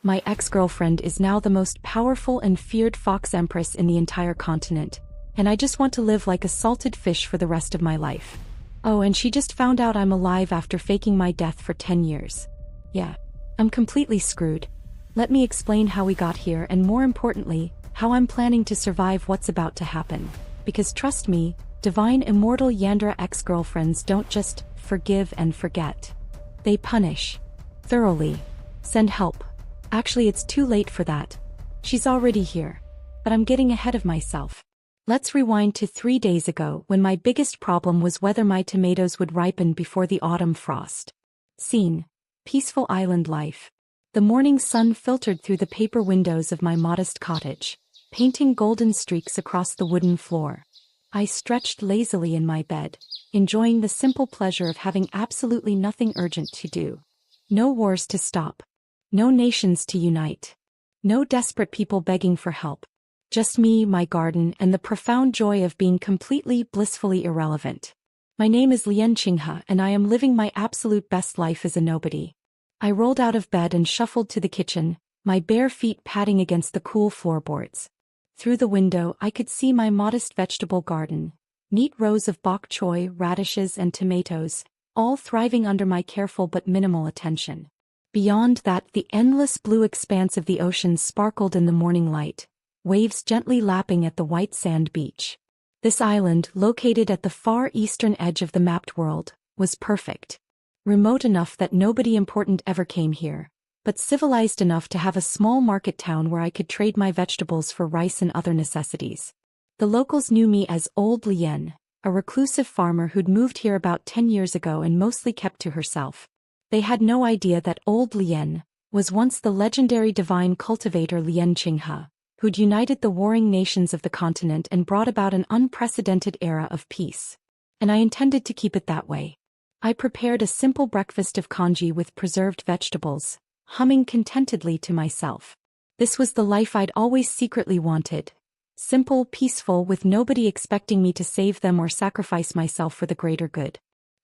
My ex-girlfriend is now the most powerful and feared Fox Empress in the entire continent, and I just want to live like a salted fish for the rest of my life. Oh, and she just found out I'm alive after faking my death for 10 years. Yeah, I'm completely screwed. Let me explain how we got here and more importantly, how I'm planning to survive what's about to happen. Because trust me, divine immortal Yandere ex-girlfriends don't just forgive and forget. They punish. Thoroughly. Send help. Actually, it's too late for that. She's already here. But I'm getting ahead of myself. Let's rewind to 3 days ago when my biggest problem was whether my tomatoes would ripen before the autumn frost. Scene. Peaceful island life. The morning sun filtered through the paper windows of my modest cottage, painting golden streaks across the wooden floor. I stretched lazily in my bed, enjoying the simple pleasure of having absolutely nothing urgent to do. No wars to stop. No nations to unite. No desperate people begging for help. Just me, my garden, and the profound joy of being completely blissfully irrelevant. My name is Leian Chingha and I am living my absolute best life as a nobody. I rolled out of bed and shuffled to the kitchen, my bare feet padding against the cool floorboards. Through the window I could see my modest vegetable garden, neat rows of bok choy, radishes and tomatoes, all thriving under my careful but minimal attention. Beyond that, the endless blue expanse of the ocean sparkled in the morning light, waves gently lapping at the white sand beach. This island, located at the far eastern edge of the mapped world, was perfect. Remote enough that nobody important ever came here, but civilized enough to have a small market town where I could trade my vegetables for rice and other necessities. The locals knew me as Old Leian, a reclusive farmer who'd moved here about 10 years ago and mostly kept to herself. They had no idea that Old Leian was once the legendary divine cultivator Leian Chingha, who'd united the warring nations of the continent and brought about an unprecedented era of peace. And I intended to keep it that way. I prepared a simple breakfast of congee with preserved vegetables, humming contentedly to myself. This was the life I'd always secretly wanted. Simple, peaceful, with nobody expecting me to save them or sacrifice myself for the greater good.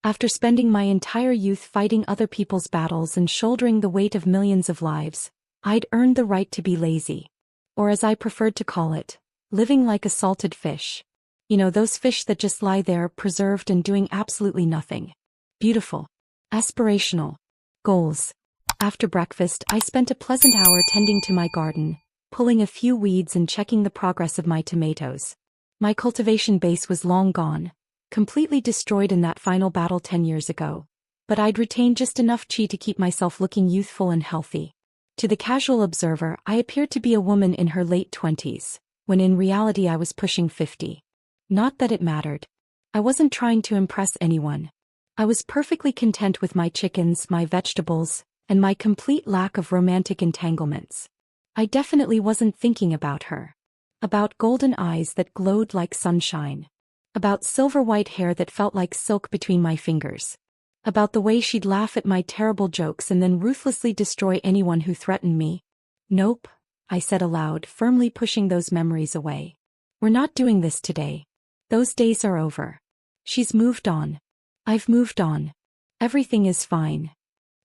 After spending my entire youth fighting other people's battles and shouldering the weight of millions of lives, I'd earned the right to be lazy. Or as I preferred to call it, living like a salted fish. You know, those fish that just lie there preserved and doing absolutely nothing. Beautiful. Aspirational. Goals. After breakfast, I spent a pleasant hour tending to my garden, pulling a few weeds and checking the progress of my tomatoes. My cultivation base was long gone, completely destroyed in that final battle 10 years ago, but I'd retained just enough chi to keep myself looking youthful and healthy. To the casual observer, I appeared to be a woman in her late 20s, when in reality I was pushing 50. Not that it mattered. I wasn't trying to impress anyone. I was perfectly content with my chickens, my vegetables, and my complete lack of romantic entanglements. I definitely wasn't thinking about her. About golden eyes that glowed like sunshine. About silver-white hair that felt like silk between my fingers. About the way she'd laugh at my terrible jokes and then ruthlessly destroy anyone who threatened me. Nope, I said aloud, firmly pushing those memories away. We're not doing this today. Those days are over. She's moved on. I've moved on. Everything is fine.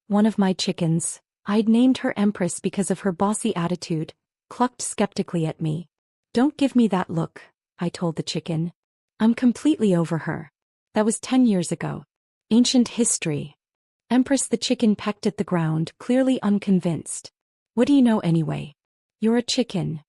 One of my chickens, I'd named her Empress because of her bossy attitude, clucked skeptically at me. Don't give me that look, I told the chicken. I'm completely over her. That was 10 years ago. Ancient history. Empress the chicken pecked at the ground, clearly unconvinced. What do you know anyway? You're a chicken.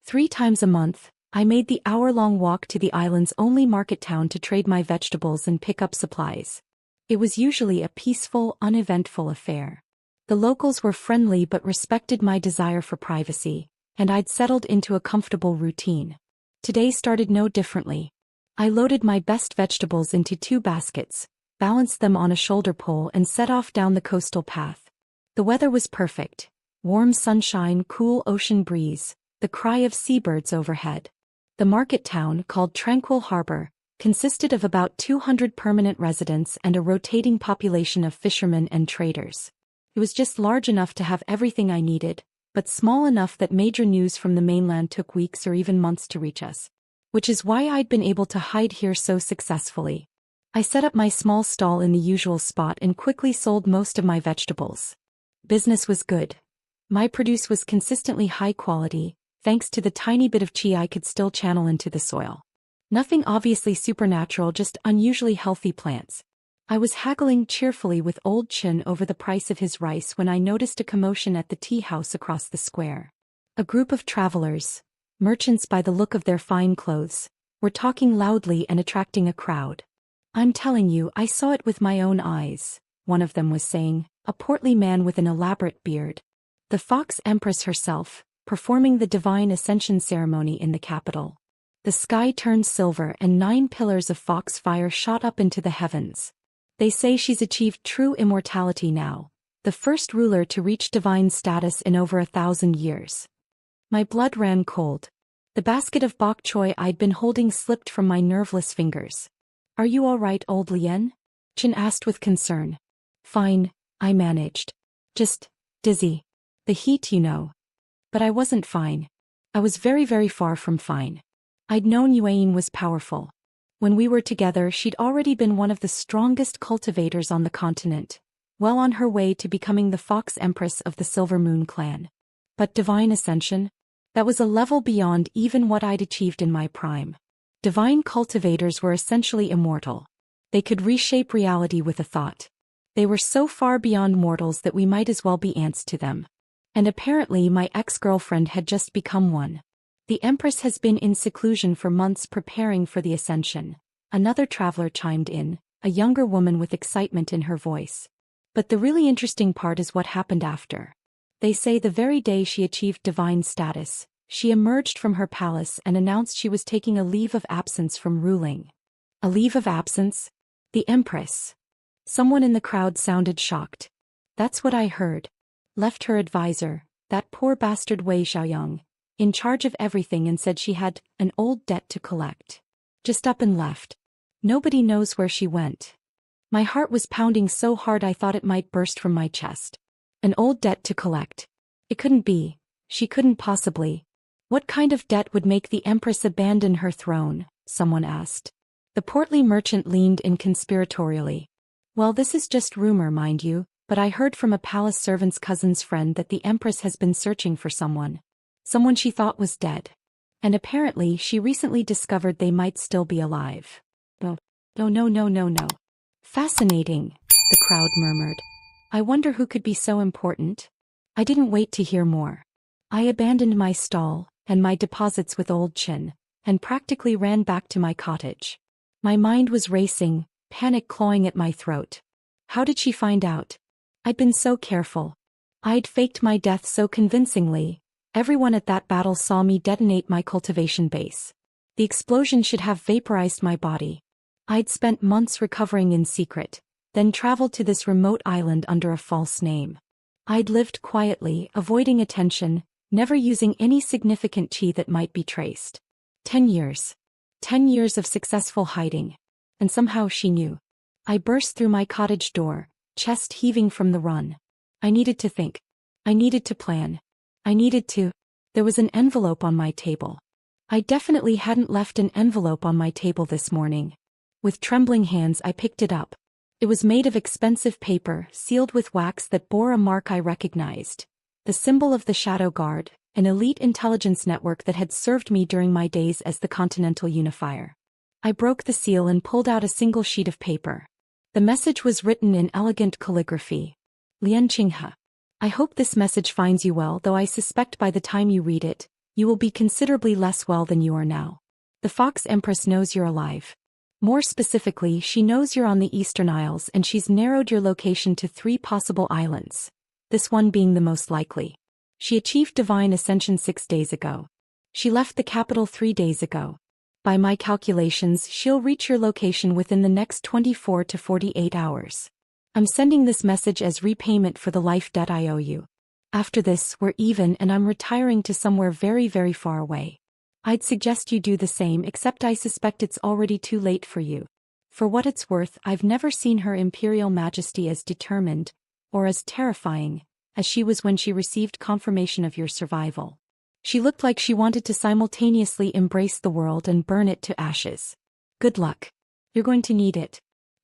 3 times a month, I made the hour-long walk to the island's only market town to trade my vegetables and pick up supplies. It was usually a peaceful, uneventful affair. The locals were friendly but respected my desire for privacy, and I'd settled into a comfortable routine. Today started no differently. I loaded my best vegetables into 2 baskets, balanced them on a shoulder pole and set off down the coastal path. The weather was perfect. Warm sunshine, cool ocean breeze, the cry of seabirds overhead. The market town, called Tranquil Harbor, consisted of about 200 permanent residents and a rotating population of fishermen and traders. It was just large enough to have everything I needed, but small enough that major news from the mainland took weeks or even months to reach us. Which is why I'd been able to hide here so successfully. I set up my small stall in the usual spot and quickly sold most of my vegetables. Business was good. My produce was consistently high quality, thanks to the tiny bit of chi I could still channel into the soil. Nothing obviously supernatural, just unusually healthy plants. I was haggling cheerfully with old Chin over the price of his rice when I noticed a commotion at the tea house across the square. A group of travelers, merchants by the look of their fine clothes, were talking loudly and attracting a crowd. "I'm telling you, I saw it with my own eyes," one of them was saying, a portly man with an elaborate beard. The Fox Empress herself, performing the divine ascension ceremony in the capital. The sky turned silver and 9 pillars of fox fire shot up into the heavens. They say she's achieved true immortality now, the first ruler to reach divine status in over 1,000 years. My blood ran cold. The basket of bok choy I'd been holding slipped from my nerveless fingers. "Are you all right, old Leian?" Chin asked with concern. "Fine," I managed. "Just dizzy. The heat, you know." But I wasn't fine. I was very, very far from fine. I'd known Bayuain was powerful. When we were together, she'd already been one of the strongest cultivators on the continent, well on her way to becoming the Fox Empress of the Silver Moon clan. But divine ascension? That was a level beyond even what I'd achieved in my prime. Divine cultivators were essentially immortal. They could reshape reality with a thought. They were so far beyond mortals that we might as well be ants to them. And apparently my ex-girlfriend had just become one. "The Empress has been in seclusion for months preparing for the ascension," another traveler chimed in, a younger woman with excitement in her voice. "But the really interesting part is what happened after. They say the very day she achieved divine status, she emerged from her palace and announced she was taking a leave of absence from ruling." "A leave of absence? The Empress?" Someone in the crowd sounded shocked. "That's what I heard. Left her advisor, that poor bastard Wei Xiaoyang, in charge of everything, and said she had an old debt to collect. Just up and left. Nobody knows where she went." My heart was pounding so hard I thought it might burst from my chest. An old debt to collect. It couldn't be. She couldn't possibly. "What kind of debt would make the Empress abandon her throne?" someone asked. The portly merchant leaned in conspiratorially. "Well, this is just rumor, mind you, but I heard from a palace servant's cousin's friend that the Empress has been searching for someone. Someone she thought was dead. And apparently she recently discovered they might still be alive." "No. Fascinating," the crowd murmured. "I wonder who could be so important." I didn't wait to hear more. I abandoned my stall and my deposits with old Chin, and practically ran back to my cottage. My mind was racing, panic clawing at my throat. How did she find out? I'd been so careful. I'd faked my death so convincingly. Everyone at that battle saw me detonate my cultivation base. The explosion should have vaporized my body. I'd spent months recovering in secret, then traveled to this remote island under a false name. I'd lived quietly, avoiding attention, never using any significant chi that might be traced. 10 years. 10 years of successful hiding. And somehow she knew. I burst through my cottage door, chest heaving from the run. I needed to think. I needed to plan. There was an envelope on my table. I definitely hadn't left an envelope on my table this morning. With trembling hands I picked it up. It was made of expensive paper, sealed with wax that bore a mark I recognized. The symbol of the Shadow Guard, an elite intelligence network that had served me during my days as the Continental Unifier. I broke the seal and pulled out a single sheet of paper. The message was written in elegant calligraphy. Leian Chingha. I hope this message finds you well, though I suspect by the time you read it, you will be considerably less well than you are now. The Fox Empress knows you're alive. More specifically, she knows you're on the Eastern Isles and she's narrowed your location to 3 possible islands, this one being the most likely. She achieved divine ascension 6 days ago. She left the capital 3 days ago. By my calculations, she'll reach your location within the next 24 to 48 hours. I'm sending this message as repayment for the life debt I owe you. After this, we're even and I'm retiring to somewhere very, very far away. I'd suggest you do the same, except I suspect it's already too late for you. For what it's worth, I've never seen Her Imperial Majesty as determined, or as terrifying, as she was when she received confirmation of your survival. She looked like she wanted to simultaneously embrace the world and burn it to ashes. Good luck. You're going to need it.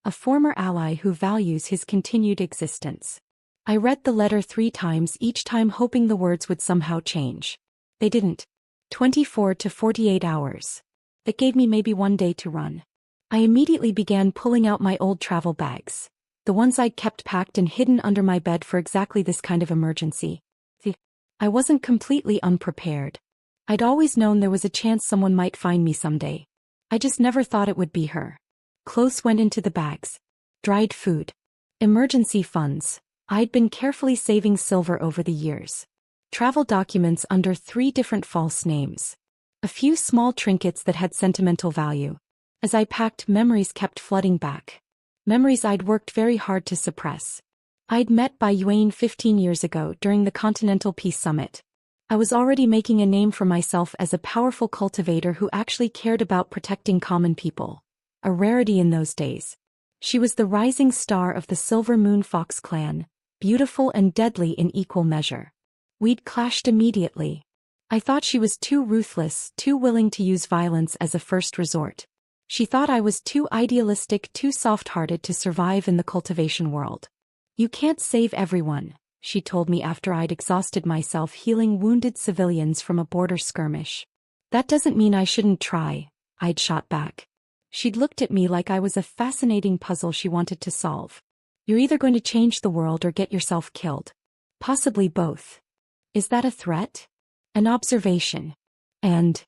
A former ally who values his continued existence. I read the letter 3 times, each time hoping the words would somehow change. They didn't. 24 to 48 hours. It gave me maybe 1 day to run. I immediately began pulling out my old travel bags. The ones I'd kept packed and hidden under my bed for exactly this kind of emergency. I wasn't completely unprepared. I'd always known there was a chance someone might find me someday. I just never thought it would be her. Clothes went into the bags. Dried food. Emergency funds. I'd been carefully saving silver over the years. Travel documents under 3 different false names. A few small trinkets that had sentimental value. As I packed, memories kept flooding back. Memories I'd worked very hard to suppress. I'd met Bayuain 15 years ago during the Continental Peace Summit. I was already making a name for myself as a powerful cultivator who actually cared about protecting common people. A rarity in those days. She was the rising star of the Silver Moon Fox clan, beautiful and deadly in equal measure. We'd clashed immediately. I thought she was too ruthless, too willing to use violence as a first resort. She thought I was too idealistic, too soft-hearted to survive in the cultivation world. You can't save everyone, she told me after I'd exhausted myself healing wounded civilians from a border skirmish. That doesn't mean I shouldn't try, I'd shot back. She'd looked at me like I was a fascinating puzzle she wanted to solve. You're either going to change the world or get yourself killed. Possibly both. Is that a threat? An observation. And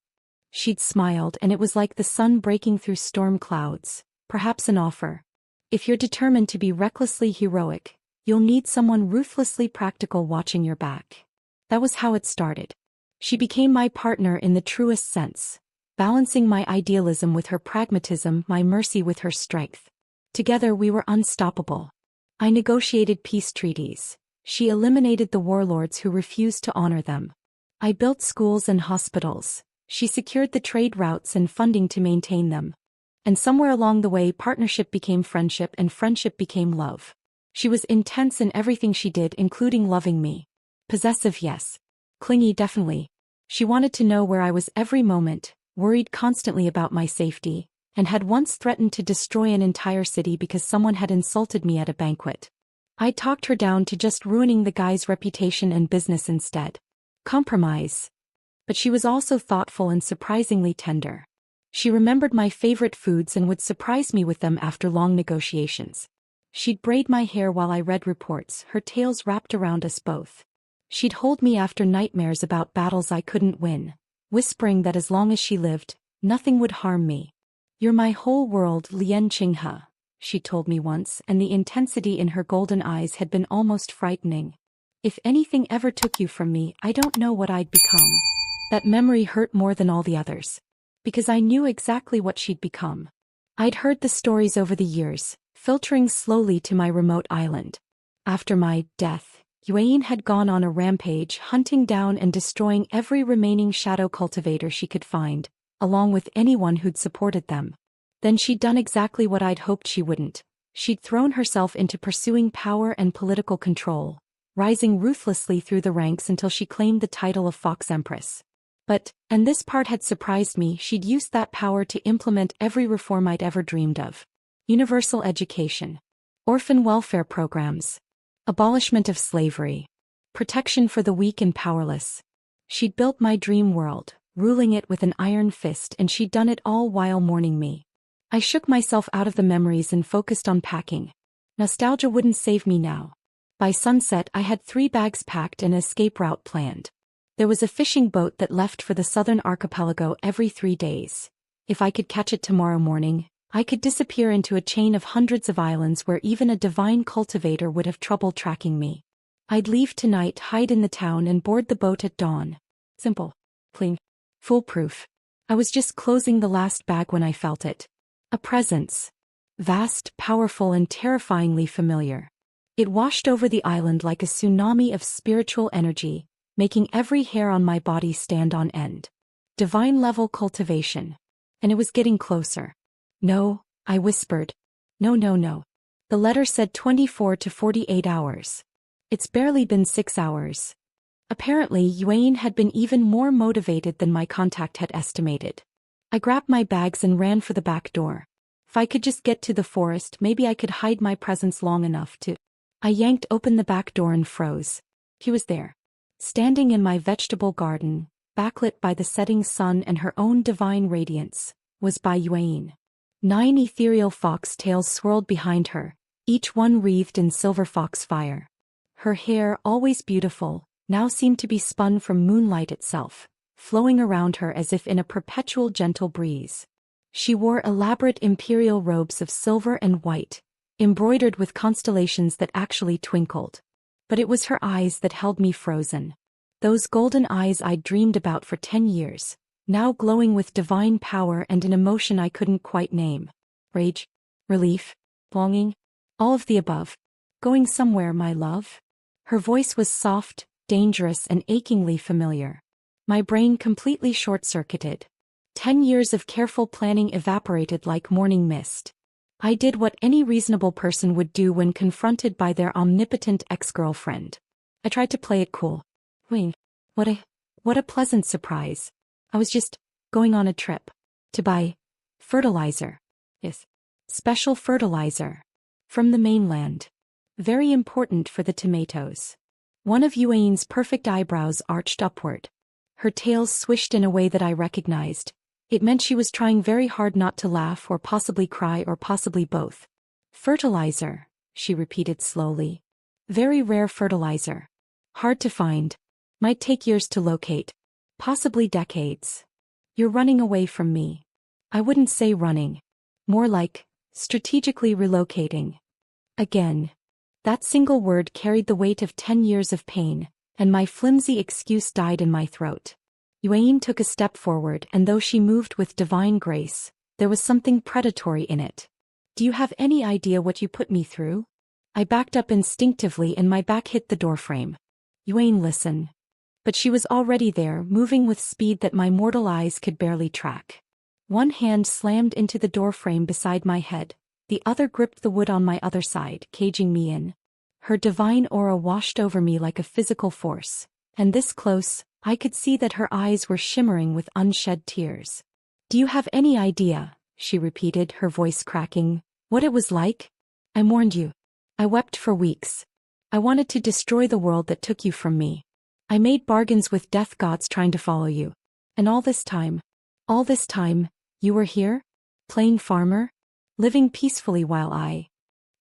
she'd smiled, and it was like the sun breaking through storm clouds. Perhaps an offer. If you're determined to be recklessly heroic, you'll need someone ruthlessly practical watching your back. That was how it started. She became my partner in the truest sense, balancing my idealism with her pragmatism, my mercy with her strength. Together we were unstoppable. I negotiated peace treaties. She eliminated the warlords who refused to honor them. I built schools and hospitals. She secured the trade routes and funding to maintain them. And somewhere along the way, partnership became friendship and friendship became love. She was intense in everything she did, including loving me. Possessive, yes. Clingy, definitely. She wanted to know where I was every moment, worried constantly about my safety, and had once threatened to destroy an entire city because someone had insulted me at a banquet. I talked her down to just ruining the guy's reputation and business instead. Compromise. But she was also thoughtful and surprisingly tender. She remembered my favorite foods and would surprise me with them after long negotiations. She'd braid my hair while I read reports, her tails wrapped around us both. She'd hold me after nightmares about battles I couldn't win, whispering that as long as she lived, nothing would harm me. You're my whole world, Leian Chingha, she told me once, and the intensity in her golden eyes had been almost frightening. If anything ever took you from me, I don't know what I'd become. That memory hurt more than all the others. Because I knew exactly what she'd become. I'd heard the stories over the years, filtering slowly to my remote island. After my death, Bayuain had gone on a rampage, hunting down and destroying every remaining shadow cultivator she could find, along with anyone who'd supported them. Then she'd done exactly what I'd hoped she wouldn't. She'd thrown herself into pursuing power and political control, rising ruthlessly through the ranks until she claimed the title of Fox Empress. But, and this part had surprised me, she'd used that power to implement every reform I'd ever dreamed of. Universal education. Orphan welfare programs. Abolishment of slavery. Protection for the weak and powerless. She'd built my dream world, ruling it with an iron fist, and she'd done it all while mourning me. I shook myself out of the memories and focused on packing. Nostalgia wouldn't save me now. By sunset I had 3 bags packed and an escape route planned. There was a fishing boat that left for the southern archipelago every 3 days. If I could catch it tomorrow morning, I could disappear into a chain of hundreds of islands where even a divine cultivator would have trouble tracking me. I'd leave tonight, hide in the town, and board the boat at dawn. Simple. Clean. Foolproof. I was just closing the last bag when I felt it. A presence. Vast, powerful, and terrifyingly familiar. It washed over the island like a tsunami of spiritual energy, making every hair on my body stand on end. Divine-level cultivation. And it was getting closer. No, I whispered. No, no, no. The letter said 24 to 48 hours. It's barely been 6 hours. Apparently, Bayuain had been even more motivated than my contact had estimated. I grabbed my bags and ran for the back door. If I could just get to the forest, maybe I could hide my presence long enough to I yanked open the back door and froze. He was there. Standing in my vegetable garden, backlit by the setting sun and her own divine radiance, was Bayuain. 9 ethereal fox tails swirled behind her, each one wreathed in silver fox fire. Her hair, always beautiful, now seemed to be spun from moonlight itself, flowing around her as if in a perpetual gentle breeze. She wore elaborate imperial robes of silver and white, embroidered with constellations that actually twinkled. But it was her eyes that held me frozen. Those golden eyes I'd dreamed about for 10 years, now glowing with divine power and an emotion I couldn't quite name. Rage? Relief? Longing? All of the above. Going somewhere, my love? Her voice was soft, dangerous and achingly familiar. My brain completely short-circuited. 10 years of careful planning evaporated like morning mist. I did what any reasonable person would do when confronted by their omnipotent ex-girlfriend. I tried to play it cool. Wait, what a pleasant surprise. I was just going on a trip to buy fertilizer. Yes, special fertilizer. From the mainland. Very important for the tomatoes. One of Yuain's perfect eyebrows arched upward. Her tails swished in a way that I recognized. It meant she was trying very hard not to laugh or possibly cry or possibly both. Fertilizer, she repeated slowly. Very rare fertilizer. Hard to find. Might take years to locate. Possibly decades. You're running away from me. I wouldn't say running. More like strategically relocating. Again. That single word carried the weight of 10 years of pain, and my flimsy excuse died in my throat. Yuain took a step forward, and though she moved with divine grace, there was something predatory in it. Do you have any idea what you put me through? I backed up instinctively and my back hit the doorframe. Yuain, listen. But she was already there, moving with speed that my mortal eyes could barely track. One hand slammed into the doorframe beside my head, the other gripped the wood on my other side, caging me in. Her divine aura washed over me like a physical force, and this close, I could see that her eyes were shimmering with unshed tears. Do you have any idea, she repeated, her voice cracking, what it was like? I mourned you. I wept for weeks. I wanted to destroy the world that took you from me. I made bargains with death gods trying to follow you. And all this time, you were here? Playing farmer? Living peacefully while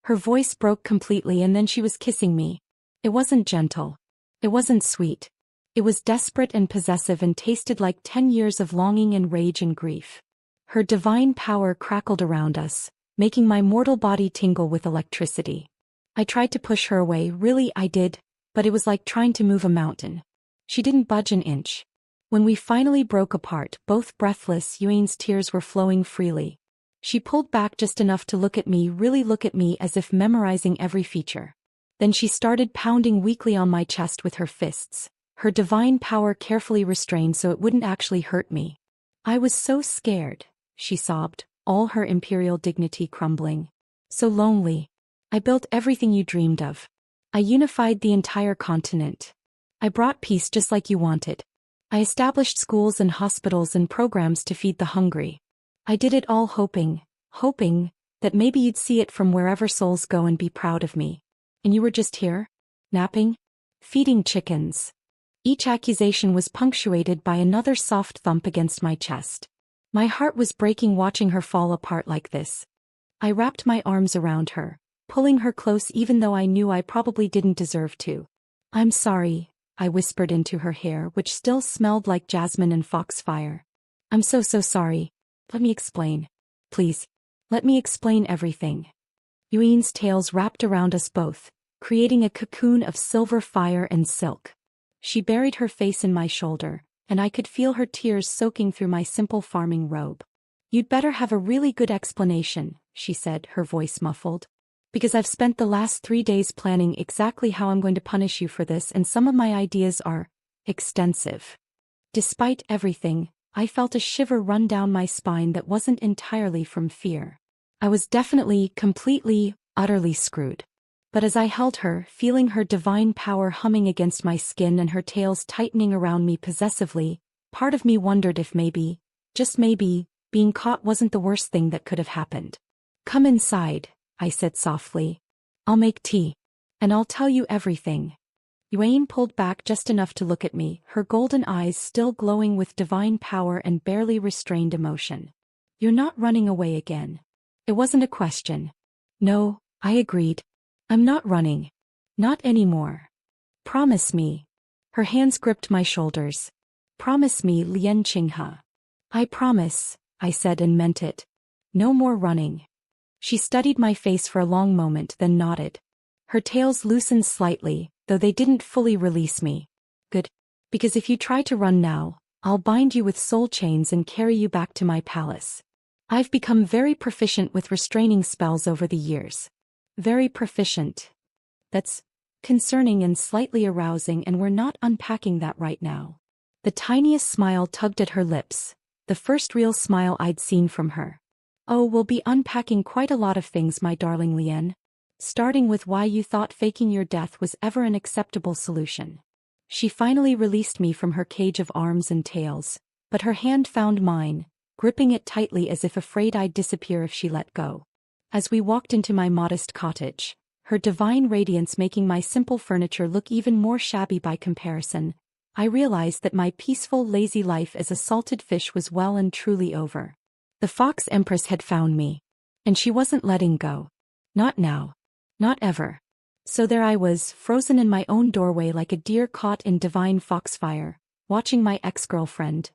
Her voice broke completely and then she was kissing me. It wasn't gentle. It wasn't sweet. It was desperate and possessive and tasted like 10 years of longing and rage and grief. Her divine power crackled around us, making my mortal body tingle with electricity. I tried to push her away, really I did, but it was like trying to move a mountain. She didn't budge an inch. When we finally broke apart, both breathless, Yuain's tears were flowing freely. She pulled back just enough to look at me, really look at me, as if memorizing every feature. Then she started pounding weakly on my chest with her fists, her divine power carefully restrained so it wouldn't actually hurt me. I was so scared, she sobbed, all her imperial dignity crumbling. So lonely. I built everything you dreamed of. I unified the entire continent. I brought peace just like you wanted. I established schools and hospitals and programs to feed the hungry. I did it all hoping that maybe you'd see it from wherever souls go and be proud of me. And you were just here? Napping? Feeding chickens. Each accusation was punctuated by another soft thump against my chest. My heart was breaking watching her fall apart like this. I wrapped my arms around her, pulling her close even though I knew I probably didn't deserve to. I'm sorry, I whispered into her hair, which still smelled like jasmine and foxfire. I'm so sorry. Let me explain. Please. Let me explain everything. Yuain's tails wrapped around us both, creating a cocoon of silver fire and silk. She buried her face in my shoulder, and I could feel her tears soaking through my simple farming robe. You'd better have a really good explanation, she said, her voice muffled. Because I've spent the last 3 days planning exactly how I'm going to punish you for this, and some of my ideas are extensive. Despite everything, I felt a shiver run down my spine that wasn't entirely from fear. I was definitely, completely, utterly screwed. But as I held her, feeling her divine power humming against my skin and her tails tightening around me possessively, part of me wondered if maybe, just maybe, being caught wasn't the worst thing that could have happened. Come inside, I said softly. I'll make tea. And I'll tell you everything. Bayuain pulled back just enough to look at me, her golden eyes still glowing with divine power and barely restrained emotion. You're not running away again. It wasn't a question. No, I agreed. I'm not running. Not anymore. Promise me. Her hands gripped my shoulders. Promise me, Leian Chingha. I promise, I said and meant it. No more running. She studied my face for a long moment then nodded. Her tails loosened slightly, though they didn't fully release me. Good. Because if you try to run now, I'll bind you with soul chains and carry you back to my palace. I've become very proficient with restraining spells over the years. Very proficient. That's concerning and slightly arousing, and we're not unpacking that right now. The tiniest smile tugged at her lips, the first real smile I'd seen from her. Oh, we'll be unpacking quite a lot of things, my darling Leian. Starting with why you thought faking your death was ever an acceptable solution. She finally released me from her cage of arms and tails, but her hand found mine, gripping it tightly as if afraid I'd disappear if she let go. As we walked into my modest cottage, her divine radiance making my simple furniture look even more shabby by comparison, I realized that my peaceful, lazy life as a salted fish was well and truly over. The Fox Empress had found me, and she wasn't letting go. Not now. Not ever. So there I was, frozen in my own doorway like a deer caught in divine foxfire, watching my ex-girlfriend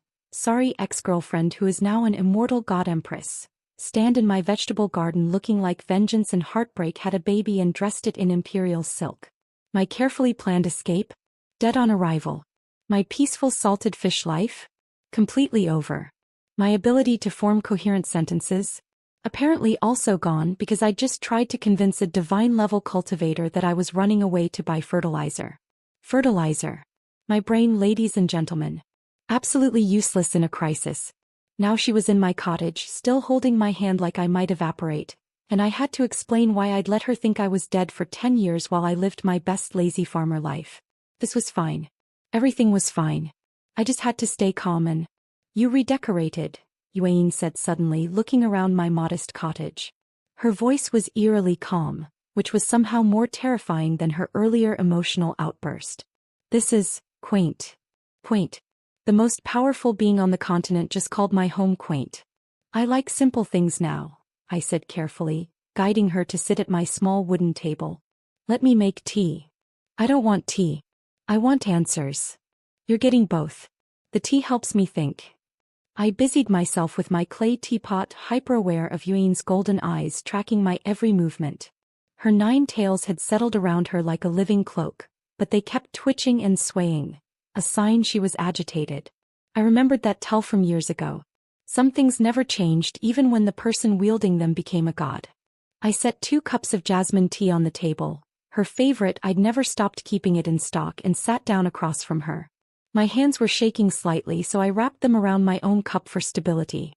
who is now an immortal god empress, stand in my vegetable garden looking like vengeance and heartbreak had a baby and dressed it in imperial silk. My carefully planned escape? Dead on arrival. My peaceful salted fish life? Completely over. My ability to form coherent sentences? Apparently also gone because I just tried to convince a divine-level cultivator that I was running away to buy fertilizer. Fertilizer. My brain, ladies and gentlemen. Absolutely useless in a crisis. Now she was in my cottage, still holding my hand like I might evaporate, and I had to explain why I'd let her think I was dead for 10 years while I lived my best lazy farmer life. This was fine. Everything was fine. I just had to stay calm and... You redecorated, Bayuain said suddenly, looking around my modest cottage. Her voice was eerily calm, which was somehow more terrifying than her earlier emotional outburst. This is quaint. Quaint. The most powerful being on the continent just called my home quaint. I like simple things now, I said carefully, guiding her to sit at my small wooden table. Let me make tea. I don't want tea. I want answers. You're getting both. The tea helps me think. I busied myself with my clay teapot, hyper-aware of Bayuain's golden eyes tracking my every movement. Her 9 tails had settled around her like a living cloak, but they kept twitching and swaying, a sign she was agitated. I remembered that tell from years ago. Some things never changed even when the person wielding them became a god. I set 2 cups of jasmine tea on the table, her favorite. I'd never stopped keeping it in stock, and sat down across from her. My hands were shaking slightly, so I wrapped them around my own cup for stability.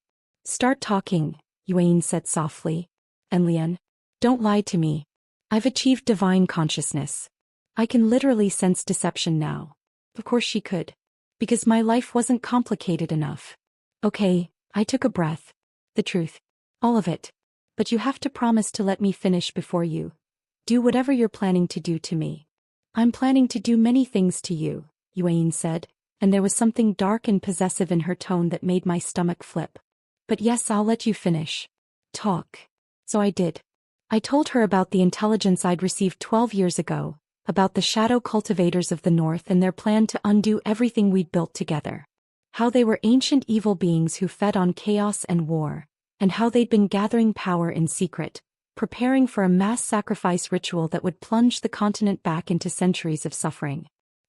Start talking, Bayuain said softly. And Leian, don't lie to me. I've achieved divine consciousness. I can literally sense deception now. Of course she could. Because my life wasn't complicated enough. Okay, I took a breath. The truth. All of it. But you have to promise to let me finish before you do whatever you're planning to do to me. I'm planning to do many things to you, Bayuain said, and there was something dark and possessive in her tone that made my stomach flip. But yes, I'll let you finish. Talk. So I did. I told her about the intelligence I'd received 12 years ago, about the shadow cultivators of the north and their plan to undo everything we'd built together. How they were ancient evil beings who fed on chaos and war, and how they'd been gathering power in secret, preparing for a mass sacrifice ritual that would plunge the continent back into centuries of suffering.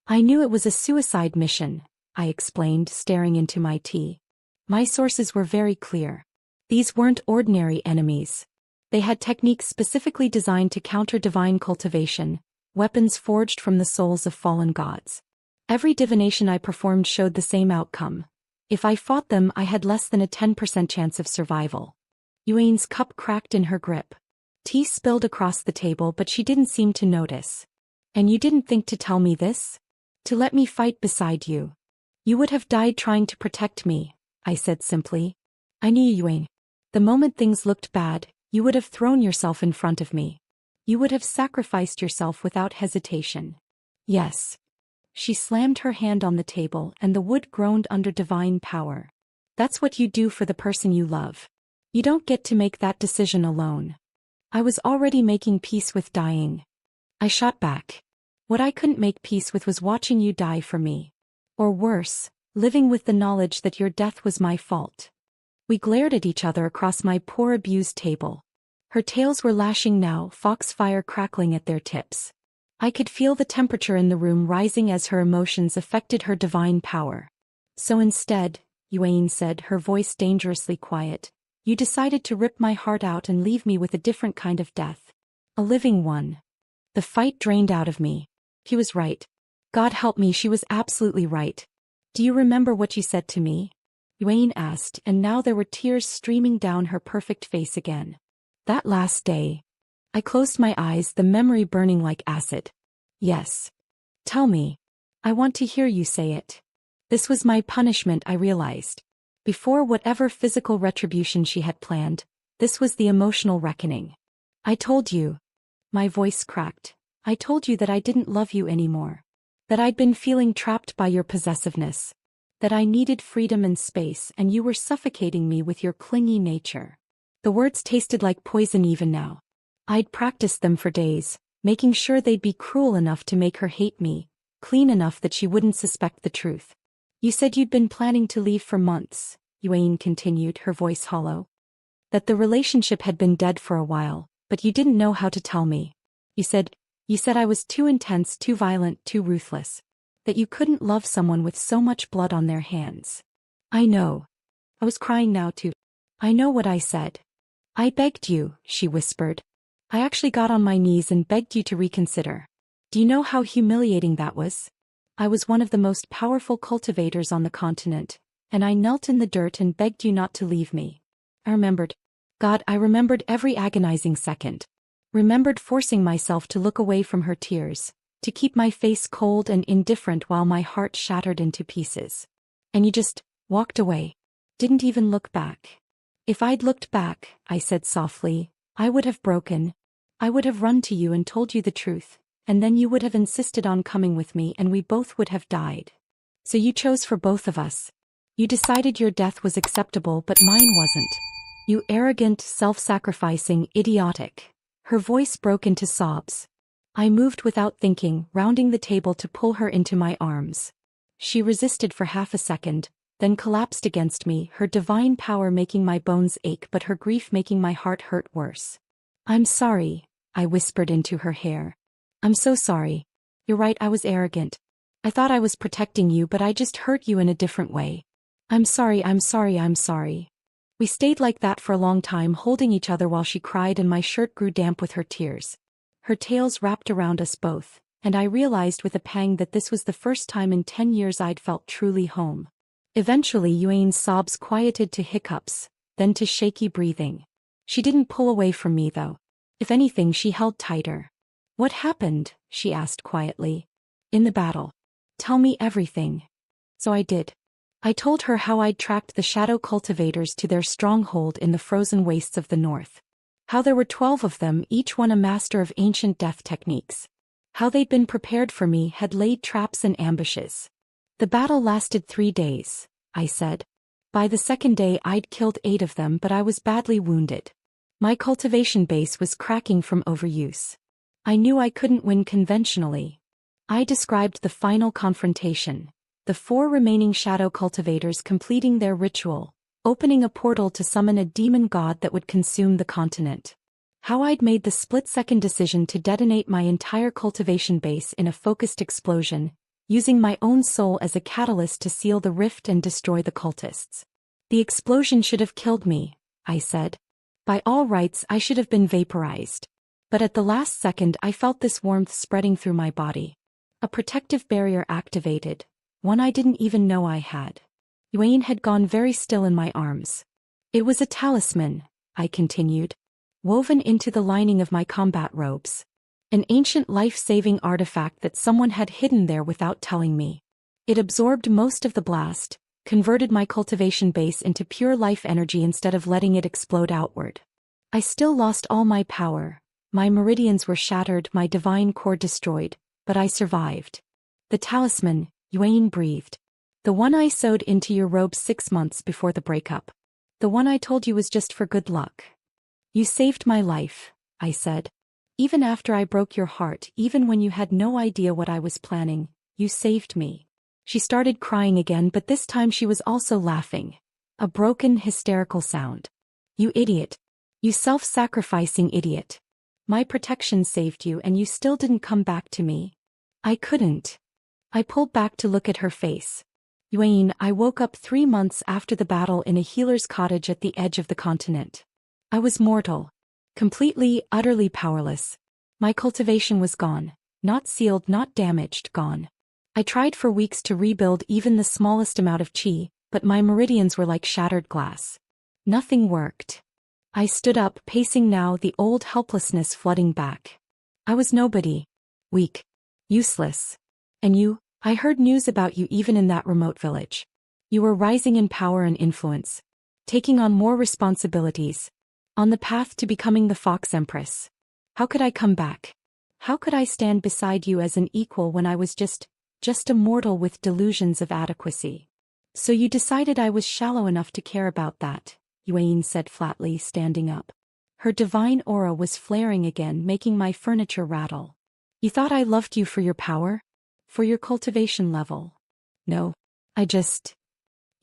I knew it was a suicide mission, I explained, staring into my tea. My sources were very clear. These weren't ordinary enemies. They had techniques specifically designed to counter divine cultivation, weapons forged from the souls of fallen gods. Every divination I performed showed the same outcome. If I fought them, I had less than a 10% chance of survival. Bayuain's cup cracked in her grip. Tea spilled across the table, but she didn't seem to notice. And you didn't think to tell me this? To let me fight beside you. You would have died trying to protect me, I said simply. I knew, Bayuain. The moment things looked bad, you would have thrown yourself in front of me. You would have sacrificed yourself without hesitation. Yes. She slammed her hand on the table and the wood groaned under divine power. That's what you do for the person you love. You don't get to make that decision alone. I was already making peace with dying. I shot back. What I couldn't make peace with was watching you die for me. Or worse, living with the knowledge that your death was my fault. We glared at each other across my poor abused table. Her tails were lashing now, foxfire crackling at their tips. I could feel the temperature in the room rising as her emotions affected her divine power. So instead, Bayuain said, her voice dangerously quiet, you decided to rip my heart out and leave me with a different kind of death. A living one. The fight drained out of me. He was right. God help me, she was absolutely right. Do you remember what you said to me? Bayuain asked, and now there were tears streaming down her perfect face again. That last day. I closed my eyes, the memory burning like acid. Yes. Tell me. I want to hear you say it. This was my punishment, I realized. Before whatever physical retribution she had planned, this was the emotional reckoning. I told you. My voice cracked. I told you that I didn't love you anymore. That I'd been feeling trapped by your possessiveness. That I needed freedom and space, and you were suffocating me with your clingy nature. The words tasted like poison even now. I'd practiced them for days, making sure they'd be cruel enough to make her hate me, clean enough that she wouldn't suspect the truth. You said you'd been planning to leave for months, Bayuain continued, her voice hollow. That the relationship had been dead for a while, but you didn't know how to tell me. You said I was too intense, too violent, too ruthless. That you couldn't love someone with so much blood on their hands. I know. I was crying now too. I know what I said. I begged you, she whispered. I actually got on my knees and begged you to reconsider. Do you know how humiliating that was? I was one of the most powerful cultivators on the continent, and I knelt in the dirt and begged you not to leave me. I remembered. God, I remembered every agonizing second. Remembered forcing myself to look away from her tears, to keep my face cold and indifferent while my heart shattered into pieces. And you just walked away. Didn't even look back. If I'd looked back, I said softly, I would have broken. I would have run to you and told you the truth, and then you would have insisted on coming with me and we both would have died. So you chose for both of us. You decided your death was acceptable but mine wasn't. You arrogant, self-sacrificing, idiotic. Her voice broke into sobs. I moved without thinking, rounding the table to pull her into my arms. She resisted for half a second, then collapsed against me, her divine power making my bones ache but her grief making my heart hurt worse. I'm sorry, I whispered into her hair. I'm so sorry. You're right, I was arrogant. I thought I was protecting you but I just hurt you in a different way. I'm sorry, I'm sorry, I'm sorry. We stayed like that for a long time, holding each other while she cried and my shirt grew damp with her tears. Her tails wrapped around us both, and I realized with a pang that this was the first time in 10 years I'd felt truly home. Eventually Bayuain's sobs quieted to hiccups, then to shaky breathing. She didn't pull away from me though. If anything, she held tighter. What happened? She asked quietly. In the battle. Tell me everything. So I did. I told her how I'd tracked the shadow cultivators to their stronghold in the frozen wastes of the north. How there were 12 of them, each one a master of ancient death techniques. How they'd been prepared for me, had laid traps and ambushes. The battle lasted 3 days, I said. By the second day I'd killed 8 of them but I was badly wounded. My cultivation base was cracking from overuse. I knew I couldn't win conventionally. I described the final confrontation. The 4 remaining shadow cultivators completing their ritual, opening a portal to summon a demon god that would consume the continent. How I'd made the split-second decision to detonate my entire cultivation base in a focused explosion, using my own soul as a catalyst to seal the rift and destroy the cultists. The explosion should have killed me, I said. By all rights I should have been vaporized. But at the last second I felt this warmth spreading through my body. A protective barrier activated, one I didn't even know I had. Bayuain had gone very still in my arms. It was a talisman, I continued, woven into the lining of my combat robes. An ancient life-saving artifact that someone had hidden there without telling me. It absorbed most of the blast, converted my cultivation base into pure life energy instead of letting it explode outward. I still lost all my power. My meridians were shattered, my divine core destroyed, but I survived. The talisman, Bayuain breathed. The one I sewed into your robe 6 months before the breakup. The one I told you was just for good luck. You saved my life, I said. Even after I broke your heart, even when you had no idea what I was planning, you saved me. She started crying again, but this time she was also laughing. A broken, hysterical sound. You idiot. You self-sacrificing idiot. My protection saved you and you still didn't come back to me. I couldn't. I pulled back to look at her face. Bayuain, I woke up 3 months after the battle in a healer's cottage at the edge of the continent. I was mortal. Completely, utterly powerless. My cultivation was gone. Not sealed, not damaged, gone. I tried for weeks to rebuild even the smallest amount of chi, but my meridians were like shattered glass. Nothing worked. I stood up, pacing now, the old helplessness flooding back. I was nobody. Weak. Useless. And you, I heard news about you even in that remote village. You were rising in power and influence. Taking on more responsibilities. On the path to becoming the Fox Empress. How could I come back? How could I stand beside you as an equal when I was just a mortal with delusions of adequacy? So you decided I was shallow enough to care about that, Bayuain said flatly, standing up. Her divine aura was flaring again, making my furniture rattle. You thought I loved you for your power? For your cultivation level? No.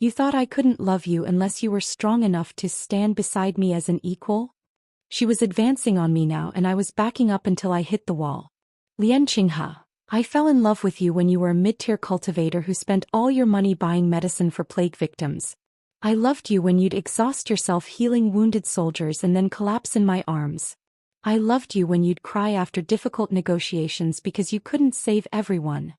You thought I couldn't love you unless you were strong enough to stand beside me as an equal? She was advancing on me now and I was backing up until I hit the wall. Leian Chingha, I fell in love with you when you were a mid-tier cultivator who spent all your money buying medicine for plague victims. I loved you when you'd exhaust yourself healing wounded soldiers and then collapse in my arms. I loved you when you'd cry after difficult negotiations because you couldn't save everyone.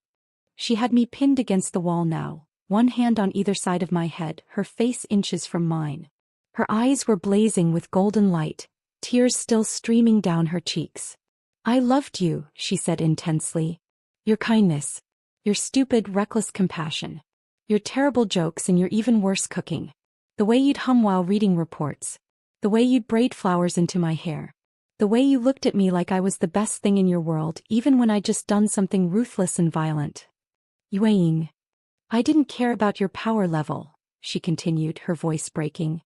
She had me pinned against the wall now, one hand on either side of my head, her face inches from mine. Her eyes were blazing with golden light, tears still streaming down her cheeks. I loved you, she said intensely. Your kindness. Your stupid, reckless compassion. Your terrible jokes and your even worse cooking. The way you'd hum while reading reports. The way you'd braid flowers into my hair. The way you looked at me like I was the best thing in your world, even when I'd just done something ruthless and violent. Bayuain. I didn't care about your power level, she continued, her voice breaking.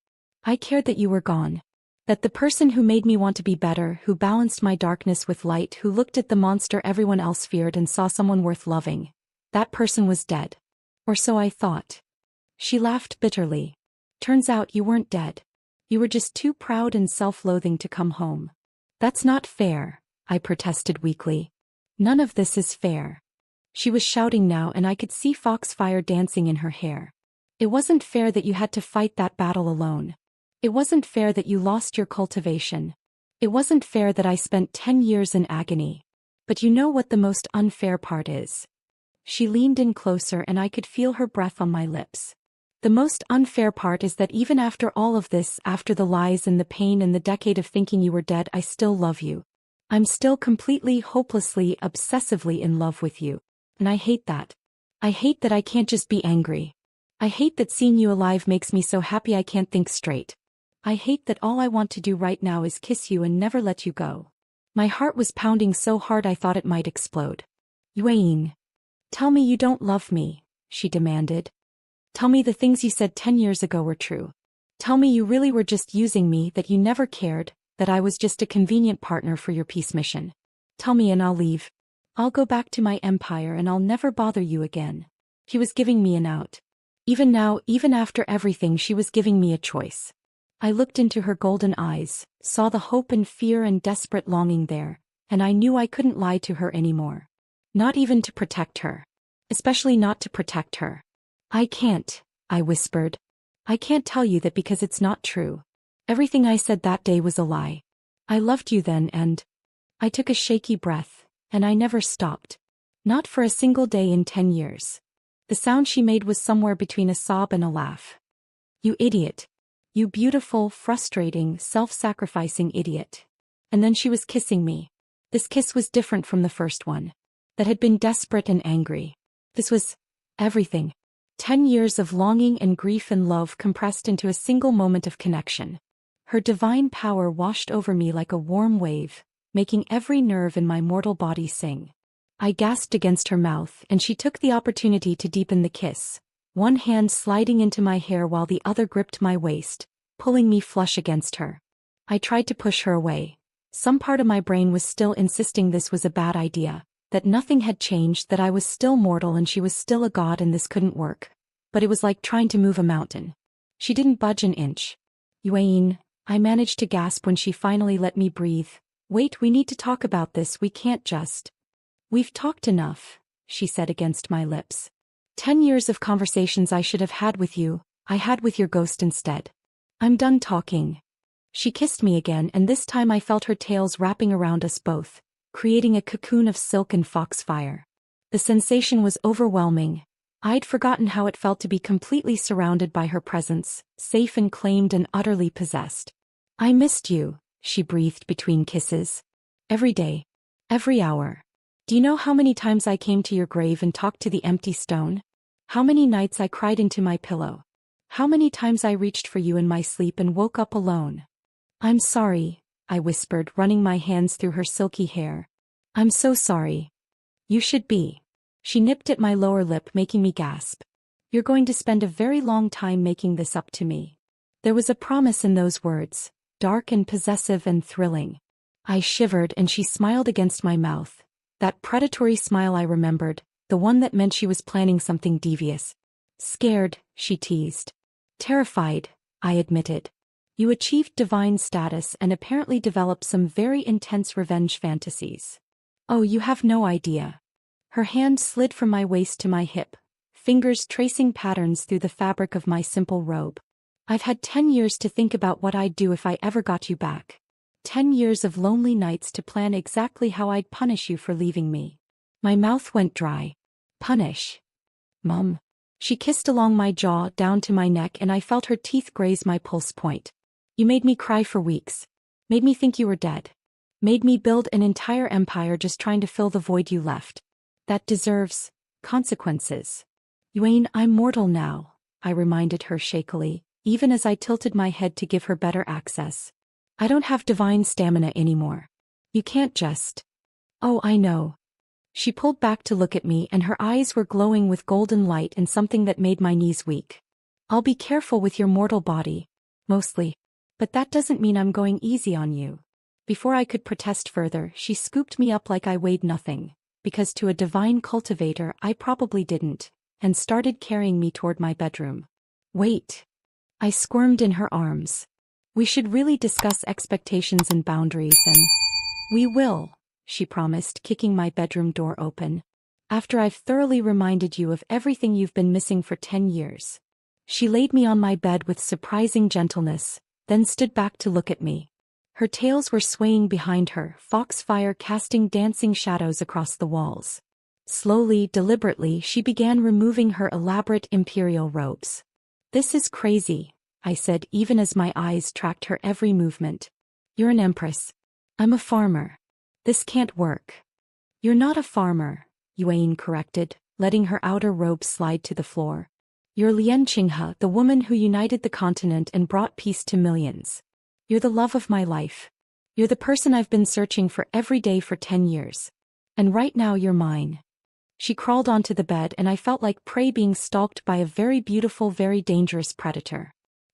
I cared that you were gone. That the person who made me want to be better, who balanced my darkness with light, who looked at the monster everyone else feared and saw someone worth loving, that person was dead. Or so I thought. She laughed bitterly. Turns out you weren't dead. You were just too proud and self-loathing to come home. That's not fair, I protested weakly. None of this is fair. She was shouting now and I could see foxfire dancing in her hair. It wasn't fair that you had to fight that battle alone. It wasn't fair that you lost your cultivation. It wasn't fair that I spent 10 years in agony. But you know what the most unfair part is? She leaned in closer and I could feel her breath on my lips. The most unfair part is that even after all of this, after the lies and the pain and the decade of thinking you were dead, I still love you. I'm still completely, hopelessly, obsessively in love with you. And I hate that. I hate that I can't just be angry. I hate that seeing you alive makes me so happy I can't think straight. I hate that all I want to do right now is kiss you and never let you go. My heart was pounding so hard I thought it might explode. Bayuain. Tell me you don't love me, she demanded. Tell me the things you said 10 years ago were true. Tell me you really were just using me, that you never cared, that I was just a convenient partner for your peace mission. Tell me and I'll leave. I'll go back to my empire and I'll never bother you again. She was giving me an out. Even now, even after everything, she was giving me a choice. I looked into her golden eyes, saw the hope and fear and desperate longing there, and I knew I couldn't lie to her anymore. Not even to protect her. Especially not to protect her. I can't, I whispered. I can't tell you that because it's not true. Everything I said that day was a lie. I loved you then and... I took a shaky breath, and I never stopped. Not for a single day in 10 years. The sound she made was somewhere between a sob and a laugh. You idiot. You beautiful, frustrating, self-sacrificing idiot. And then she was kissing me. This kiss was different from the first one. That had been desperate and angry. This was... everything. 10 years of longing and grief and love compressed into a single moment of connection. Her divine power washed over me like a warm wave, making every nerve in my mortal body sing. I gasped against her mouth, and she took the opportunity to deepen the kiss, one hand sliding into my hair while the other gripped my waist, pulling me flush against her. I tried to push her away. Some part of my brain was still insisting this was a bad idea, that nothing had changed, that I was still mortal and she was still a god and this couldn't work. But it was like trying to move a mountain. She didn't budge an inch. Bayuain, I managed to gasp when she finally let me breathe. Wait, we need to talk about this, we can't just. We've talked enough, she said against my lips. 10 years of conversations I should have had with you, I had with your ghost instead. I'm done talking. She kissed me again, and this time I felt her tails wrapping around us both, creating a cocoon of silk and foxfire. The sensation was overwhelming. I'd forgotten how it felt to be completely surrounded by her presence, safe and claimed and utterly possessed. I missed you, she breathed between kisses. Every day. Every hour. Do you know how many times I came to your grave and talked to the empty stone? How many nights I cried into my pillow? How many times I reached for you in my sleep and woke up alone? I'm sorry, I whispered, running my hands through her silky hair. I'm so sorry. You should be. She nipped at my lower lip, making me gasp. You're going to spend a very long time making this up to me. There was a promise in those words, dark and possessive and thrilling. I shivered and she smiled against my mouth. That predatory smile I remembered, the one that meant she was planning something devious. Scared, she teased. Terrified, I admitted. You achieved divine status and apparently developed some very intense revenge fantasies. Oh, you have no idea. Her hand slid from my waist to my hip, fingers tracing patterns through the fabric of my simple robe. I've had 10 years to think about what I'd do if I ever got you back. 10 years of lonely nights to plan exactly how I'd punish you for leaving me. My mouth went dry. Punish? Mum. She kissed along my jaw down to my neck and I felt her teeth graze my pulse point. You made me cry for weeks. Made me think you were dead. Made me build an entire empire just trying to fill the void you left. That deserves consequences. Bayuain, I'm mortal now, I reminded her shakily, even as I tilted my head to give her better access. I don't have divine stamina anymore. You can't just. Oh, I know. She pulled back to look at me and her eyes were glowing with golden light and something that made my knees weak. I'll be careful with your mortal body. Mostly. But that doesn't mean I'm going easy on you. Before I could protest further, she scooped me up like I weighed nothing, because to a divine cultivator I probably didn't, and started carrying me toward my bedroom. Wait. I squirmed in her arms. We should really discuss expectations and boundaries and... We will, she promised, kicking my bedroom door open. After I've thoroughly reminded you of everything you've been missing for 10 years. She laid me on my bed with surprising gentleness, then stood back to look at me. Her tails were swaying behind her, foxfire casting dancing shadows across the walls. Slowly, deliberately, she began removing her elaborate imperial robes. This is crazy, I said even as my eyes tracked her every movement. You're an empress. I'm a farmer. This can't work. You're not a farmer, Bayuain corrected, letting her outer robe slide to the floor. You're Leian Chingha, the woman who united the continent and brought peace to millions. You're the love of my life. You're the person I've been searching for every day for 10 years. And right now you're mine. She crawled onto the bed and I felt like prey being stalked by a very beautiful, very dangerous predator.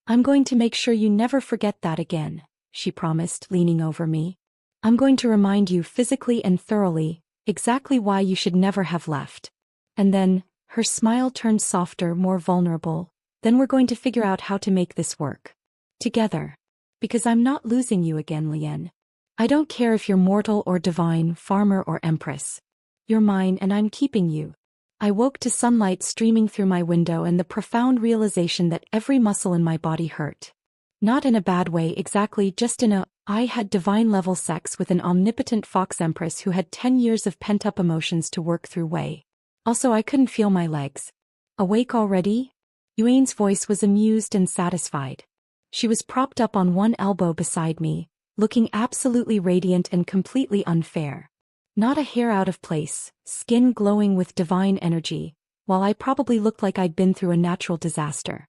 I'm going to make sure you never forget that again, she promised, leaning over me. I'm going to remind you physically and thoroughly, exactly why you should never have left. And then, her smile turned softer, more vulnerable. Then we're going to figure out how to make this work. Together. Because I'm not losing you again, Leian. I don't care if you're mortal or divine, farmer or empress. You're mine and I'm keeping you. I woke to sunlight streaming through my window and the profound realization that every muscle in my body hurt. Not in a bad way exactly, just in a, I had divine-level sex with an omnipotent Fox Empress who had 10 years of pent-up emotions to work through way. Also, I couldn't feel my legs. Awake already? Bayuain's voice was amused and satisfied. She was propped up on one elbow beside me, looking absolutely radiant and completely unfair. Not a hair out of place, skin glowing with divine energy, while I probably looked like I'd been through a natural disaster.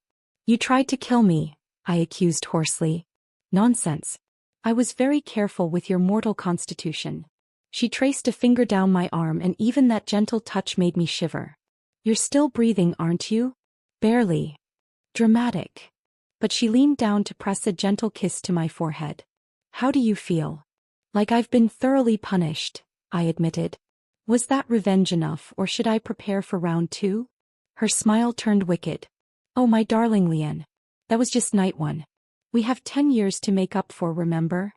You tried to kill me, I accused hoarsely. Nonsense. I was very careful with your mortal constitution. She traced a finger down my arm, and even that gentle touch made me shiver. You're still breathing, aren't you? Barely. Dramatic. But she leaned down to press a gentle kiss to my forehead. How do you feel? Like I've been thoroughly punished, I admitted. Was that revenge enough, or should I prepare for round 2? Her smile turned wicked. Oh, my darling Leian. That was just night 1. We have 10 years to make up for, remember?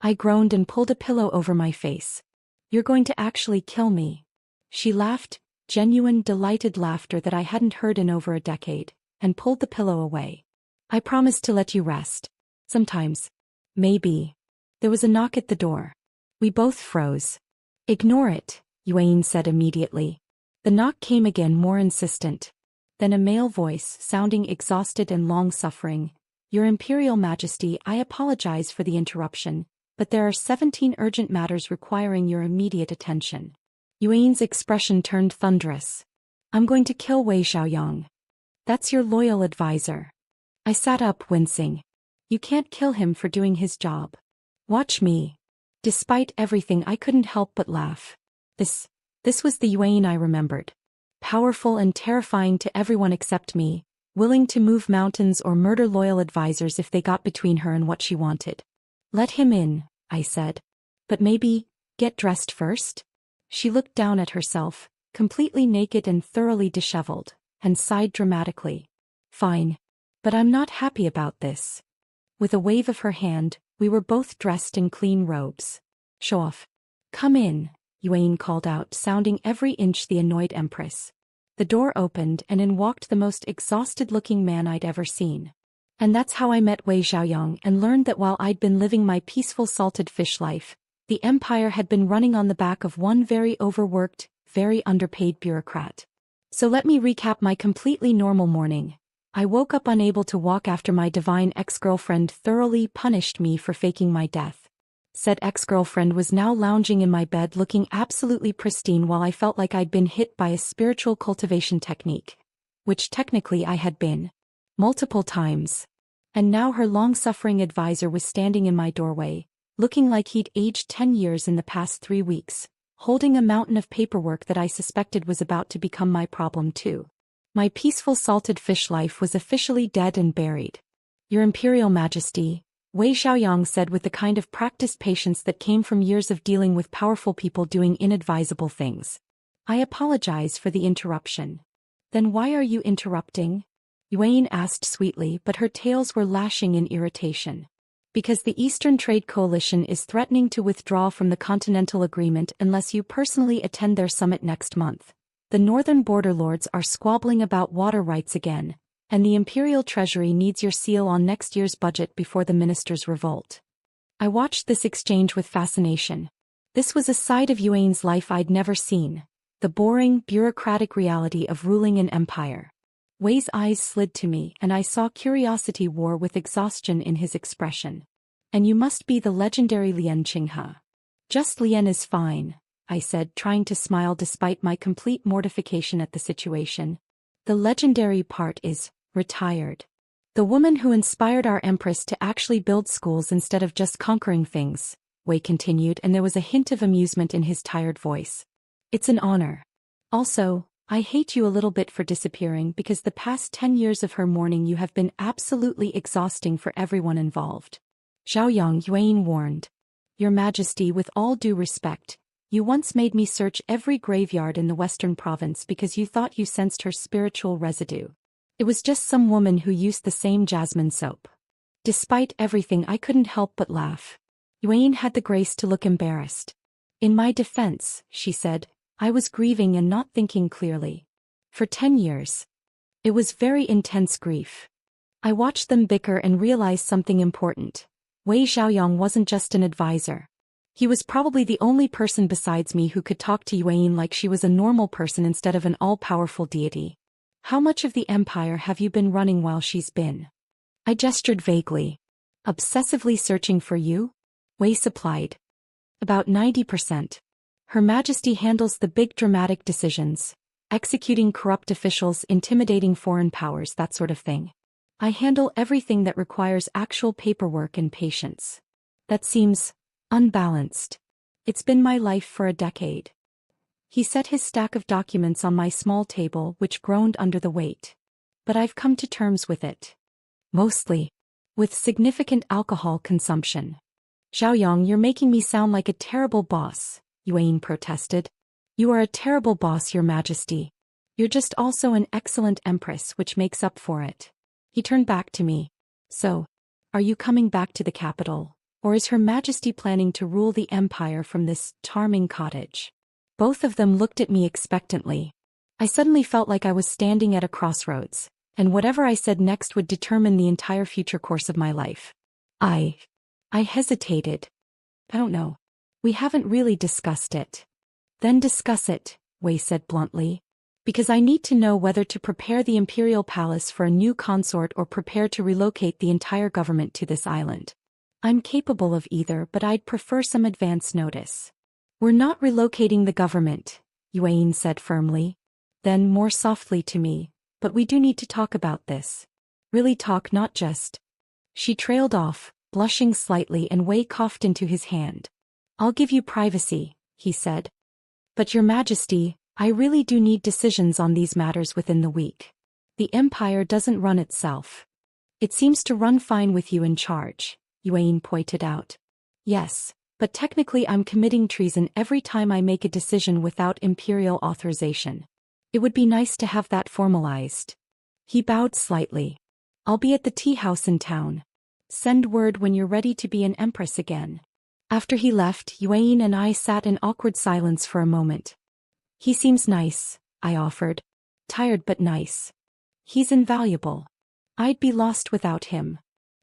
I groaned and pulled a pillow over my face. You're going to actually kill me. She laughed, genuine, delighted laughter that I hadn't heard in over a decade, and pulled the pillow away. I promised to let you rest. Sometimes. Maybe. There was a knock at the door. We both froze. Ignore it, Bayuain said immediately. The knock came again, more insistent. Then a male voice, sounding exhausted and long-suffering. Your Imperial Majesty, I apologize for the interruption, but there are 17 urgent matters requiring your immediate attention. Bayuain's expression turned thunderous. I'm going to kill Wei Xiaoyang. That's your loyal advisor. I sat up, wincing. You can't kill him for doing his job. Watch me. Despite everything, I couldn't help but laugh. This was the Bayuain I remembered. Powerful and terrifying to everyone except me, willing to move mountains or murder loyal advisors if they got between her and what she wanted. Let him in, I said. But maybe, get dressed first? She looked down at herself, completely naked and thoroughly disheveled, and sighed dramatically. Fine. But I'm not happy about this. With a wave of her hand, we were both dressed in clean robes. Show off. Come in, Bayuain called out, sounding every inch the annoyed Empress. The door opened and in walked the most exhausted-looking man I'd ever seen. And that's how I met Wei Xiaoyang and learned that while I'd been living my peaceful salted fish life, the Empire had been running on the back of one very overworked, very underpaid bureaucrat. So let me recap my completely normal morning. I woke up unable to walk after my divine ex-girlfriend thoroughly punished me for faking my death. Said ex-girlfriend was now lounging in my bed looking absolutely pristine while I felt like I'd been hit by a spiritual cultivation technique. Which technically I had been. Multiple times. And now her long-suffering advisor was standing in my doorway, looking like he'd aged 10 years in the past 3 weeks, holding a mountain of paperwork that I suspected was about to become my problem too. My peaceful salted fish life was officially dead and buried. Your Imperial Majesty, Wei Xiaoyang said with the kind of practiced patience that came from years of dealing with powerful people doing inadvisable things. I apologize for the interruption. Then why are you interrupting? Bayuain asked sweetly, but her tails were lashing in irritation. Because the Eastern Trade Coalition is threatening to withdraw from the Continental Agreement unless you personally attend their summit next month. The northern border lords are squabbling about water rights again, and the Imperial Treasury needs your seal on next year's budget before the ministers revolt. I watched this exchange with fascination. This was a side of Bayuain's life I'd never seen, the boring, bureaucratic reality of ruling an empire. Wei's eyes slid to me, and I saw curiosity war with exhaustion in his expression. And you must be the legendary Leian Chingha. Just Leian is fine, I said, trying to smile despite my complete mortification at the situation. The legendary part is, retired. The woman who inspired our Empress to actually build schools instead of just conquering things, Wei continued, and there was a hint of amusement in his tired voice. It's an honor. Also, I hate you a little bit for disappearing because the past 10 years of her mourning you have been absolutely exhausting for everyone involved. Xiaoyang, Bayuain warned. Your Majesty, with all due respect, you once made me search every graveyard in the Western Province because you thought you sensed her spiritual residue. It was just some woman who used the same jasmine soap. Despite everything, I couldn't help but laugh. Bayuain had the grace to look embarrassed. In my defense, she said, I was grieving and not thinking clearly. For 10 years. It was very intense grief. I watched them bicker and realized something important. Wei Xiaoyang wasn't just an advisor. He was probably the only person besides me who could talk to Bayuain like she was a normal person instead of an all-powerful deity. How much of the empire have you been running while she's been? I gestured vaguely. Obsessively searching for you? Wei supplied. About 90%. Her Majesty handles the big dramatic decisions, executing corrupt officials, intimidating foreign powers, that sort of thing. I handle everything that requires actual paperwork and patience. That seems unbalanced. It's been my life for a decade. He set his stack of documents on my small table, which groaned under the weight. But I've come to terms with it. Mostly. With significant alcohol consumption. Xiaoyang, you're making me sound like a terrible boss, Yuan protested. You are a terrible boss, Your Majesty. You're just also an excellent empress, which makes up for it. He turned back to me. So, are you coming back to the capital, or is Her Majesty planning to rule the empire from this charming cottage? Both of them looked at me expectantly. I suddenly felt like I was standing at a crossroads, and whatever I said next would determine the entire future course of my life. I hesitated. I don't know. We haven't really discussed it. Then discuss it, Wei said bluntly. Because I need to know whether to prepare the imperial palace for a new consort or prepare to relocate the entire government to this island. I'm capable of either, but I'd prefer some advance notice. We're not relocating the government, Yuan said firmly. Then more softly to me, but we do need to talk about this. Really talk, not just. She trailed off, blushing slightly, and Wei coughed into his hand. I'll give you privacy, he said. But Your Majesty, I really do need decisions on these matters within the week. The empire doesn't run itself. It seems to run fine with you in charge, Yuan pointed out. Yes, but technically I'm committing treason every time I make a decision without imperial authorization. It would be nice to have that formalized. He bowed slightly. I'll be at the tea house in town. Send word when you're ready to be an empress again. After he left, Yuan and I sat in awkward silence for a moment. He seems nice, I offered. Tired but nice. He's invaluable. I'd be lost without him.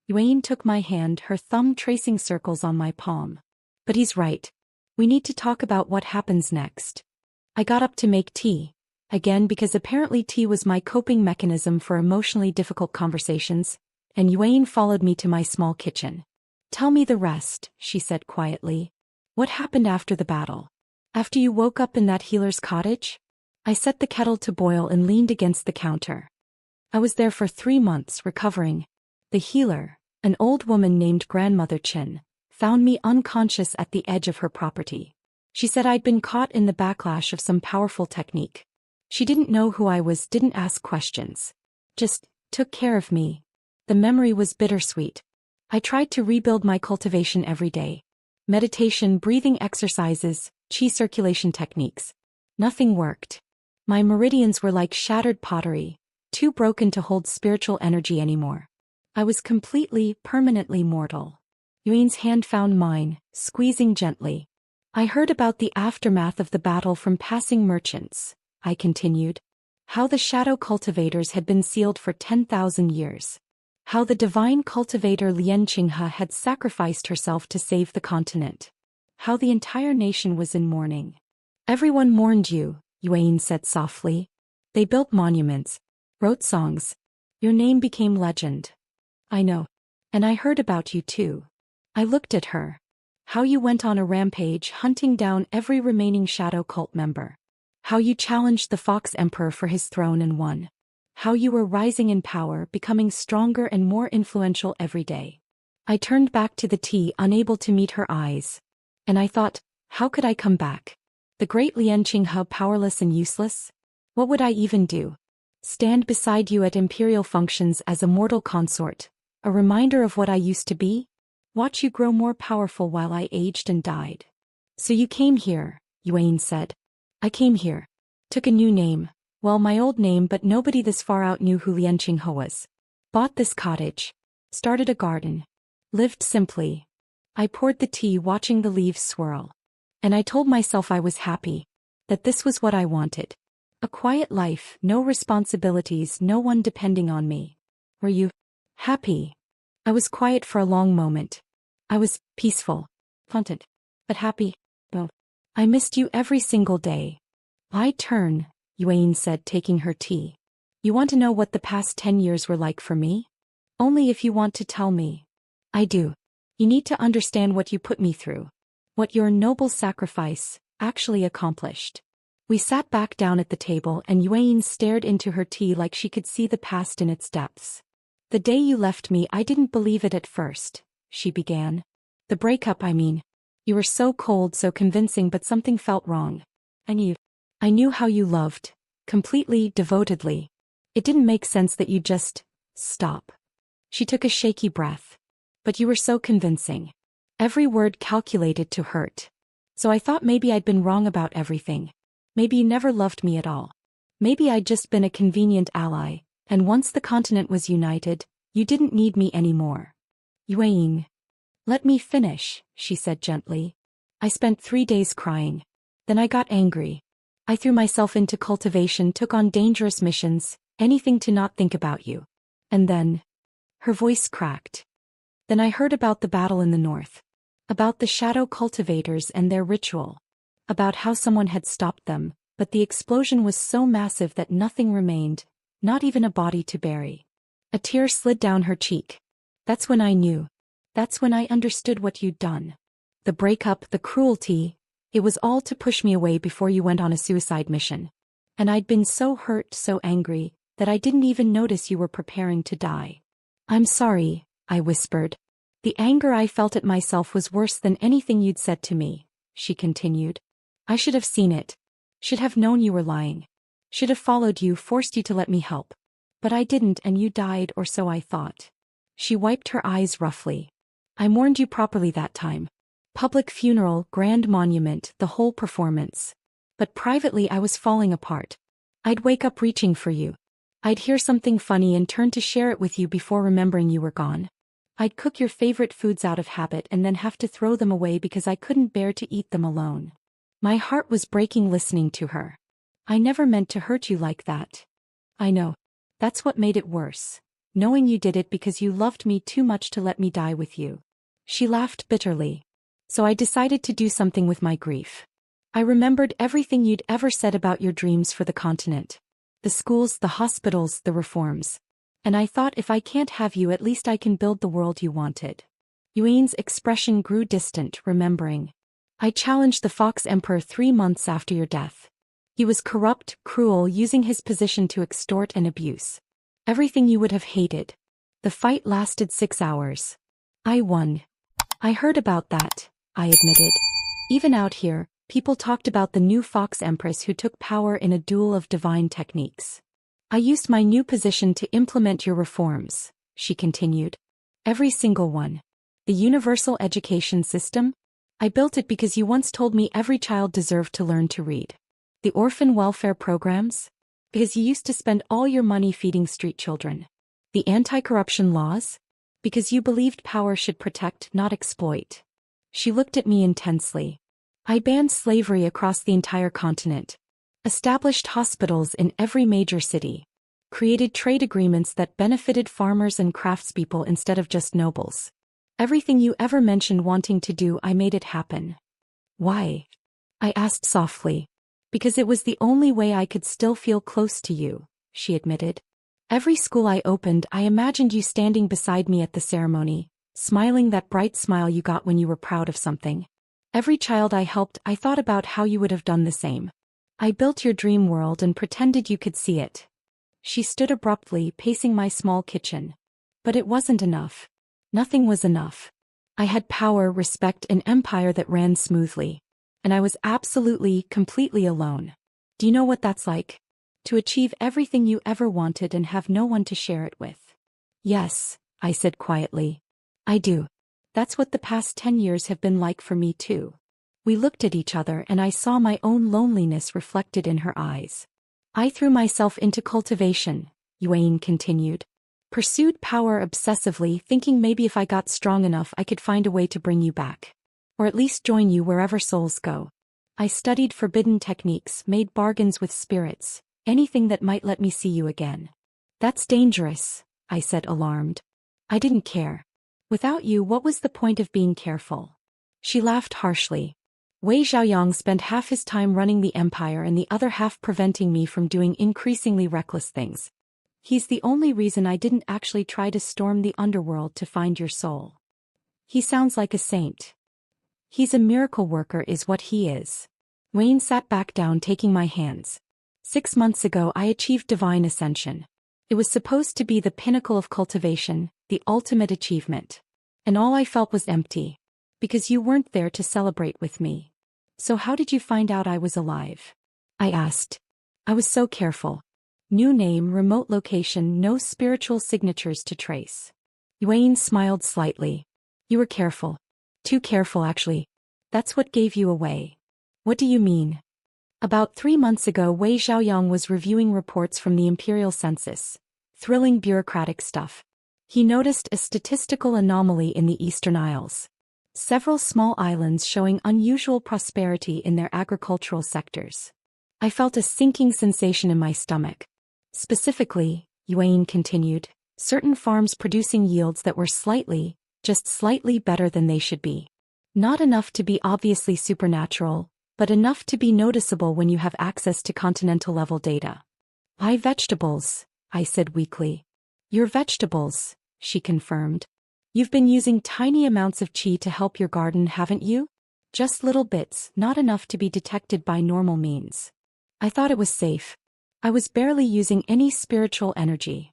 Yuan took my hand, her thumb tracing circles on my palm. But he's right. We need to talk about what happens next. I got up to make tea. Again, because apparently tea was my coping mechanism for emotionally difficult conversations, and Yuan followed me to my small kitchen. Tell me the rest, she said quietly. What happened after the battle? After you woke up in that healer's cottage? I set the kettle to boil and leaned against the counter. I was there for 3 months recovering. The healer, an old woman named Grandmother Chin, found me unconscious at the edge of her property. She said I'd been caught in the backlash of some powerful technique. She didn't know who I was, didn't ask questions. Just took care of me. The memory was bittersweet. I tried to rebuild my cultivation every day. Meditation, breathing exercises, qi circulation techniques. Nothing worked. My meridians were like shattered pottery, too broken to hold spiritual energy anymore. I was completely, permanently mortal. Yuan's hand found mine, squeezing gently. I heard about the aftermath of the battle from passing merchants, I continued. How the shadow cultivators had been sealed for 10,000 years. How the divine cultivator Leian Chingha had sacrificed herself to save the continent. How the entire nation was in mourning. Everyone mourned you, Yuan said softly. They built monuments, wrote songs. Your name became legend. I know. And I heard about you too. I looked at her. How you went on a rampage hunting down every remaining shadow cult member. How you challenged the Fox Emperor for his throne and won. How you were rising in power, becoming stronger and more influential every day. I turned back to the tea, unable to meet her eyes. And I thought, how could I come back? The great Leian Chingha, powerless and useless? What would I even do? Stand beside you at imperial functions as a mortal consort, a reminder of what I used to be? Watch you grow more powerful while I aged and died. So you came here, Yuan said. I came here. Took a new name. Well, my old name, but nobody this far out knew who Leian Chingha was. Bought this cottage. Started a garden. Lived simply. I poured the tea, watching the leaves swirl. And I told myself I was happy. That this was what I wanted. A quiet life, no responsibilities, no one depending on me. Were you happy? I was quiet for a long moment. I was peaceful. Content. But happy. Oh. I missed you every single day. My turn, Yuan said, taking her tea. You want to know what the past 10 years were like for me? Only if you want to tell me. I do. You need to understand what you put me through. What your noble sacrifice actually accomplished. We sat back down at the table and Yuan stared into her tea like she could see the past in its depths. The day you left me, I didn't believe it at first, she began. The breakup, I mean. You were so cold, so convincing, but something felt wrong. I knew how you loved. Completely, devotedly. It didn't make sense that you just stop. She took a shaky breath. But you were so convincing. Every word calculated to hurt. So I thought maybe I'd been wrong about everything. Maybe you never loved me at all. Maybe I'd just been a convenient ally, and once the continent was united, you didn't need me anymore. Yuan. Let me finish, she said gently. I spent 3 days crying. Then I got angry. I threw myself into cultivation, took on dangerous missions, anything to not think about you. And then... Her voice cracked. Then I heard about the battle in the north. About the shadow cultivators and their ritual. About how someone had stopped them, but the explosion was so massive that nothing remained, not even a body to bury. A tear slid down her cheek. That's when I knew. That's when I understood what you'd done. The breakup, the cruelty, it was all to push me away before you went on a suicide mission. And I'd been so hurt, so angry, that I didn't even notice you were preparing to die. I'm sorry, I whispered. The anger I felt at myself was worse than anything you'd said to me, she continued. I should have seen it. Should have known you were lying. Should have followed you, forced you to let me help. But I didn't, and you died, or so I thought. She wiped her eyes roughly. I mourned you properly that time. Public funeral, grand monument, the whole performance. But privately I was falling apart. I'd wake up reaching for you. I'd hear something funny and turn to share it with you before remembering you were gone. I'd cook your favorite foods out of habit and then have to throw them away because I couldn't bear to eat them alone. My heart was breaking listening to her. I never meant to hurt you like that. I know. That's what made it worse. Knowing you did it because you loved me too much to let me die with you. She laughed bitterly. So I decided to do something with my grief. I remembered everything you'd ever said about your dreams for the continent. The schools, the hospitals, the reforms. And I thought, if I can't have you, at least I can build the world you wanted. Yuan's expression grew distant, remembering. I challenged the Fox Emperor 3 months after your death. He was corrupt, cruel, using his position to extort and abuse. Everything you would have hated. The fight lasted 6 hours. I won. I heard about that, I admitted. Even out here, people talked about the new Fox Empress who took power in a duel of divine techniques. I used my new position to implement your reforms, she continued. Every single one. The universal education system? I built it because you once told me every child deserved to learn to read. The orphan welfare programs? Because you used to spend all your money feeding street children. The anti-corruption laws? Because you believed power should protect, not exploit. She looked at me intensely. I banned slavery across the entire continent. Established hospitals in every major city. Created trade agreements that benefited farmers and craftspeople instead of just nobles. Everything you ever mentioned wanting to do, I made it happen. Why? I asked softly. Because it was the only way I could still feel close to you, she admitted. Every school I opened, I imagined you standing beside me at the ceremony, smiling that bright smile you got when you were proud of something. Every child I helped, I thought about how you would have done the same. I built your dream world and pretended you could see it. She stood abruptly, pacing my small kitchen. But it wasn't enough. Nothing was enough. I had power, respect, an empire that ran smoothly. And I was absolutely, completely alone. Do you know what that's like? To achieve everything you ever wanted and have no one to share it with. Yes, I said quietly. I do. That's what the past 10 years have been like for me too. We looked at each other and I saw my own loneliness reflected in her eyes. I threw myself into cultivation, Yuan continued. Pursued power obsessively, thinking maybe if I got strong enough I could find a way to bring you back. Or at least join you wherever souls go. I studied forbidden techniques, made bargains with spirits, anything that might let me see you again. That's dangerous, I said alarmed. I didn't care. Without you, what was the point of being careful? She laughed harshly. Wei Xiaoyang spent half his time running the empire and the other half preventing me from doing increasingly reckless things. He's the only reason I didn't actually try to storm the underworld to find your soul. He sounds like a saint. He's a miracle worker is what he is. Wayne sat back down taking my hands. 6 months ago I achieved divine ascension. It was supposed to be the pinnacle of cultivation, the ultimate achievement. And all I felt was empty. Because you weren't there to celebrate with me. So how did you find out I was alive? I asked. I was so careful. New name, remote location, no spiritual signatures to trace. Bayuain smiled slightly. You were careful. Too careful, actually. That's what gave you away. What do you mean? About 3 months ago, Wei Xiaoyang was reviewing reports from the Imperial Census. Thrilling bureaucratic stuff. He noticed a statistical anomaly in the Eastern Isles. Several small islands showing unusual prosperity in their agricultural sectors. I felt a sinking sensation in my stomach. Specifically, Bayuain continued, certain farms producing yields that were just slightly better than they should be. Not enough to be obviously supernatural, but enough to be noticeable when you have access to continental-level data. Buy vegetables, I said weakly. Your vegetables, she confirmed. You've been using tiny amounts of qi to help your garden, haven't you? Just little bits, not enough to be detected by normal means. I thought it was safe. I was barely using any spiritual energy.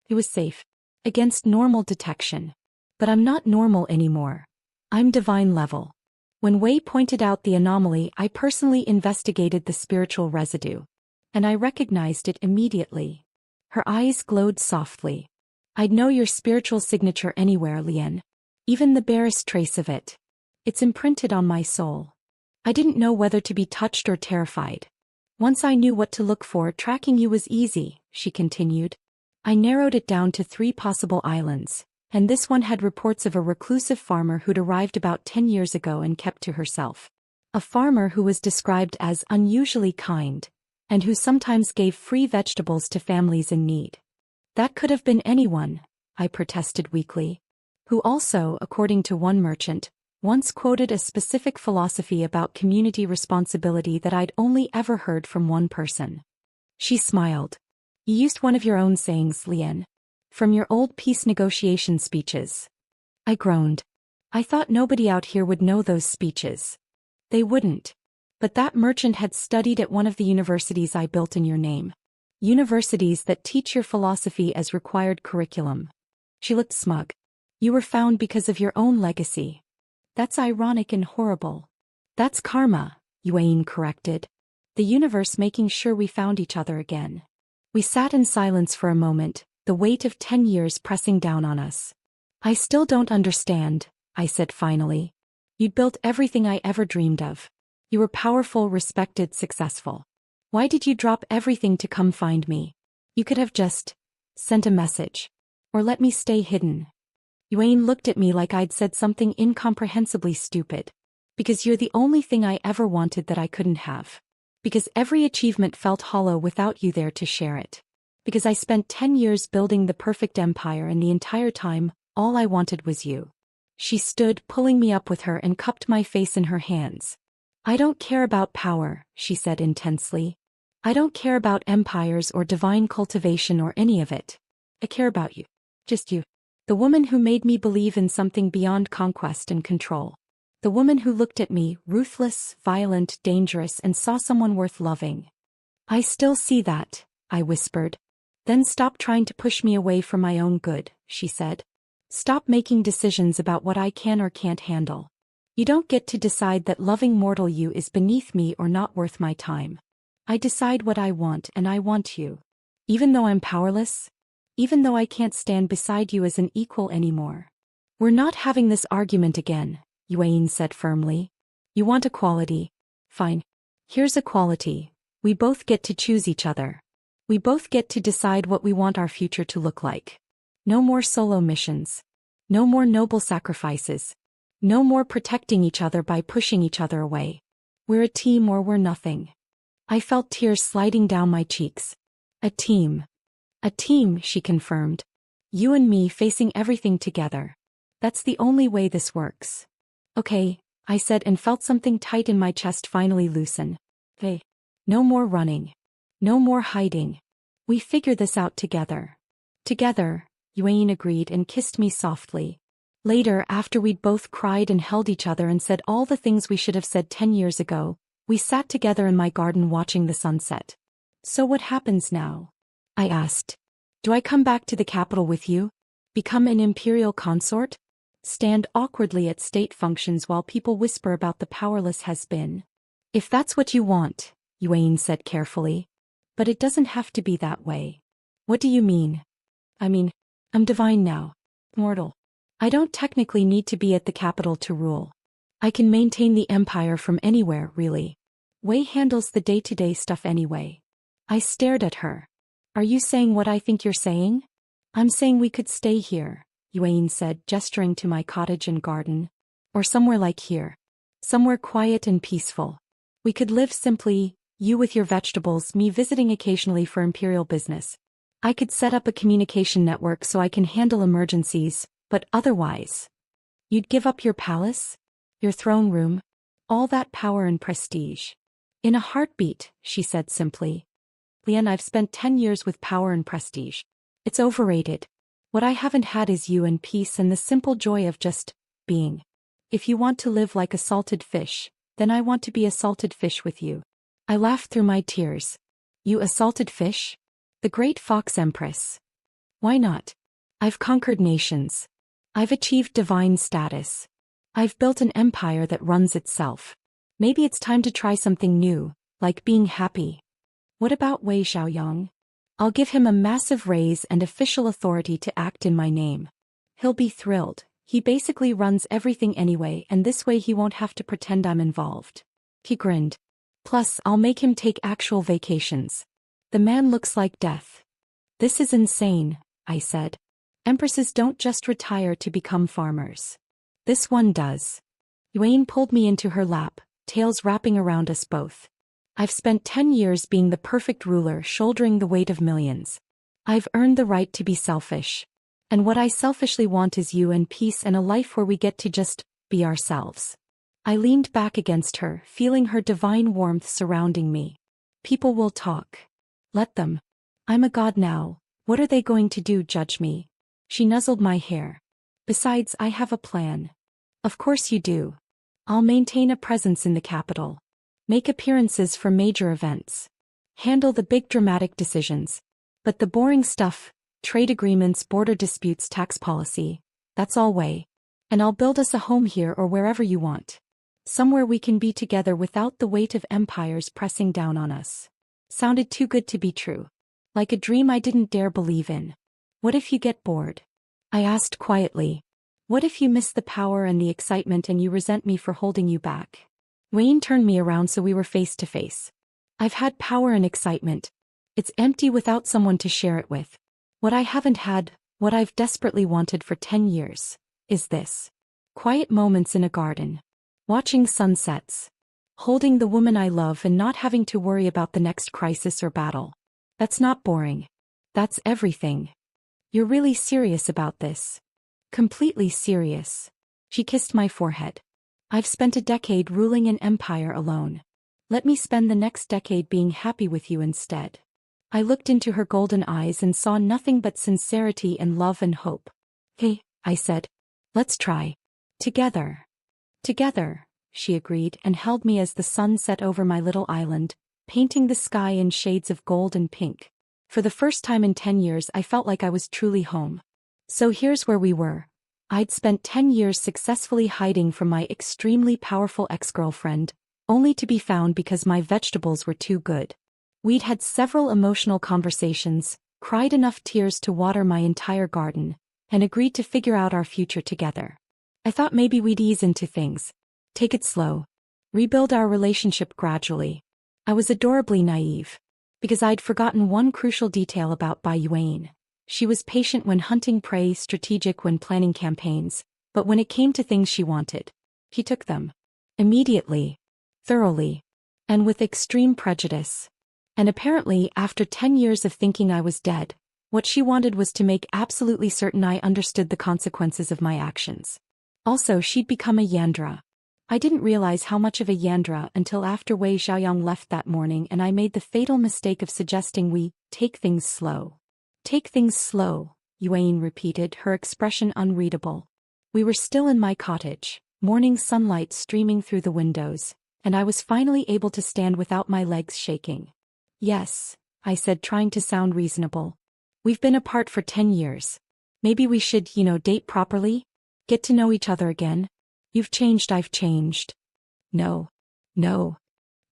It was safe. Against normal detection. But I'm not normal anymore. I'm divine level. When Wei pointed out the anomaly, I personally investigated the spiritual residue. And I recognized it immediately. Her eyes glowed softly. I'd know your spiritual signature anywhere, Leian. Even the barest trace of it. It's imprinted on my soul. I didn't know whether to be touched or terrified. Once I knew what to look for, tracking you was easy, she continued. I narrowed it down to 3 possible islands, and this one had reports of a reclusive farmer who'd arrived about 10 years ago and kept to herself. A farmer who was described as unusually kind, and who sometimes gave free vegetables to families in need. That could have been anyone, I protested weakly. Who also, according to one merchant, once quoted a specific philosophy about community responsibility that I'd only ever heard from one person. She smiled. You used one of your own sayings, Leian. From your old peace negotiation speeches. I groaned. I thought nobody out here would know those speeches. They wouldn't. But that merchant had studied at one of the universities I built in your name. Universities that teach your philosophy as required curriculum. She looked smug. You were found because of your own legacy. That's ironic and horrible. That's karma, Bayuain corrected. The universe making sure we found each other again. We sat in silence for a moment, the weight of 10 years pressing down on us. I still don't understand, I said finally. You'd built everything I ever dreamed of. You were powerful, respected, successful. Why did you drop everything to come find me? You could have just sent a message. Or let me stay hidden. Bayuain looked at me like I'd said something incomprehensibly stupid. Because you're the only thing I ever wanted that I couldn't have. Because every achievement felt hollow without you there to share it. Because I spent 10 years building the perfect empire and the entire time, all I wanted was you. She stood, pulling me up with her and cupped my face in her hands. I don't care about power, she said intensely. I don't care about empires or divine cultivation or any of it. I care about you. Just you. The woman who made me believe in something beyond conquest and control. The woman who looked at me, ruthless, violent, dangerous, and saw someone worth loving. I still see that, I whispered. Then stop trying to push me away from my own good, she said. Stop making decisions about what I can or can't handle. You don't get to decide that loving mortal you is beneath me or not worth my time. I decide what I want and I want you. Even though I'm powerless? Even though I can't stand beside you as an equal anymore. We're not having this argument again, Bayuain said firmly. You want equality? Fine. Here's equality. We both get to choose each other. We both get to decide what we want our future to look like. No more solo missions. No more noble sacrifices. No more protecting each other by pushing each other away. We're a team or we're nothing. I felt tears sliding down my cheeks. A team. A team, she confirmed. You and me facing everything together. That's the only way this works. Okay, I said and felt something tight in my chest finally loosen. Hey. No more running. No more hiding. We figure this out together. Together, Bayuain agreed and kissed me softly. Later, after we'd both cried and held each other and said all the things we should have said 10 years ago, we sat together in my garden watching the sunset. So what happens now? I asked. Do I come back to the capital with you? Become an imperial consort? stand awkwardly at state functions while people whisper about the powerless has been. If that's what you want, Bayuain said carefully. But it doesn't have to be that way. What do you mean? I mean, I'm divine now. Immortal. I don't technically need to be at the capital to rule. I can maintain the empire from anywhere, really. Wei handles the day-to-day stuff anyway. I stared at her. Are you saying what I think you're saying? I'm saying we could stay here, Bayuain said, gesturing to my cottage and garden. Or somewhere like here. Somewhere quiet and peaceful. We could live simply, you with your vegetables, me visiting occasionally for imperial business. I could set up a communication network so I can handle emergencies, but otherwise. You'd give up your palace? Your throne room? All that power and prestige. In a heartbeat, she said simply. Leian, I've spent 10 years with power and prestige. It's overrated. What I haven't had is you and peace and the simple joy of just being. If you want to live like a salted fish, then I want to be a salted fish with you. I laughed through my tears. You a salted fish? The great Fox Empress. Why not? I've conquered nations. I've achieved divine status. I've built an empire that runs itself. Maybe it's time to try something new, like being happy. What about Wei Xiaoyang? I'll give him a massive raise and official authority to act in my name. He'll be thrilled. He basically runs everything anyway, and this way he won't have to pretend I'm involved. He grinned. Plus, I'll make him take actual vacations. The man looks like death. This is insane, I said. Empresses don't just retire to become farmers. This one does. Bayuain pulled me into her lap, tails wrapping around us both. I've spent 10 years being the perfect ruler, shouldering the weight of millions. I've earned the right to be selfish. And what I selfishly want is you and peace and a life where we get to just be ourselves. I leaned back against her, feeling her divine warmth surrounding me. People will talk. Let them. I'm a god now. What are they going to do, judge me? She nuzzled my hair. Besides, I have a plan. Of course you do. I'll maintain a presence in the capital. Make appearances for major events. Handle the big dramatic decisions. But the boring stuff, trade agreements, border disputes, tax policy, that's all Wei. And I'll build us a home here or wherever you want. Somewhere we can be together without the weight of empires pressing down on us. Sounded too good to be true. Like a dream I didn't dare believe in. What if you get bored? I asked quietly. What if you miss the power and the excitement and you resent me for holding you back? Wayne turned me around so we were face to face. I've had power and excitement. It's empty without someone to share it with. What I haven't had, what I've desperately wanted for 10 years, is this. Quiet moments in a garden. Watching sunsets. Holding the woman I love and not having to worry about the next crisis or battle. That's not boring. That's everything. You're really serious about this. Completely serious. She kissed my forehead. I've spent a decade ruling an empire alone. Let me spend the next decade being happy with you instead. I looked into her golden eyes and saw nothing but sincerity and love and hope. Hey, I said. Let's try. Together. Together, she agreed and held me as the sun set over my little island, painting the sky in shades of gold and pink. For the first time in 10 years I felt like I was truly home. So here's where we were. I'd spent 10 years successfully hiding from my extremely powerful ex-girlfriend, only to be found because my vegetables were too good. We'd had several emotional conversations, cried enough tears to water my entire garden, and agreed to figure out our future together. I thought maybe we'd ease into things. Take it slow. Rebuild our relationship gradually. I was adorably naive. Because I'd forgotten one crucial detail about Bayuain. She was patient when hunting prey, strategic when planning campaigns, but when it came to things she wanted, he took them. Immediately. Thoroughly. And with extreme prejudice. And apparently, after 10 years of thinking I was dead, what she wanted was to make absolutely certain I understood the consequences of my actions. Also, she'd become a Yandere. I didn't realize how much of a Yandere until after Wei Xiaoyang left that morning and I made the fatal mistake of suggesting we take things slow. Take things slow, Bayuain repeated, her expression unreadable. We were still in my cottage, morning sunlight streaming through the windows, and I was finally able to stand without my legs shaking. Yes, I said, trying to sound reasonable. We've been apart for 10 years. Maybe we should, date properly? Get to know each other again? You've changed, I've changed. No. No.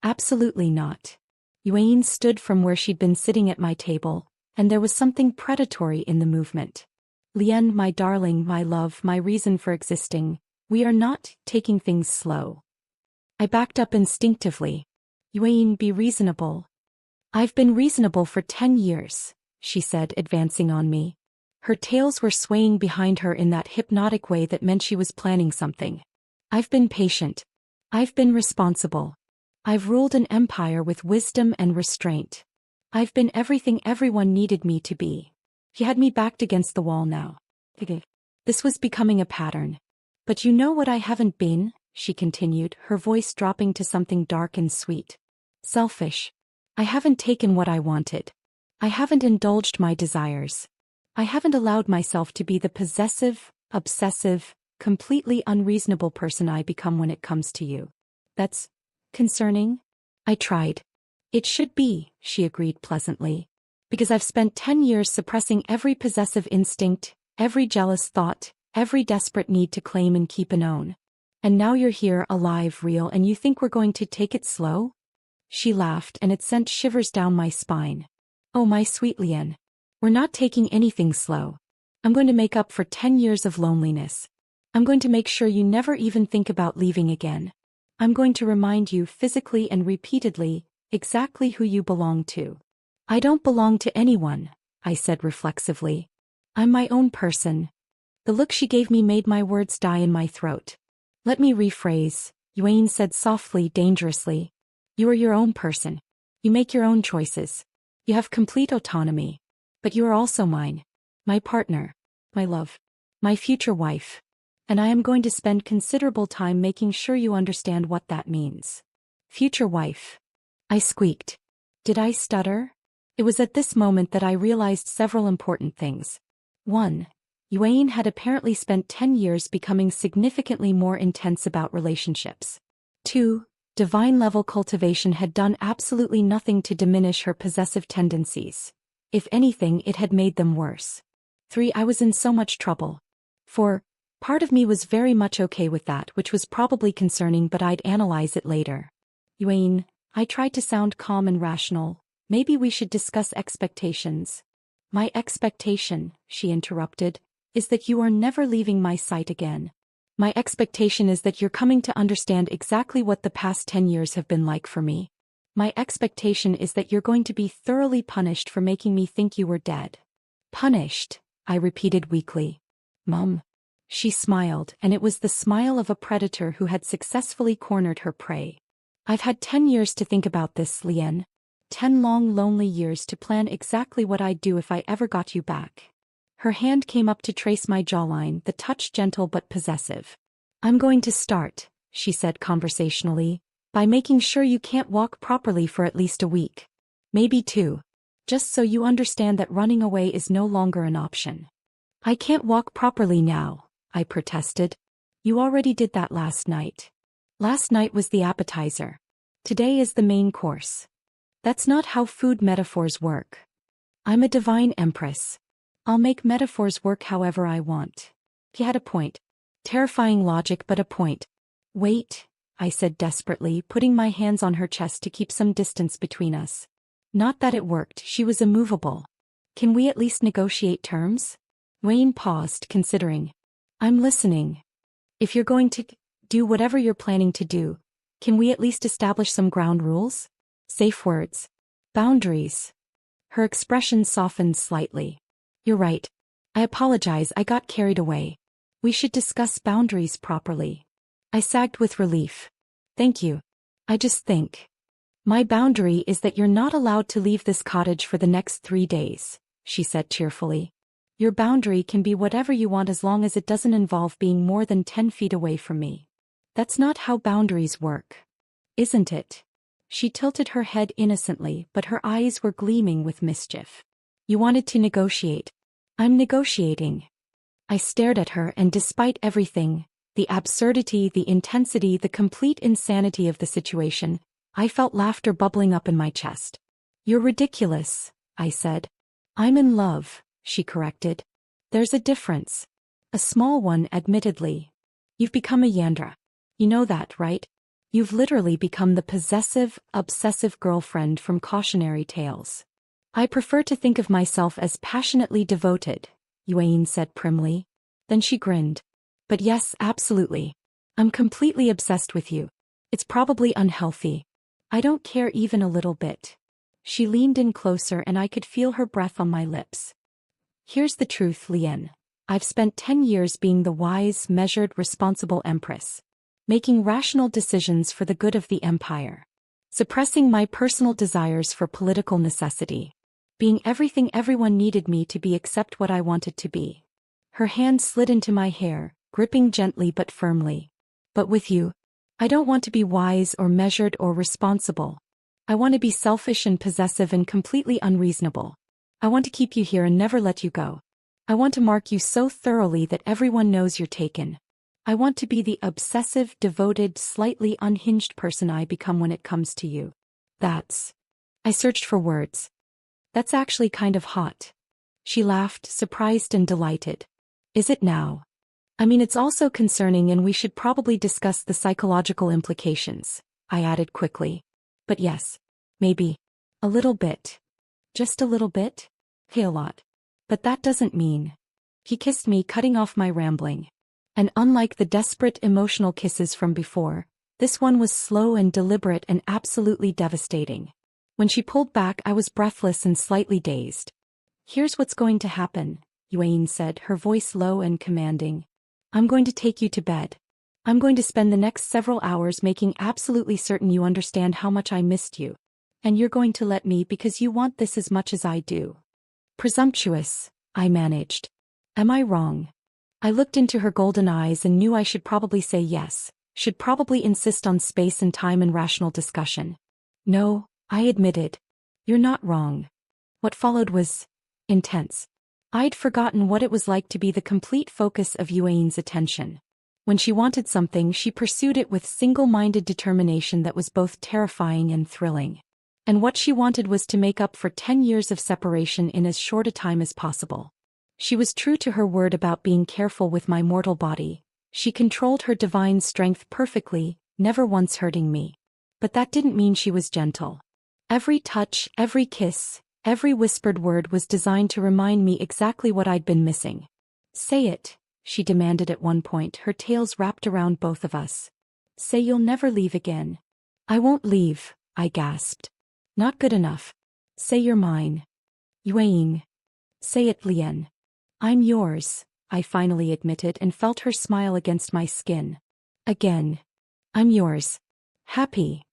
Absolutely not. Yuan stood from where she'd been sitting at my table, and there was something predatory in the movement. Leian, my darling, my love, my reason for existing, we are not taking things slow. I backed up instinctively. Yuan, be reasonable. I've been reasonable for 10 years, she said, advancing on me. Her tails were swaying behind her in that hypnotic way that meant she was planning something. I've been patient. I've been responsible. I've ruled an empire with wisdom and restraint. I've been everything everyone needed me to be. He had me backed against the wall now. This was becoming a pattern. But you know what I haven't been, she continued, her voice dropping to something dark and sweet. Selfish. I haven't taken what I wanted. I haven't indulged my desires. I haven't allowed myself to be the possessive, obsessive, completely unreasonable person I become when it comes to you. That's concerning? I tried. It should be, she agreed pleasantly. Because I've spent 10 years suppressing every possessive instinct, every jealous thought, every desperate need to claim and keep and own. And now you're here, alive, real, and you think we're going to take it slow? She laughed, and it sent shivers down my spine. Oh, my sweet Leian. We're not taking anything slow. I'm going to make up for 10 years of loneliness. I'm going to make sure you never even think about leaving again. I'm going to remind you physically and repeatedly exactly who you belong to. I don't belong to anyone, I said reflexively. I'm my own person. The look she gave me made my words die in my throat. Let me rephrase, Yuan said softly, dangerously. You are your own person. You make your own choices. You have complete autonomy. But you are also mine. My partner. My love. My future wife. And I am going to spend considerable time making sure you understand what that means. Future wife. I squeaked. Did I stutter? It was at this moment that I realized several important things. 1. Yuan had apparently spent 10 years becoming significantly more intense about relationships. 2. Divine-level cultivation had done absolutely nothing to diminish her possessive tendencies. If anything, it had made them worse. 3. I was in so much trouble. 4. Part of me was very much okay with that, which was probably concerning, but I'd analyze it later. Yuan, I tried to sound calm and rational. Maybe we should discuss expectations. My expectation, she interrupted, is that you are never leaving my sight again. My expectation is that you're coming to understand exactly what the past 10 years have been like for me. My expectation is that you're going to be thoroughly punished for making me think you were dead. Punished, I repeated weakly. Mum. She smiled, and it was the smile of a predator who had successfully cornered her prey. I've had 10 years to think about this, Leian. 10 long, lonely years to plan exactly what I'd do if I ever got you back. Her hand came up to trace my jawline, the touch gentle but possessive. I'm going to start, she said conversationally, by making sure you can't walk properly for at least a week. Maybe 2. Just so you understand that running away is no longer an option. I can't walk properly now, I protested. You already did that last night. Last night was the appetizer. Today is the main course. That's not how food metaphors work. I'm a divine empress. I'll make metaphors work however I want. He had a point. Terrifying logic, but a point. Wait, I said desperately, putting my hands on her chest to keep some distance between us. Not that it worked, she was immovable. Can we at least negotiate terms? Wayne paused, considering. I'm listening. If you're going to do whatever you're planning to do, can we at least establish some ground rules? Safe words. Boundaries. Her expression softened slightly. You're right. I apologize, I got carried away. We should discuss boundaries properly. I sagged with relief. Thank you. I just think. My boundary is that you're not allowed to leave this cottage for the next 3 days, she said cheerfully. Your boundary can be whatever you want as long as it doesn't involve being more than 10 feet away from me. That's not how boundaries work. Isn't it? She tilted her head innocently, but her eyes were gleaming with mischief. You wanted to negotiate. I'm negotiating. I stared at her, and despite everything, the absurdity, the intensity, the complete insanity of the situation, I felt laughter bubbling up in my chest. You're ridiculous, I said. I'm in love, she corrected. There's a difference. A small one, admittedly. You've become a Yandere. You know that, right? You've literally become the possessive, obsessive girlfriend from cautionary tales. I prefer to think of myself as passionately devoted, Bayuain said primly. Then she grinned. But yes, absolutely. I'm completely obsessed with you. It's probably unhealthy. I don't care even a little bit. She leaned in closer and I could feel her breath on my lips. Here's the truth, Leian. I've spent 10 years being the wise, measured, responsible Empress. Making rational decisions for the good of the Empire. Suppressing my personal desires for political necessity. Being everything everyone needed me to be except what I wanted to be. Her hand slid into my hair, gripping gently but firmly. But with you, I don't want to be wise or measured or responsible. I want to be selfish and possessive and completely unreasonable. I want to keep you here and never let you go. I want to mark you so thoroughly that everyone knows you're taken. I want to be the obsessive, devoted, slightly unhinged person I become when it comes to you. I searched for words. That's actually kind of hot. She laughed, surprised and delighted. Is it now? I mean, it's also concerning and we should probably discuss the psychological implications, I added quickly. But yes, maybe. A little bit. Just a little bit? Hey, a lot. But that doesn't mean. He kissed me, cutting off my rambling. And unlike the desperate emotional kisses from before, this one was slow and deliberate and absolutely devastating. When she pulled back, I was breathless and slightly dazed. Here's what's going to happen, Bayuain said, her voice low and commanding. I'm going to take you to bed. I'm going to spend the next several hours making absolutely certain you understand how much I missed you. And you're going to let me because you want this as much as I do. Presumptuous, I managed. Am I wrong? I looked into her golden eyes and knew I should probably say yes, should probably insist on space and time and rational discussion. No, I admitted. You're not wrong. What followed was intense. I'd forgotten what it was like to be the complete focus of Bayuain's attention. When she wanted something, she pursued it with single-minded determination that was both terrifying and thrilling. And what she wanted was to make up for 10 years of separation in as short a time as possible. She was true to her word about being careful with my mortal body. She controlled her divine strength perfectly, never once hurting me. But that didn't mean she was gentle. Every touch, every kiss, every whispered word was designed to remind me exactly what I'd been missing. Say it, she demanded at one point, her tails wrapped around both of us. Say you'll never leave again. I won't leave, I gasped. Not good enough. Say you're mine. Bayuain. Say it, Leian. I'm yours, I finally admitted and felt her smile against my skin. Again. I'm yours. Happy.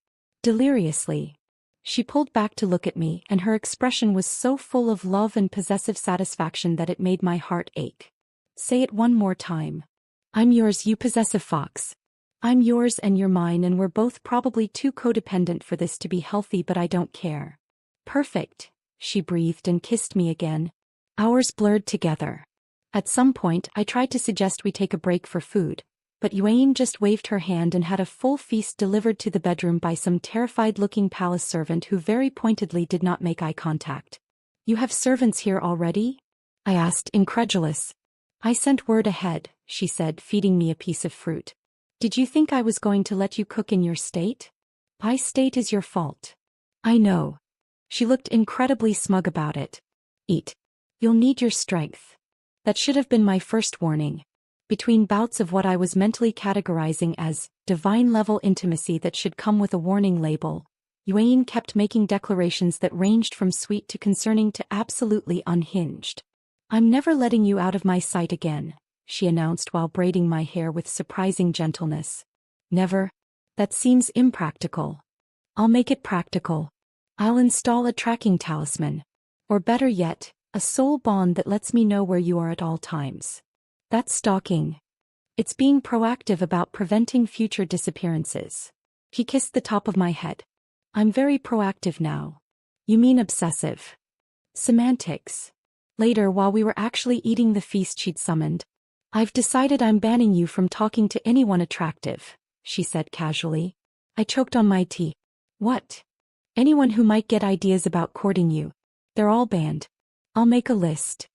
Deliriously. She pulled back to look at me, and her expression was so full of love and possessive satisfaction that it made my heart ache. Say it one more time. I'm yours, you possessive fox. I'm yours and you're mine, and we're both probably too codependent for this to be healthy, but I don't care. Perfect, she breathed and kissed me again. Hours blurred together. At some point, I tried to suggest we take a break for food, but Bayuain just waved her hand and had a full feast delivered to the bedroom by some terrified-looking palace servant who very pointedly did not make eye contact. You have servants here already? I asked, incredulous. I sent word ahead, she said, feeding me a piece of fruit. Did you think I was going to let you cook in your state? My state is your fault. I know. She looked incredibly smug about it. Eat. You'll need your strength. That should have been my first warning. Between bouts of what I was mentally categorizing as divine-level intimacy that should come with a warning label, Bayuain kept making declarations that ranged from sweet to concerning to absolutely unhinged. I'm never letting you out of my sight again, she announced while braiding my hair with surprising gentleness. Never? That seems impractical. I'll make it practical. I'll install a tracking talisman. Or better yet, a soul bond that lets me know where you are at all times. That's stalking. It's being proactive about preventing future disappearances. He kissed the top of my head. I'm very proactive now. You mean obsessive. Semantics. Later, while we were actually eating the feast she'd summoned, I've decided I'm banning you from talking to anyone attractive, she said casually. I choked on my tea. What? Anyone who might get ideas about courting you. They're all banned. I'll make a list.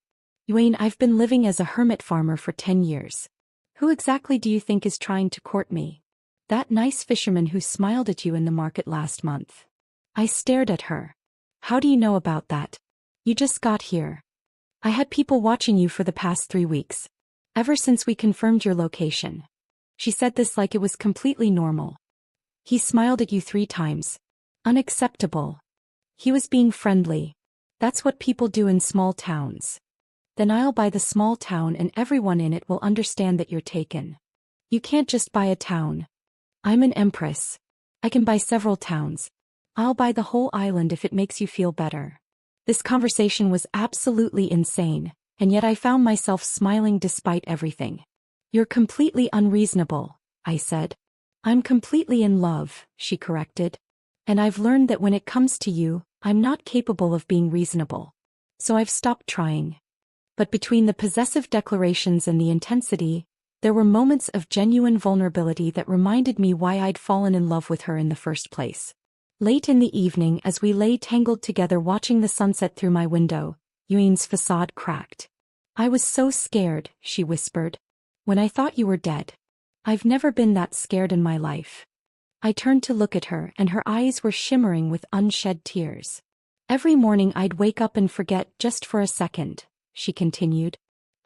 Bayuain, I've been living as a hermit farmer for 10 years. Who exactly do you think is trying to court me? That nice fisherman who smiled at you in the market last month. I stared at her. How do you know about that? You just got here. I had people watching you for the past 3 weeks. Ever since we confirmed your location. She said this like it was completely normal. He smiled at you 3 times. Unacceptable. He was being friendly. That's what people do in small towns. Then I'll buy the small town and everyone in it will understand that you're taken. You can't just buy a town. I'm an empress. I can buy several towns. I'll buy the whole island if it makes you feel better. This conversation was absolutely insane, and yet I found myself smiling despite everything. You're completely unreasonable, I said. I'm completely in love, she corrected. And I've learned that when it comes to you, I'm not capable of being reasonable. So I've stopped trying. But between the possessive declarations and the intensity, there were moments of genuine vulnerability that reminded me why I'd fallen in love with her in the first place. Late in the evening, as we lay tangled together watching the sunset through my window, Yuin's facade cracked. I was so scared, she whispered. When I thought you were dead. I've never been that scared in my life. I turned to look at her and her eyes were shimmering with unshed tears. Every morning I'd wake up and forget just for a second, she continued.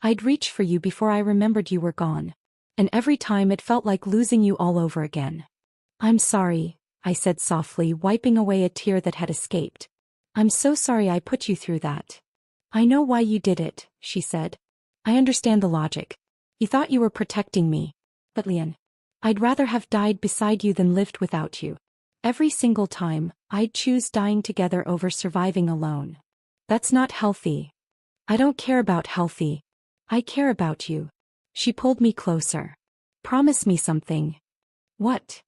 I'd reach for you before I remembered you were gone. And every time it felt like losing you all over again. I'm sorry, I said softly, wiping away a tear that had escaped. I'm so sorry I put you through that. I know why you did it, she said. I understand the logic. You thought you were protecting me. But Leian, I'd rather have died beside you than lived without you. Every single time, I'd choose dying together over surviving alone. That's not healthy. I don't care about healthy. I care about you. She pulled me closer. Promise me something. What?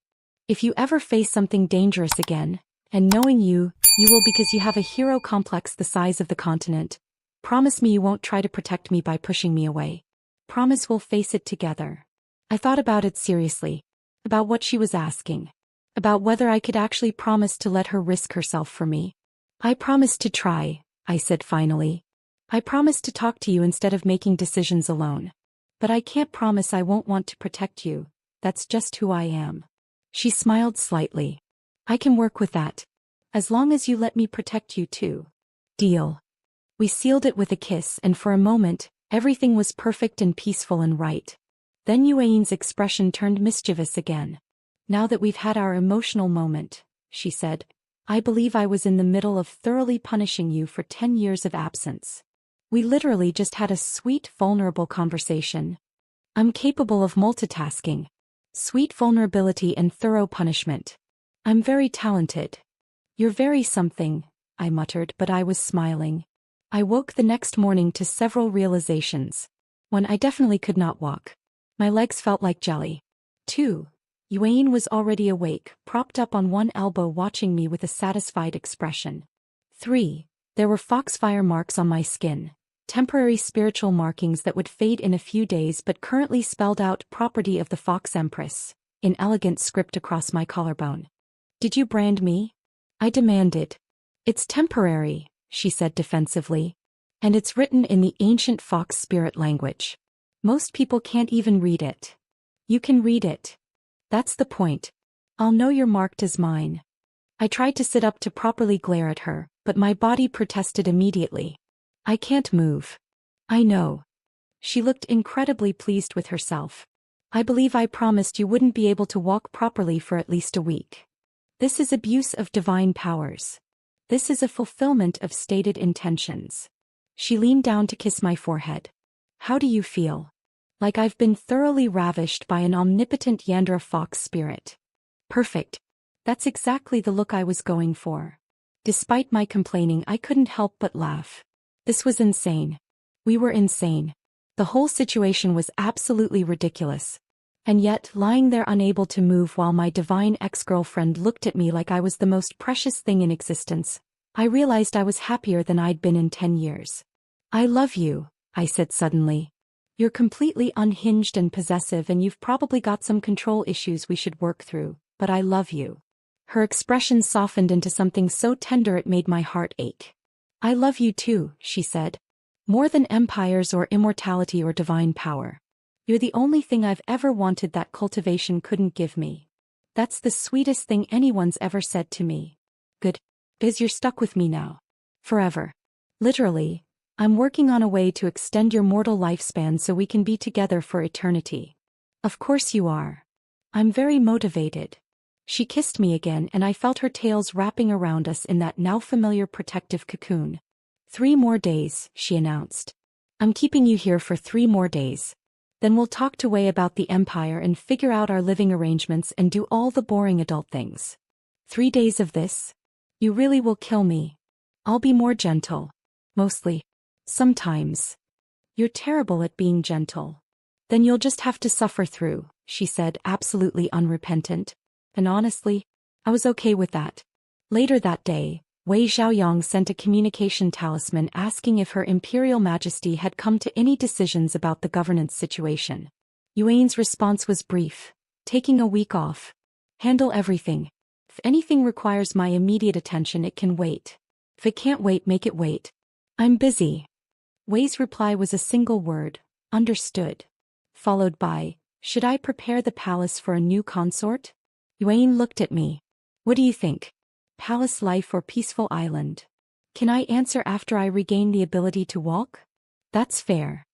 If you ever face something dangerous again, and knowing you will because you have a hero complex the size of the continent, promise me you won't try to protect me by pushing me away. Promise we'll face it together. I thought about it seriously. About what she was asking. About whether I could actually promise to let her risk herself for me. I promised to try, I said finally. I promised to talk to you instead of making decisions alone. But I can't promise I won't want to protect you. That's just who I am. She smiled slightly. I can work with that. As long as you let me protect you too. Deal. We sealed it with a kiss and for a moment, everything was perfect and peaceful and right. Then Yuan's expression turned mischievous again. Now that we've had our emotional moment, she said, I believe I was in the middle of thoroughly punishing you for 10 years of absence. We literally just had a sweet, vulnerable conversation. I'm capable of multitasking. Sweet vulnerability and thorough punishment. I'm very talented. You're very something, I muttered, but I was smiling. I woke the next morning to several realizations. 1. I definitely could not walk. My legs felt like jelly. 2. Yuan was already awake, propped up on one elbow watching me with a satisfied expression. 3. There were foxfire marks on my skin. Temporary spiritual markings that would fade in a few days but currently spelled out property of the Fox Empress, in elegant script across my collarbone. Did you brand me? I demanded. It's temporary, she said defensively. And it's written in the ancient fox spirit language. Most people can't even read it. You can read it. That's the point. I'll know you're marked as mine. I tried to sit up to properly glare at her, but my body protested immediately. I can't move. I know. She looked incredibly pleased with herself. I believe I promised you wouldn't be able to walk properly for at least a week. This is abuse of divine powers. This is a fulfillment of stated intentions. She leaned down to kiss my forehead. How do you feel? Like I've been thoroughly ravished by an omnipotent Yandere fox spirit. Perfect. That's exactly the look I was going for. Despite my complaining, I couldn't help but laugh. This was insane. We were insane. The whole situation was absolutely ridiculous. And yet, lying there unable to move while my divine ex-girlfriend looked at me like I was the most precious thing in existence, I realized I was happier than I'd been in 10 years. I love you, I said suddenly. You're completely unhinged and possessive and you've probably got some control issues we should work through, but I love you. Her expression softened into something so tender it made my heart ache. I love you too, she said. More than empires or immortality or divine power. You're the only thing I've ever wanted that cultivation couldn't give me. That's the sweetest thing anyone's ever said to me. Good. Because you're stuck with me now. Forever. Literally, I'm working on a way to extend your mortal lifespan so we can be together for eternity. Of course you are. I'm very motivated. She kissed me again and I felt her tails wrapping around us in that now familiar protective cocoon. 3 more days, she announced. I'm keeping you here for 3 more days. Then we'll talk to Wei about the Empire and figure out our living arrangements and do all the boring adult things. 3 days of this? You really will kill me. I'll be more gentle. Mostly. Sometimes. You're terrible at being gentle. Then you'll just have to suffer through, she said, absolutely unrepentant. And honestly, I was okay with that. Later that day, Wei Xiaoyang sent a communication talisman asking if Her Imperial Majesty had come to any decisions about the governance situation. Yuan's response was brief. Taking a week off. Handle everything. If anything requires my immediate attention, it can wait. If it can't wait, make it wait. I'm busy. Wei's reply was a single word, understood. Followed by, should I prepare the palace for a new consort? Yuan looked at me. What do you think? Palace life or peaceful island? Can I answer after I regain the ability to walk? That's fair.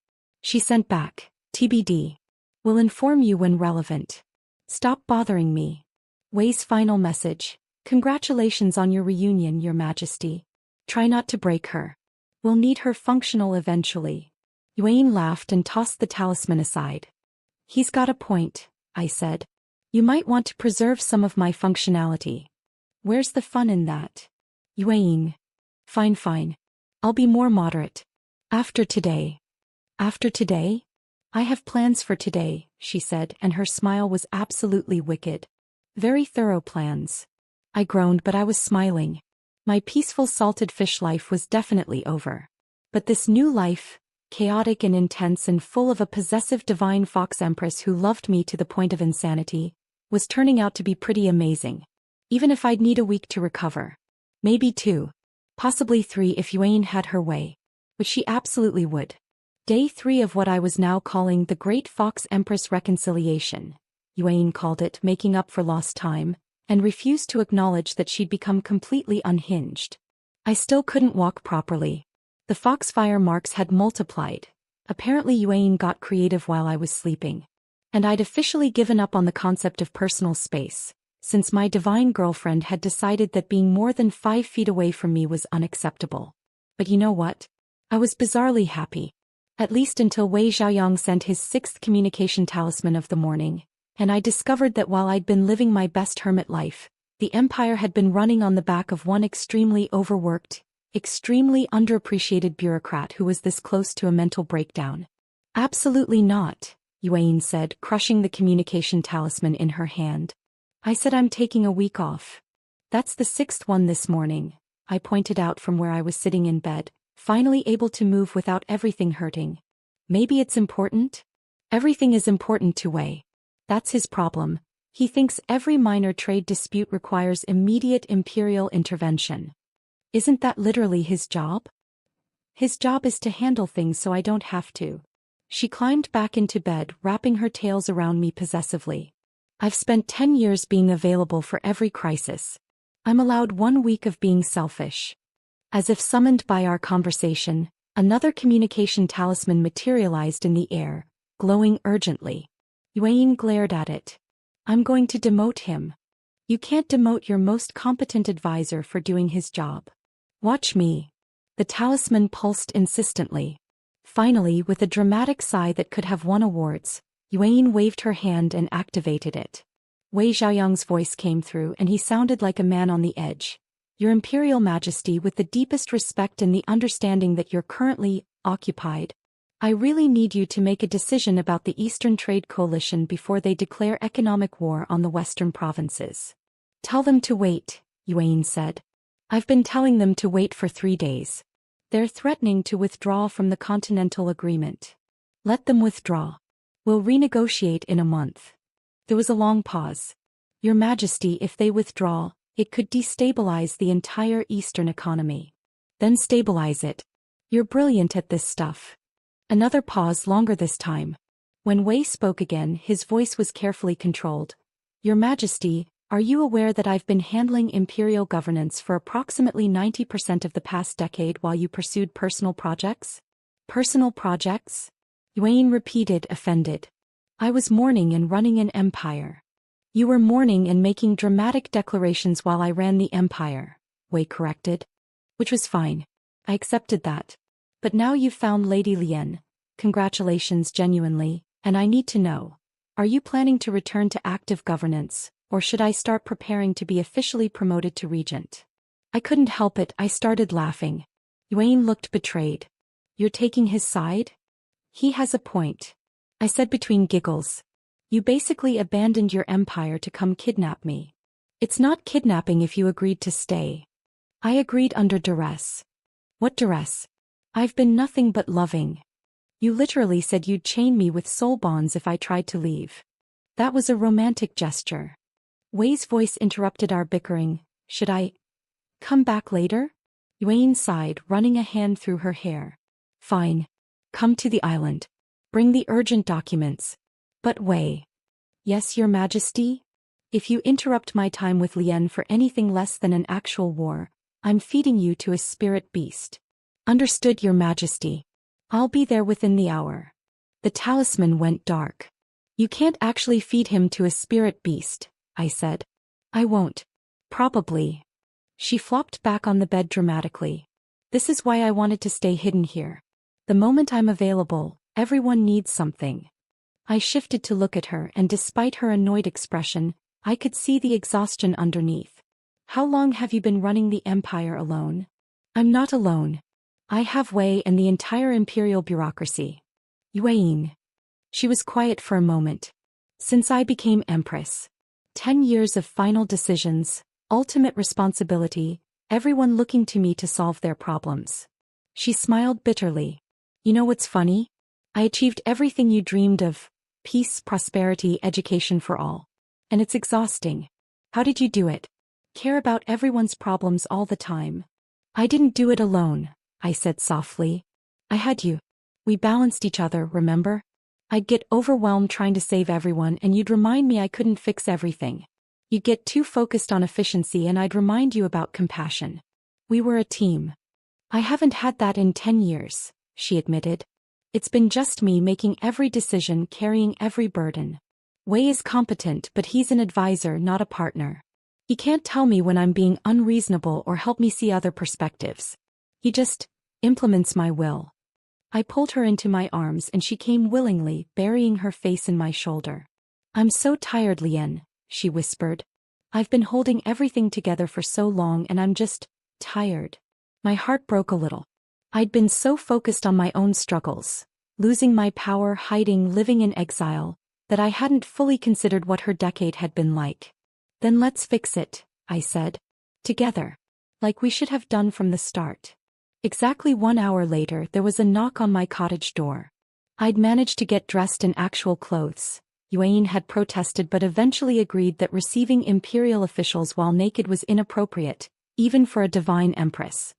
She sent back, TBD. Will inform you when relevant. Stop bothering me. Wei's final message. Congratulations on your reunion, Your Majesty. Try not to break her. We'll need her functional eventually. Yuan laughed and tossed the talisman aside. He's got a point, I said. You might want to preserve some of my functionality. Where's the fun in that? Yuan. Fine. I'll be more moderate. After today. After today? I have plans for today, she said, and her smile was absolutely wicked. Very thorough plans. I groaned, but I was smiling. My peaceful salted fish life was definitely over. But this new life, chaotic and intense and full of a possessive divine Fox Empress who loved me to the point of insanity, was turning out to be pretty amazing. Even if I'd need a week to recover. Maybe 2. Possibly 3 if Yuan had her way. Which she absolutely would. Day 3 of what I was now calling the Great Fox Empress Reconciliation. Yuan called it making up for lost time, and refused to acknowledge that she'd become completely unhinged. I still couldn't walk properly. The foxfire marks had multiplied. Apparently Yuan got creative while I was sleeping. And I'd officially given up on the concept of personal space, since my divine girlfriend had decided that being more than 5 feet away from me was unacceptable. But you know what? I was bizarrely happy. At least until Wei Xiaoyang sent his 6th communication talisman of the morning, and I discovered that while I'd been living my best hermit life, the Empire had been running on the back of one extremely overworked, extremely underappreciated bureaucrat who was this close to a mental breakdown. Absolutely not, Yuan said, crushing the communication talisman in her hand. I said I'm taking a week off. That's the 6th one this morning, I pointed out from where I was sitting in bed, finally able to move without everything hurting. Maybe it's important? Everything is important to Wei. That's his problem. He thinks every minor trade dispute requires immediate imperial intervention. Isn't that literally his job? His job is to handle things so I don't have to. She climbed back into bed, wrapping her tails around me possessively. I've spent 10 years being available for every crisis. I'm allowed 1 week of being selfish. As if summoned by our conversation, another communication talisman materialized in the air, glowing urgently. Yuan glared at it. I'm going to demote him. You can't demote your most competent advisor for doing his job. Watch me. The talisman pulsed insistently. Finally, with a dramatic sigh that could have won awards, Yuan waved her hand and activated it. Wei Xiaoyang's voice came through and he sounded like a man on the edge. Your Imperial Majesty, with the deepest respect and the understanding that you're currently occupied, I really need you to make a decision about the Eastern Trade Coalition before they declare economic war on the Western provinces. Tell them to wait, Yuan said. I've been telling them to wait for 3 days. They're threatening to withdraw from the Continental Agreement. Let them withdraw. We'll renegotiate in a month. There was a long pause. Your Majesty, if they withdraw, it could destabilize the entire Eastern economy. Then stabilize it. You're brilliant at this stuff. Another pause, longer this time. When Wei spoke again, his voice was carefully controlled. Your Majesty, are you aware that I've been handling imperial governance for approximately 90% of the past decade while you pursued personal projects? Personal projects? Bayuain repeated, offended. I was mourning and running an empire. You were mourning and making dramatic declarations while I ran the empire, Wei corrected. Which was fine. I accepted that. But now you've found Lady Leian. Congratulations genuinely, and I need to know. Are you planning to return to active governance, or should I start preparing to be officially promoted to regent? I couldn't help it, I started laughing. Bayuain looked betrayed. You're taking his side? He has a point. I said between giggles. You basically abandoned your empire to come kidnap me. It's not kidnapping if you agreed to stay. I agreed under duress. What duress? I've been nothing but loving. You literally said you'd chain me with soul bonds if I tried to leave. That was a romantic gesture. Wei's voice interrupted our bickering. Should I come back later? Bayuain sighed, running a hand through her hair. Fine. Come to the island. Bring the urgent documents. But Wei. Yes, Your Majesty? If you interrupt my time with Leian for anything less than an actual war, I'm feeding you to a spirit beast. Understood, Your Majesty. I'll be there within the hour. The talisman went dark. You can't actually feed him to a spirit beast, I said. I won't. Probably. She flopped back on the bed dramatically. This is why I wanted to stay hidden here. The moment I'm available, everyone needs something. I shifted to look at her, and despite her annoyed expression, I could see the exhaustion underneath. How long have you been running the empire alone? I'm not alone. I have Wei and the entire imperial bureaucracy. Bayuain. She was quiet for a moment. Since I became Empress. 10 years of final decisions, ultimate responsibility, everyone looking to me to solve their problems. She smiled bitterly. You know what's funny? I achieved everything you dreamed of. Peace, prosperity, education for all. And it's exhausting. How did you do it? Care about everyone's problems all the time. I didn't do it alone, I said softly. I had you. We balanced each other, remember? I'd get overwhelmed trying to save everyone and you'd remind me I couldn't fix everything. You'd get too focused on efficiency and I'd remind you about compassion. We were a team. I haven't had that in 10 years, she admitted. It's been just me making every decision, carrying every burden. Wei is competent, but he's an advisor, not a partner. He can't tell me when I'm being unreasonable or help me see other perspectives. He just implements my will. I pulled her into my arms and she came willingly, burying her face in my shoulder. I'm so tired, Leian, she whispered. I've been holding everything together for so long and I'm just tired. My heart broke a little. I'd been so focused on my own struggles, losing my power, hiding, living in exile, that I hadn't fully considered what her decade had been like. Then let's fix it, I said. Together. Like we should have done from the start. Exactly 1 hour later, there was a knock on my cottage door. I'd managed to get dressed in actual clothes. Bayuain had protested but eventually agreed that receiving imperial officials while naked was inappropriate, even for a divine empress.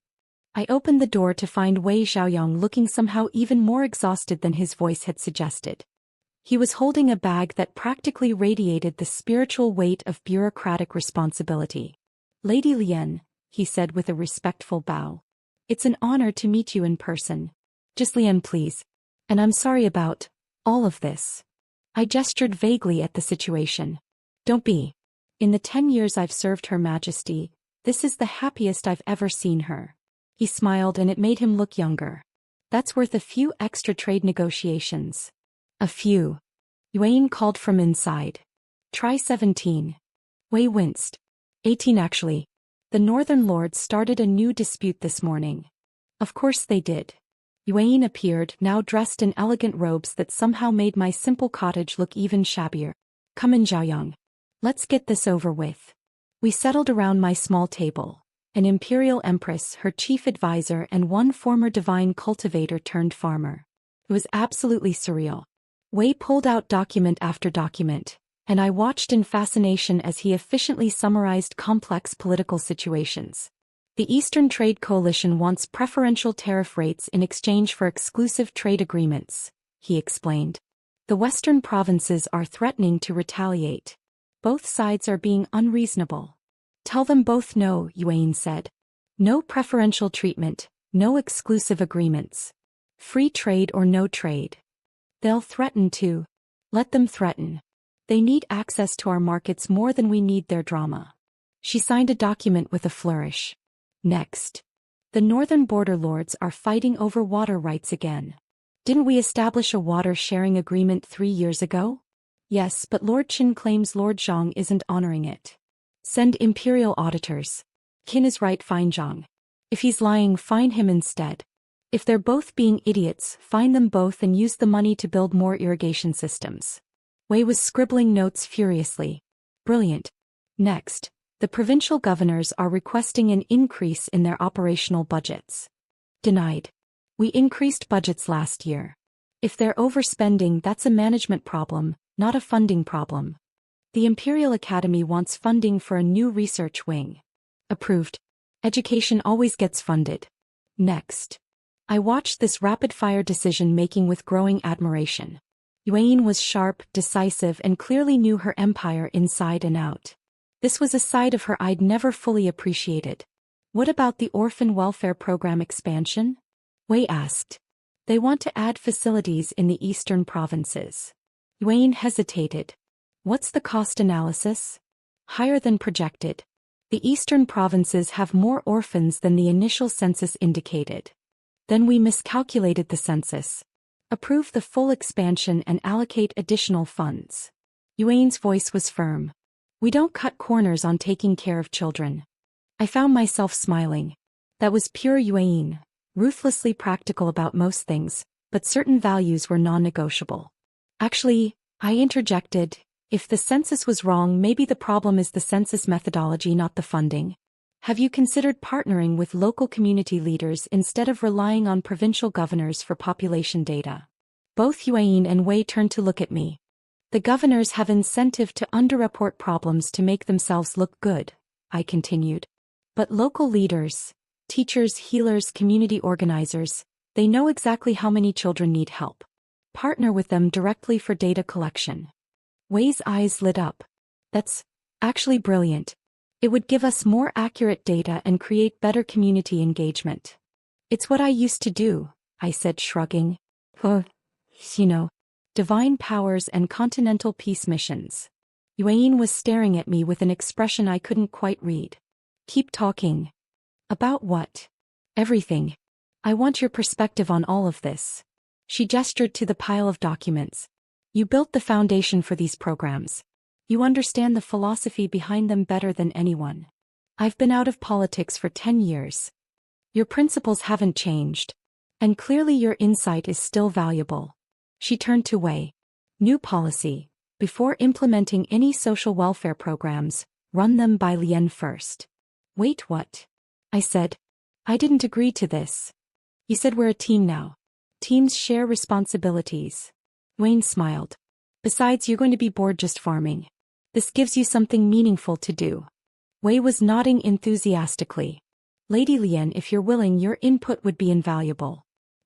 I opened the door to find Wei Xiaoyang looking somehow even more exhausted than his voice had suggested. He was holding a bag that practically radiated the spiritual weight of bureaucratic responsibility. Lady Leian, he said with a respectful bow. It's an honor to meet you in person. Just Leian, please. And I'm sorry about all of this. I gestured vaguely at the situation. Don't be. In the 10 years I've served Her Majesty, this is the happiest I've ever seen her. He smiled and it made him look younger. That's worth a few extra trade negotiations. A few. Bayuain called from inside. Try 17. Wei winced. 18 actually. The Northern Lords started a new dispute this morning. Of course they did. Bayuain appeared, now dressed in elegant robes that somehow made my simple cottage look even shabbier. Come in, Xiaoyang. Let's get this over with. We settled around my small table. An imperial empress, her chief advisor, and one former divine cultivator turned farmer. It was absolutely surreal. Wei pulled out document after document, and I watched in fascination as he efficiently summarized complex political situations. The Eastern Trade Coalition wants preferential tariff rates in exchange for exclusive trade agreements, he explained. The Western provinces are threatening to retaliate. Both sides are being unreasonable. Tell them both no, Bayuain said. No preferential treatment, no exclusive agreements. Free trade or no trade. They'll threaten too. Let them threaten. They need access to our markets more than we need their drama. She signed a document with a flourish. Next. The northern border lords are fighting over water rights again. Didn't we establish a water-sharing agreement 3 years ago? Yes, but Lord Qin claims Lord Zhang isn't honoring it. Send imperial auditors. Qin is right, fine Zhang. If he's lying, fine him instead. If they're both being idiots, fine them both and use the money to build more irrigation systems. Wei was scribbling notes furiously. Brilliant. Next. The provincial governors are requesting an increase in their operational budgets. Denied. We increased budgets last year. If they're overspending, that's a management problem, not a funding problem. The Imperial Academy wants funding for a new research wing. Approved. Education always gets funded. Next. I watched this rapid-fire decision-making with growing admiration. Bayuain was sharp, decisive, and clearly knew her empire inside and out. This was a side of her I'd never fully appreciated. What about the orphan welfare program expansion? Wei asked. They want to add facilities in the eastern provinces. Bayuain hesitated. What's the cost analysis? Higher than projected. The eastern provinces have more orphans than the initial census indicated. Then we miscalculated the census. Approve the full expansion and allocate additional funds. Bayuain's voice was firm. We don't cut corners on taking care of children. I found myself smiling. That was pure Bayuain, ruthlessly practical about most things, but certain values were non-negotiable. Actually, I interjected, if the census was wrong, maybe the problem is the census methodology, not the funding. Have you considered partnering with local community leaders instead of relying on provincial governors for population data? Both Bayuain and Wei turned to look at me. The governors have incentive to underreport problems to make themselves look good, I continued. But local leaders, teachers, healers, community organizers, they know exactly how many children need help. Partner with them directly for data collection. Wei's eyes lit up. That's actually brilliant. It would give us more accurate data and create better community engagement. It's what I used to do, I said, shrugging. Divine powers and continental peace missions. Bayuain was staring at me with an expression I couldn't quite read. Keep talking. About what? Everything. I want your perspective on all of this. She gestured to the pile of documents. You built the foundation for these programs. You understand the philosophy behind them better than anyone. I've been out of politics for 10 years. Your principles haven't changed. And clearly your insight is still valuable. She turned to Wei. New policy. Before implementing any social welfare programs, run them by Leian first. Wait, what? I said. I didn't agree to this. You said we're a team now. Teams share responsibilities. Bayuain smiled. Besides, you're going to be bored just farming. This gives you something meaningful to do. Wei was nodding enthusiastically. Lady Leian, if you're willing, your input would be invaluable.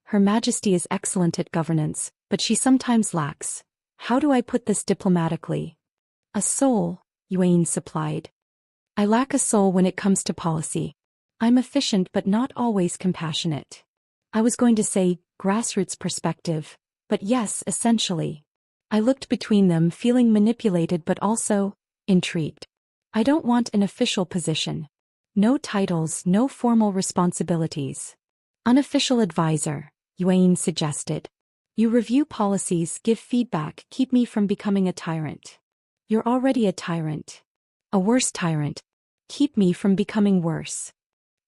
Her Majesty is excellent at governance, but she sometimes lacks. How do I put this diplomatically? A soul, Bayuain supplied. I lack a soul when it comes to policy. I'm efficient but not always compassionate. I was going to say, grassroots perspective, but yes, essentially. I looked between them, feeling manipulated but also intrigued. I don't want an official position. No titles, no formal responsibilities. Unofficial advisor, Bayuain suggested. You review policies, give feedback, keep me from becoming a tyrant. You're already a tyrant. A worse tyrant. Keep me from becoming worse.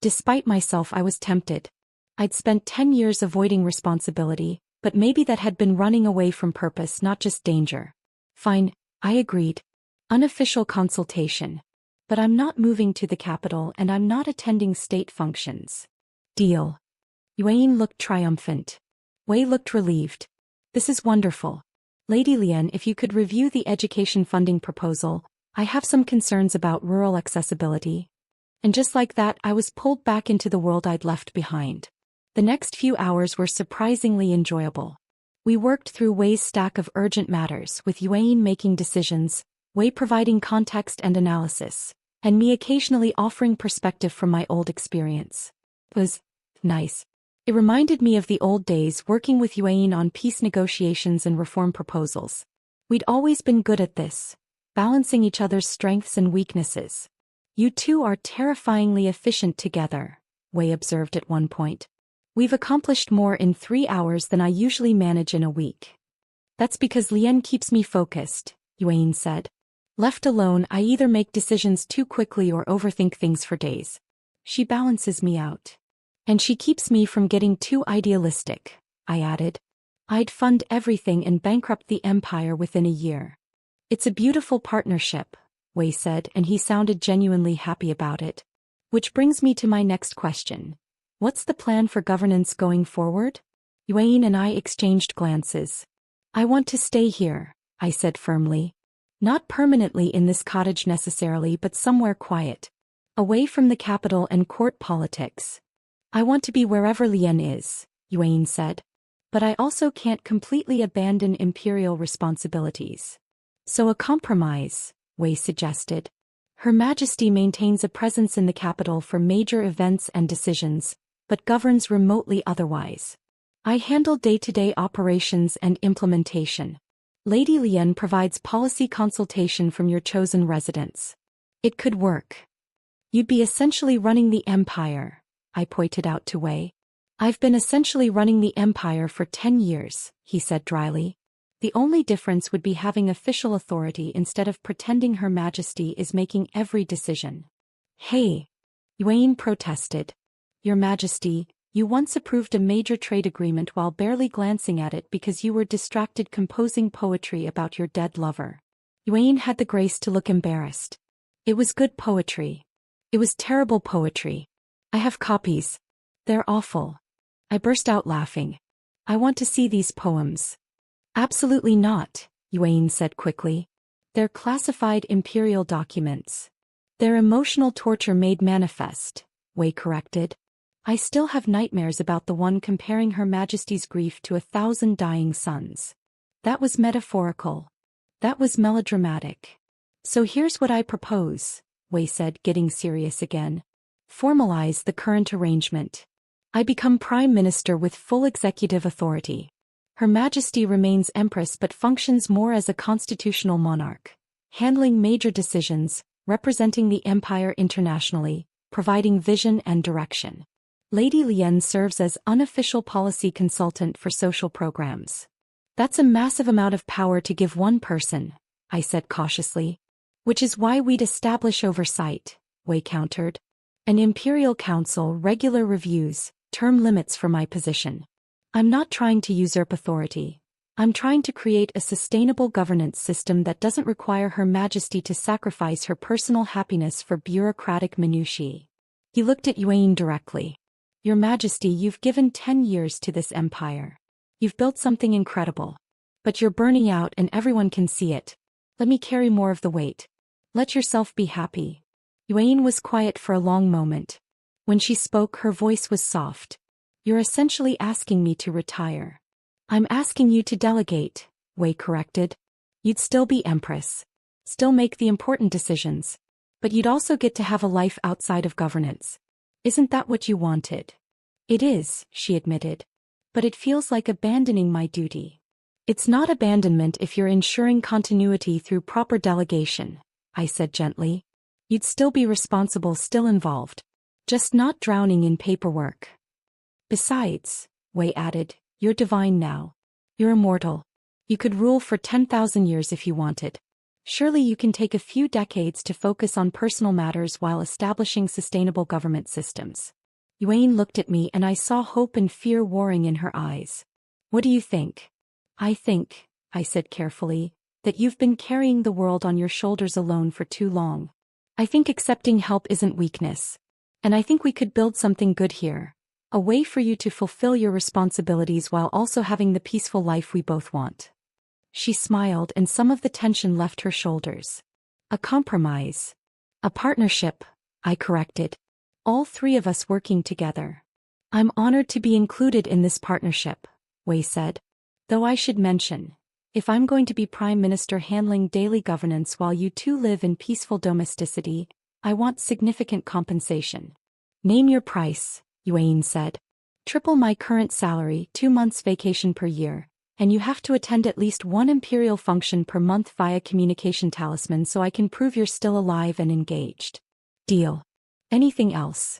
Despite myself, I was tempted. I'd spent 10 years avoiding responsibility, but maybe that had been running away from purpose, not just danger. Fine, I agreed. Unofficial consultation. But I'm not moving to the capital and I'm not attending state functions. Deal. Bayuain looked triumphant. Wei looked relieved. This is wonderful. Lady Leian, if you could review the education funding proposal, I have some concerns about rural accessibility. And just like that, I was pulled back into the world I'd left behind. The next few hours were surprisingly enjoyable. We worked through Wei's stack of urgent matters, with Yuan making decisions, Wei providing context and analysis, and me occasionally offering perspective from my old experience. It was nice. It reminded me of the old days working with Yuan on peace negotiations and reform proposals. We'd always been good at this, balancing each other's strengths and weaknesses. You two are terrifyingly efficient together, Wei observed at one point. We've accomplished more in 3 hours than I usually manage in a week. That's because Leian keeps me focused, Yuan said. Left alone, I either make decisions too quickly or overthink things for days. She balances me out. And she keeps me from getting too idealistic, I added. I'd fund everything and bankrupt the empire within a year. It's a beautiful partnership, Wei said, and he sounded genuinely happy about it. Which brings me to my next question. What's the plan for governance going forward? Yuan and I exchanged glances. I want to stay here, I said firmly. Not permanently in this cottage necessarily, but somewhere quiet. Away from the capital and court politics. I want to be wherever Leian is, Yuan said. But I also can't completely abandon imperial responsibilities. So a compromise, Wei suggested. Her Majesty maintains a presence in the capital for major events and decisions, but governs remotely otherwise. I handle day-to-day operations and implementation. Lady Leian provides policy consultation from your chosen residence. It could work. You'd be essentially running the empire, I pointed out to Wei. I've been essentially running the empire for 10 years, he said dryly. The only difference would be having official authority instead of pretending Her Majesty is making every decision. Hey, Yuan protested. Your Majesty, you once approved a major trade agreement while barely glancing at it because you were distracted composing poetry about your dead lover. Yuan had the grace to look embarrassed. It was good poetry. It was terrible poetry. I have copies. They're awful. I burst out laughing. I want to see these poems. Absolutely not, Yuan said quickly. They're classified imperial documents. They're emotional torture made manifest, Wei corrected. I still have nightmares about the one comparing Her Majesty's grief to 1,000 dying sons. That was metaphorical. That was melodramatic. So here's what I propose, Wei said, getting serious again. Formalize the current arrangement. I become Prime Minister with full executive authority. Her Majesty remains Empress but functions more as a constitutional monarch, handling major decisions, representing the empire internationally, providing vision and direction. Lady Leian serves as unofficial policy consultant for social programs. That's a massive amount of power to give one person, I said cautiously. Which is why we'd establish oversight, Wei countered. An imperial council, regular reviews, term limits for my position. I'm not trying to usurp authority. I'm trying to create a sustainable governance system that doesn't require Her Majesty to sacrifice her personal happiness for bureaucratic minutiae. He looked at Yuan directly. Your Majesty, you've given 10 years to this empire. You've built something incredible. But you're burning out and everyone can see it. Let me carry more of the weight. Let yourself be happy. Yuan was quiet for a long moment. When she spoke, her voice was soft. You're essentially asking me to retire. I'm asking you to delegate, Wei corrected. You'd still be Empress. Still make the important decisions. But you'd also get to have a life outside of governance. Isn't that what you wanted? It is, she admitted. But it feels like abandoning my duty. It's not abandonment if you're ensuring continuity through proper delegation, I said gently. You'd still be responsible, still involved. Just not drowning in paperwork. Besides, Wei added, you're divine now. You're immortal. You could rule for 10,000 years if you wanted. Surely you can take a few decades to focus on personal matters while establishing sustainable government systems. Yuan looked at me and I saw hope and fear warring in her eyes. What do you think? I think, I said carefully, that you've been carrying the world on your shoulders alone for too long. I think accepting help isn't weakness. And I think we could build something good here. A way for you to fulfill your responsibilities while also having the peaceful life we both want. She smiled and some of the tension left her shoulders. A compromise. A partnership, I corrected. All three of us working together. I'm honored to be included in this partnership, Wei said. Though I should mention, if I'm going to be Prime Minister handling daily governance while you two live in peaceful domesticity, I want significant compensation. Name your price, Yuan said. Triple my current salary, 2 months vacation per year, and you have to attend at least one imperial function per month via communication talisman so I can prove you're still alive and engaged. Deal. Anything else?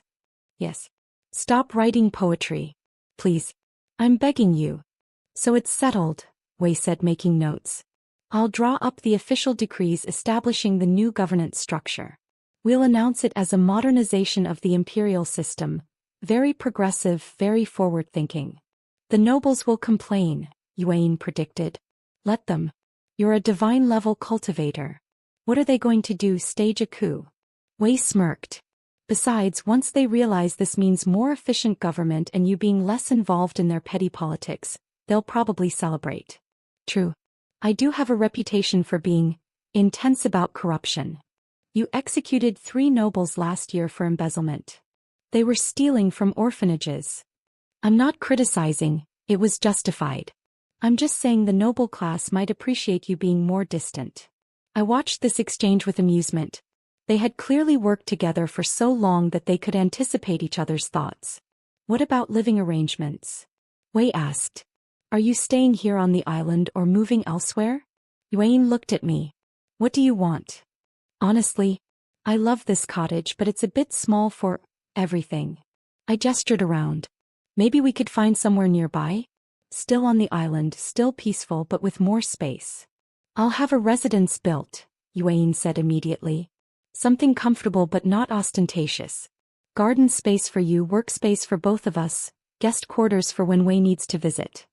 Yes. Stop writing poetry. Please. I'm begging you. So it's settled, Wei said, making notes. I'll draw up the official decrees establishing the new governance structure. We'll announce it as a modernization of the imperial system, very progressive, very forward-thinking. The nobles will complain, Yuan predicted. Let them. You're a divine-level cultivator. What are they going to do, stage a coup? Wei smirked. Besides, once they realize this means more efficient government and you being less involved in their petty politics, they'll probably celebrate. True. I do have a reputation for being intense about corruption. You executed 3 nobles last year for embezzlement. They were stealing from orphanages. I'm not criticizing, it was justified. I'm just saying the noble class might appreciate you being more distant. I watched this exchange with amusement. They had clearly worked together for so long that they could anticipate each other's thoughts. What about living arrangements? Wei asked. Are you staying here on the island or moving elsewhere? Yuan looked at me. What do you want? Honestly, I love this cottage, but it's a bit small for everything. I gestured around. Maybe we could find somewhere nearby? Still on the island, still peaceful but with more space. I'll have a residence built, Yuan said immediately. Something comfortable but not ostentatious. Garden space for you, workspace for both of us, guest quarters for when Wei needs to visit.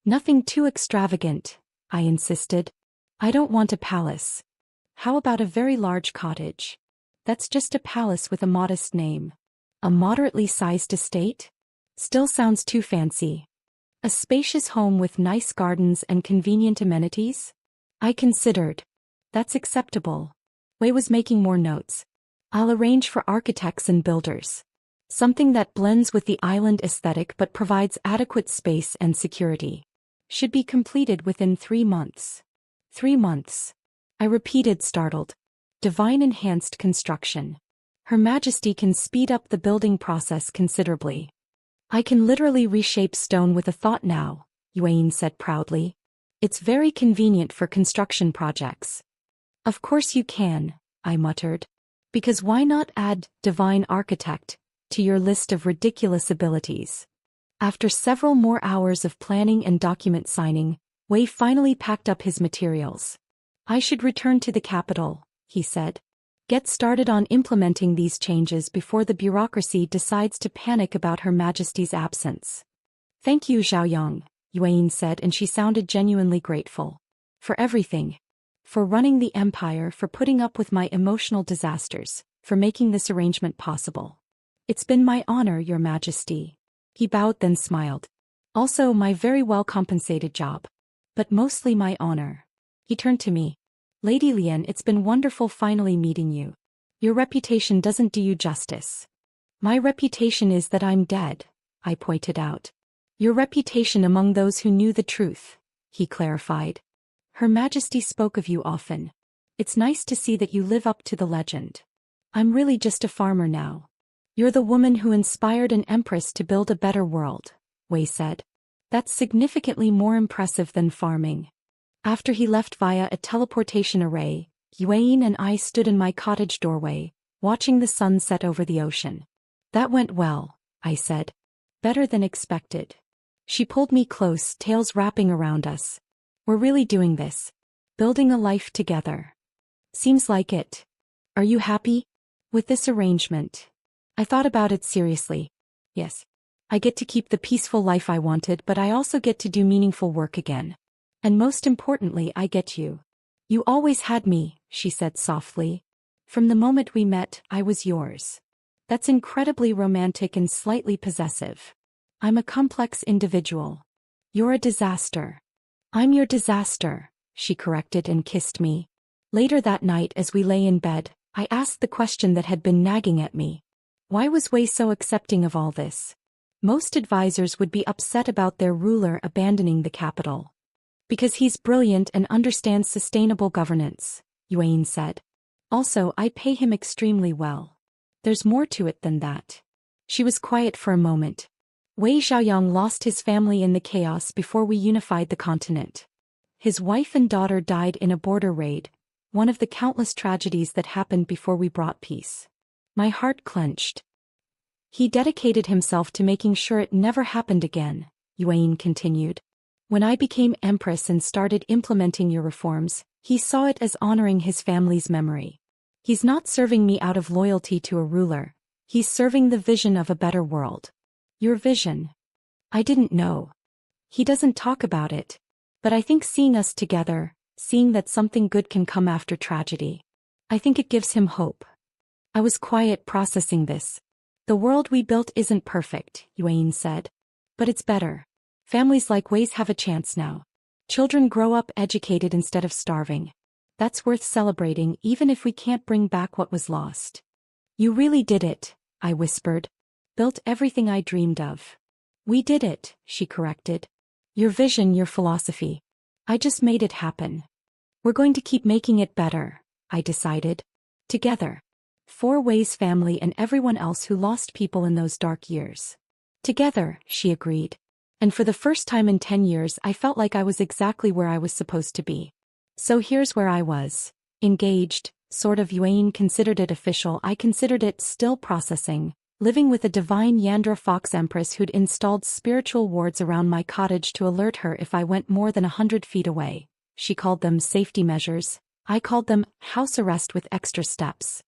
Nothing too extravagant, I insisted. I don't want a palace. How about a very large cottage? That's just a palace with a modest name. A moderately sized estate? Still sounds too fancy. A spacious home with nice gardens and convenient amenities? I considered. That's acceptable. Wei was making more notes. I'll arrange for architects and builders. Something that blends with the island aesthetic but provides adequate space and security. Should be completed within 3 months. 3 months. I repeated, startled. Divine enhanced construction. Her Majesty can speed up the building process considerably. I can literally reshape stone with a thought now, Yuan said proudly. It's very convenient for construction projects. Of course you can, I muttered. Because why not add divine architect to your list of ridiculous abilities? After several more hours of planning and document signing, Wei finally packed up his materials. I should return to the capital, he said. Get started on implementing these changes before the bureaucracy decides to panic about Her Majesty's absence. Thank you, Xiaoyang, Yuan said, and she sounded genuinely grateful. For everything. For running the empire, for putting up with my emotional disasters, for making this arrangement possible. It's been my honor, Your Majesty. He bowed then smiled. Also my very well-compensated job. But mostly my honor. He turned to me. Lady Leian, it's been wonderful finally meeting you. Your reputation doesn't do you justice. My reputation is that I'm dead, I pointed out. Your reputation among those who knew the truth, he clarified. Her Majesty spoke of you often. It's nice to see that you live up to the legend. I'm really just a farmer now. You're the woman who inspired an empress to build a better world, Wei said. That's significantly more impressive than farming. After he left via a teleportation array, Yuan and I stood in my cottage doorway, watching the sun set over the ocean. That went well, I said. Better than expected. She pulled me close, tails wrapping around us. We're really doing this. Building a life together. Seems like it. Are you happy with this arrangement? I thought about it seriously. Yes. I get to keep the peaceful life I wanted, but I also get to do meaningful work again. And most importantly, I get you. You always had me, she said softly. From the moment we met, I was yours. That's incredibly romantic and slightly possessive. I'm a complex individual. You're a disaster. I'm your disaster, she corrected and kissed me. Later that night as we lay in bed, I asked the question that had been nagging at me. Why was Wei so accepting of all this? Most advisors would be upset about their ruler abandoning the capital. Because he's brilliant and understands sustainable governance, Yuan said. Also, I pay him extremely well. There's more to it than that. She was quiet for a moment. Wei Xiaoyang lost his family in the chaos before we unified the continent. His wife and daughter died in a border raid, one of the countless tragedies that happened before we brought peace. My heart clenched. He dedicated himself to making sure it never happened again, Yuan continued. When I became empress and started implementing your reforms, he saw it as honoring his family's memory. He's not serving me out of loyalty to a ruler. He's serving the vision of a better world. Your vision? I didn't know. He doesn't talk about it. But I think seeing us together, seeing that something good can come after tragedy, I think it gives him hope. I was quiet processing this. The world we built isn't perfect, Yuan said. But it's better. Families like Wei's have a chance now. Children grow up educated instead of starving. That's worth celebrating even if we can't bring back what was lost. You really did it, I whispered. Built everything I dreamed of. We did it, she corrected. Your vision, your philosophy. I just made it happen. We're going to keep making it better, I decided. Together. For Wei's family and everyone else who lost people in those dark years. Together, she agreed. And for the first time in 10 years I felt like I was exactly where I was supposed to be. So here's where I was. Engaged, sort of. Yuan considered it official, I considered it still processing. Living with a divine Yandere Fox Empress who'd installed spiritual wards around my cottage to alert her if I went more than 100 feet away. She called them safety measures. I called them house arrest with extra steps.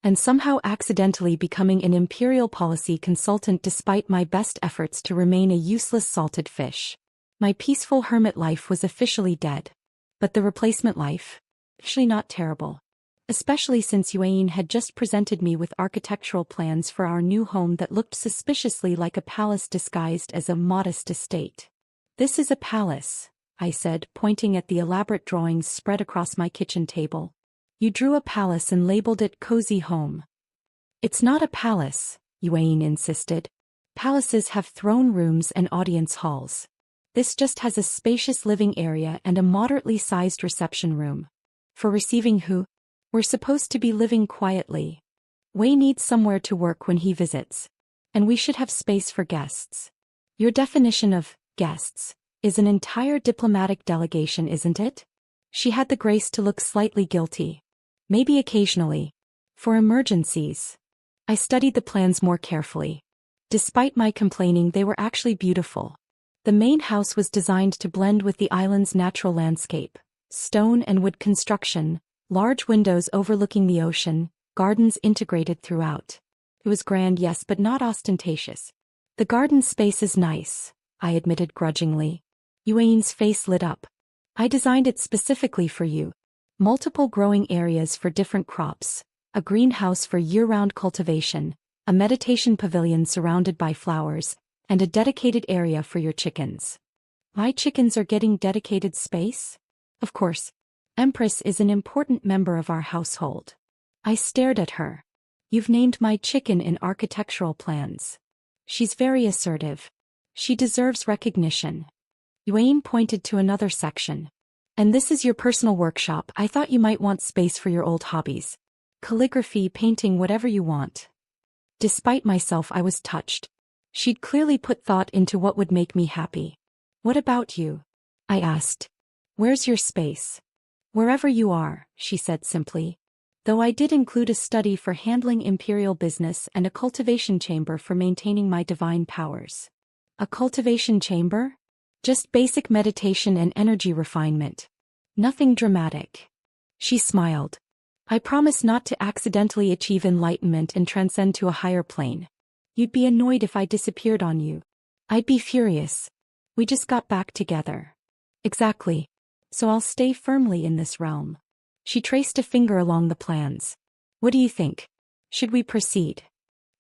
And somehow accidentally becoming an imperial policy consultant despite my best efforts to remain a useless salted fish. My peaceful hermit life was officially dead. But the replacement life? Actually not terrible. Especially since Yuan had just presented me with architectural plans for our new home that looked suspiciously like a palace disguised as a modest estate. This is a palace, I said, pointing at the elaborate drawings spread across my kitchen table. You drew a palace and labeled it cozy home. It's not a palace, Yuan insisted. Palaces have throne rooms and audience halls. This just has a spacious living area and a moderately sized reception room. For receiving who? We're supposed to be living quietly. Wei needs somewhere to work when he visits. And we should have space for guests. Your definition of guests is an entire diplomatic delegation, isn't it? She had the grace to look slightly guilty. Maybe occasionally. For emergencies. I studied the plans more carefully. Despite my complaining, they were actually beautiful. The main house was designed to blend with the island's natural landscape. Stone and wood construction, large windows overlooking the ocean, gardens integrated throughout. It was grand, yes, but not ostentatious. The garden space is nice, I admitted grudgingly. Yuan's face lit up. I designed it specifically for you. Multiple growing areas for different crops, a greenhouse for year-round cultivation, a meditation pavilion surrounded by flowers, and a dedicated area for your chickens. My chickens are getting dedicated space? Of course. Empress is an important member of our household. I stared at her. You've named my chicken in architectural plans. She's very assertive. She deserves recognition. Yuan pointed to another section. And this is your personal workshop. I thought you might want space for your old hobbies. Calligraphy, painting, whatever you want. Despite myself, I was touched. She'd clearly put thought into what would make me happy. What about you? I asked. Where's your space? Wherever you are, she said simply. Though I did include a study for handling imperial business and a cultivation chamber for maintaining my divine powers. A cultivation chamber? Just basic meditation and energy refinement. Nothing dramatic. She smiled. I promise not to accidentally achieve enlightenment and transcend to a higher plane. You'd be annoyed if I disappeared on you. I'd be furious. We just got back together. Exactly. So I'll stay firmly in this realm. She traced a finger along the plans. What do you think? Should we proceed?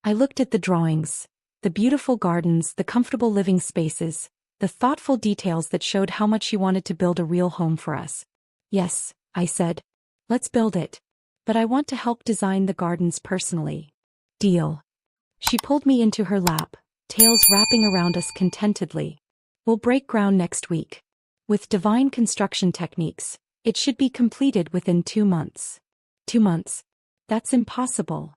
I looked at the drawings, the beautiful gardens, the comfortable living spaces, the thoughtful details that showed how much she wanted to build a real home for us. Yes, I said. Let's build it. but I want to help design the gardens personally. Deal. She pulled me into her lap, tails wrapping around us contentedly. We'll break ground next week. With divine construction techniques, it should be completed within 2 months. 2 months? That's impossible.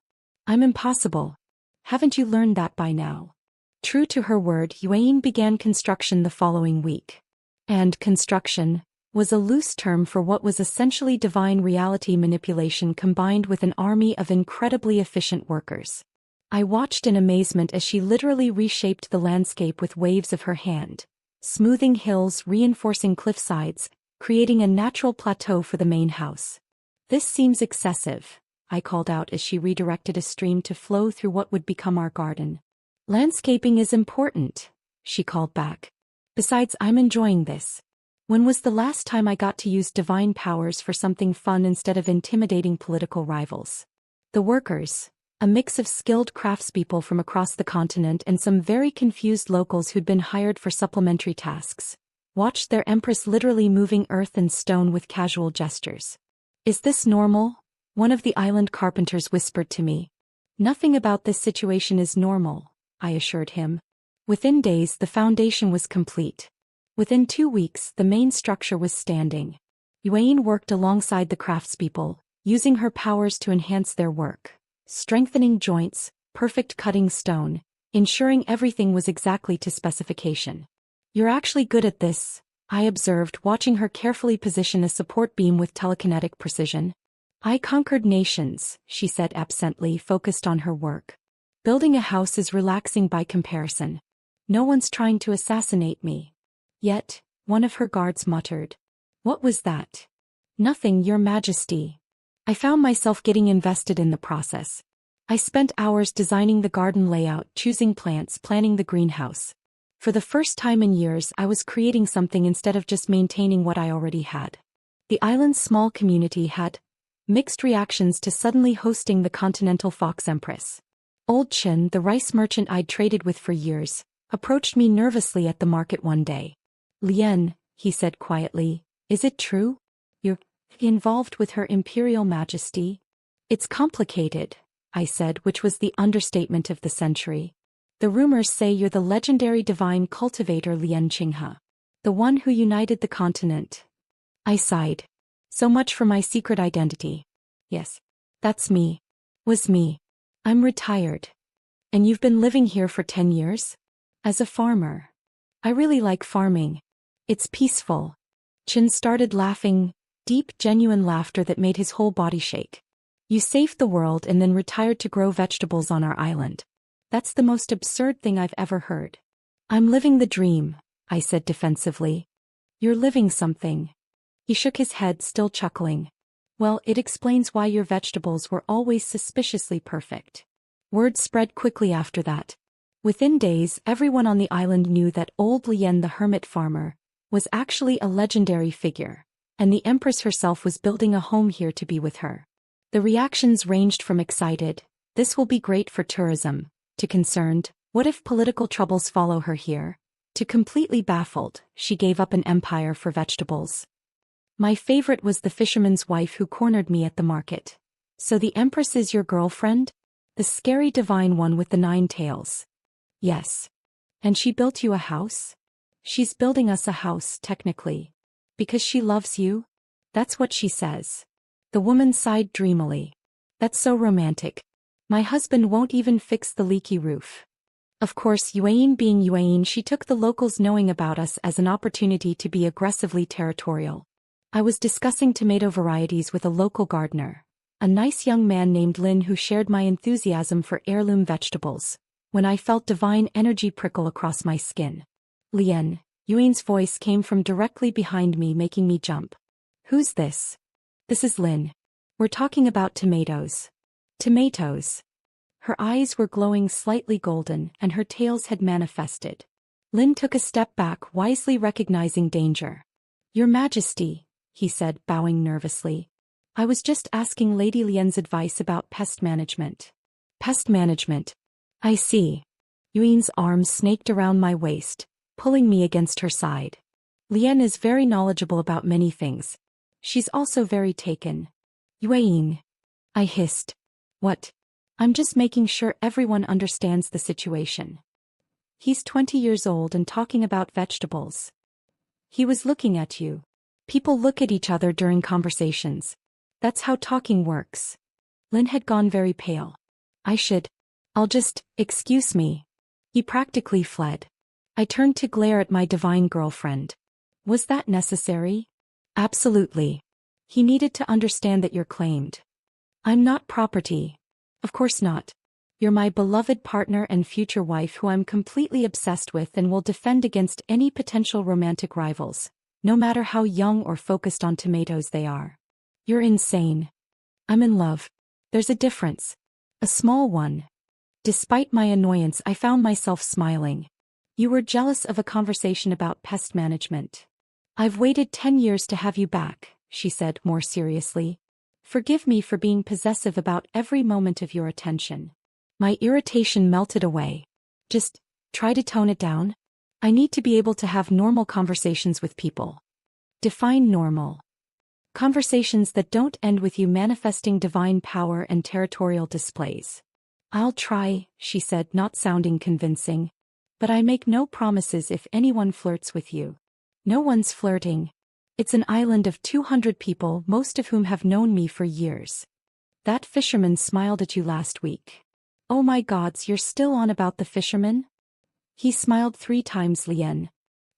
I'm impossible. Haven't you learned that by now? True to her word, Bayuain began construction the following week. And construction was a loose term for what was essentially divine reality manipulation combined with an army of incredibly efficient workers. I watched in amazement as she literally reshaped the landscape with waves of her hand, smoothing hills, reinforcing cliffsides, creating a natural plateau for the main house. This seems excessive, I called out as she redirected a stream to flow through what would become our garden. Landscaping is important, she called back. Besides, I'm enjoying this. When was the last time I got to use divine powers for something fun instead of intimidating political rivals? The workers, a mix of skilled craftspeople from across the continent and some very confused locals who'd been hired for supplementary tasks, watched their empress literally moving earth and stone with casual gestures. Is this normal? One of the island carpenters whispered to me. Nothing about this situation is normal, I assured him. Within days, the foundation was complete. Within 2 weeks, the main structure was standing. Bayuain worked alongside the craftspeople, using her powers to enhance their work, strengthening joints, perfect cutting stone, ensuring everything was exactly to specification. You're actually good at this, I observed, watching her carefully position a support beam with telekinetic precision. I conquered nations, she said absently, focused on her work. Building a house is relaxing by comparison. No one's trying to assassinate me. Yet, one of her guards muttered. What was that? Nothing, Your Majesty. I found myself getting invested in the process. I spent hours designing the garden layout, choosing plants, planning the greenhouse. For the first time in years, I was creating something instead of just maintaining what I already had. The island's small community had mixed reactions to suddenly hosting the continental Fox Empress. Old Chen, the rice merchant I'd traded with for years, approached me nervously at the market one day. Leian, he said quietly, is it true? You're involved with Her Imperial Majesty? It's complicated, I said, which was the understatement of the century. The rumors say you're the legendary divine cultivator Leian Chingha, the one who united the continent. I sighed. So much for my secret identity. Yes, that's me. Was me. I'm retired. And you've been living here for 10 years? As a farmer. I really like farming. It's peaceful. Chen started laughing, deep, genuine laughter that made his whole body shake. You saved the world and then retired to grow vegetables on our island. That's the most absurd thing I've ever heard. I'm living the dream, I said defensively. You're living something. He shook his head, still chuckling. Well, it explains why your vegetables were always suspiciously perfect. Word spread quickly after that. Within days, everyone on the island knew that old Leian the hermit farmer was actually a legendary figure, and the Empress herself was building a home here to be with her. The reactions ranged from excited, this will be great for tourism, to concerned, what if political troubles follow her here, to completely baffled, she gave up an empire for vegetables. My favorite was the fisherman's wife who cornered me at the market. So the Empress is your girlfriend? The scary divine one with the 9 tails. Yes. And she built you a house? She's building us a house, technically. Because she loves you? That's what she says. The woman sighed dreamily. That's so romantic. My husband won't even fix the leaky roof. Of course, Bayuain being Bayuain, she took the locals knowing about us as an opportunity to be aggressively territorial. I was discussing tomato varieties with a local gardener, a nice young man named Lin who shared my enthusiasm for heirloom vegetables, when I felt divine energy prickle across my skin. Leian, Yuan's voice came from directly behind me, making me jump. Who's this? This is Lin. We're talking about tomatoes. Tomatoes. Her eyes were glowing slightly golden and her tails had manifested. Lin took a step back, wisely recognizing danger. Your Majesty, he said, bowing nervously. I was just asking Lady Lian's advice about pest management. Pest management. I see. Yuan's arms snaked around my waist, pulling me against her side. Leian is very knowledgeable about many things. She's also very taken. Bayuain. I hissed. What? I'm just making sure everyone understands the situation. He's 20 years old and talking about vegetables. He was looking at you. People look at each other during conversations. That's how talking works. Lin had gone very pale. Excuse me. He practically fled. I turned to glare at my divine girlfriend. Was that necessary? Absolutely. He needed to understand that you're claimed. I'm not property. Of course not. You're my beloved partner and future wife who I'm completely obsessed with and will defend against any potential romantic rivals, no matter how young or focused on tomatoes they are. You're insane. I'm in love. There's a difference. A small one. Despite my annoyance, I found myself smiling. You were jealous of a conversation about pest management. I've waited 10 years to have you back, she said more seriously. Forgive me for being possessive about every moment of your attention. My irritation melted away. Just try to tone it down. I need to be able to have normal conversations with people. Define normal. Conversations that don't end with you manifesting divine power and territorial displays. I'll try, she said, not sounding convincing. But I make no promises if anyone flirts with you. No one's flirting. It's an island of 200 people, most of whom have known me for years. That fisherman smiled at you last week. Oh my gods, you're still on about the fisherman? He smiled 3 times, Leian.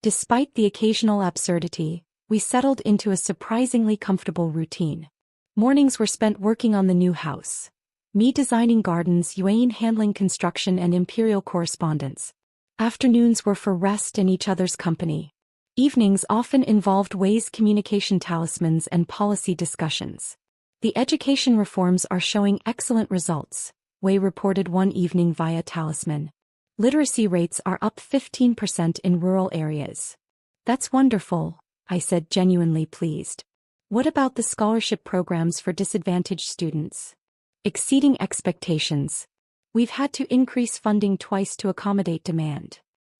Despite the occasional absurdity, we settled into a surprisingly comfortable routine. Mornings were spent working on the new house. Me designing gardens, Bayuain handling construction and imperial correspondence. Afternoons were for rest and each other's company. Evenings often involved ways communication talismans and policy discussions. The education reforms are showing excellent results, Wei reported one evening via talisman. Literacy rates are up 15% in rural areas. That's wonderful, I said, genuinely pleased. What about the scholarship programs for disadvantaged students? Exceeding expectations. We've had to increase funding twice to accommodate demand.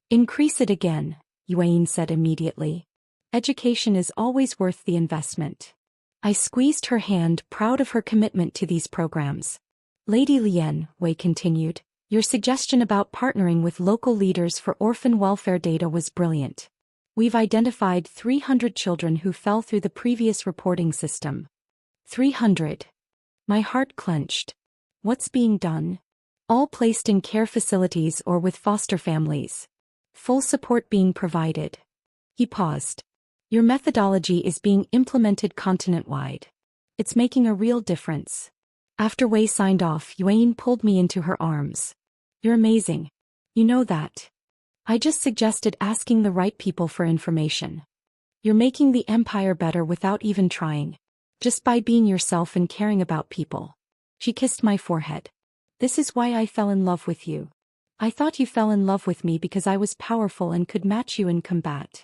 Increase it again, Bayuain said immediately. Education is always worth the investment. I squeezed her hand, proud of her commitment to these programs. Lady Leian, Wei continued, your suggestion about partnering with local leaders for orphan welfare data was brilliant. We've identified 300 children who fell through the previous reporting system. 300. My heart clenched. What's being done? All placed in care facilities or with foster families. Full support being provided. He paused. Your methodology is being implemented continent-wide. It's making a real difference. After Wei signed off, Bayuain pulled me into her arms. You're amazing. You know that. I just suggested asking the right people for information. You're making the empire better without even trying. Just by being yourself and caring about people. She kissed my forehead. This is why I fell in love with you. I thought you fell in love with me because I was powerful and could match you in combat.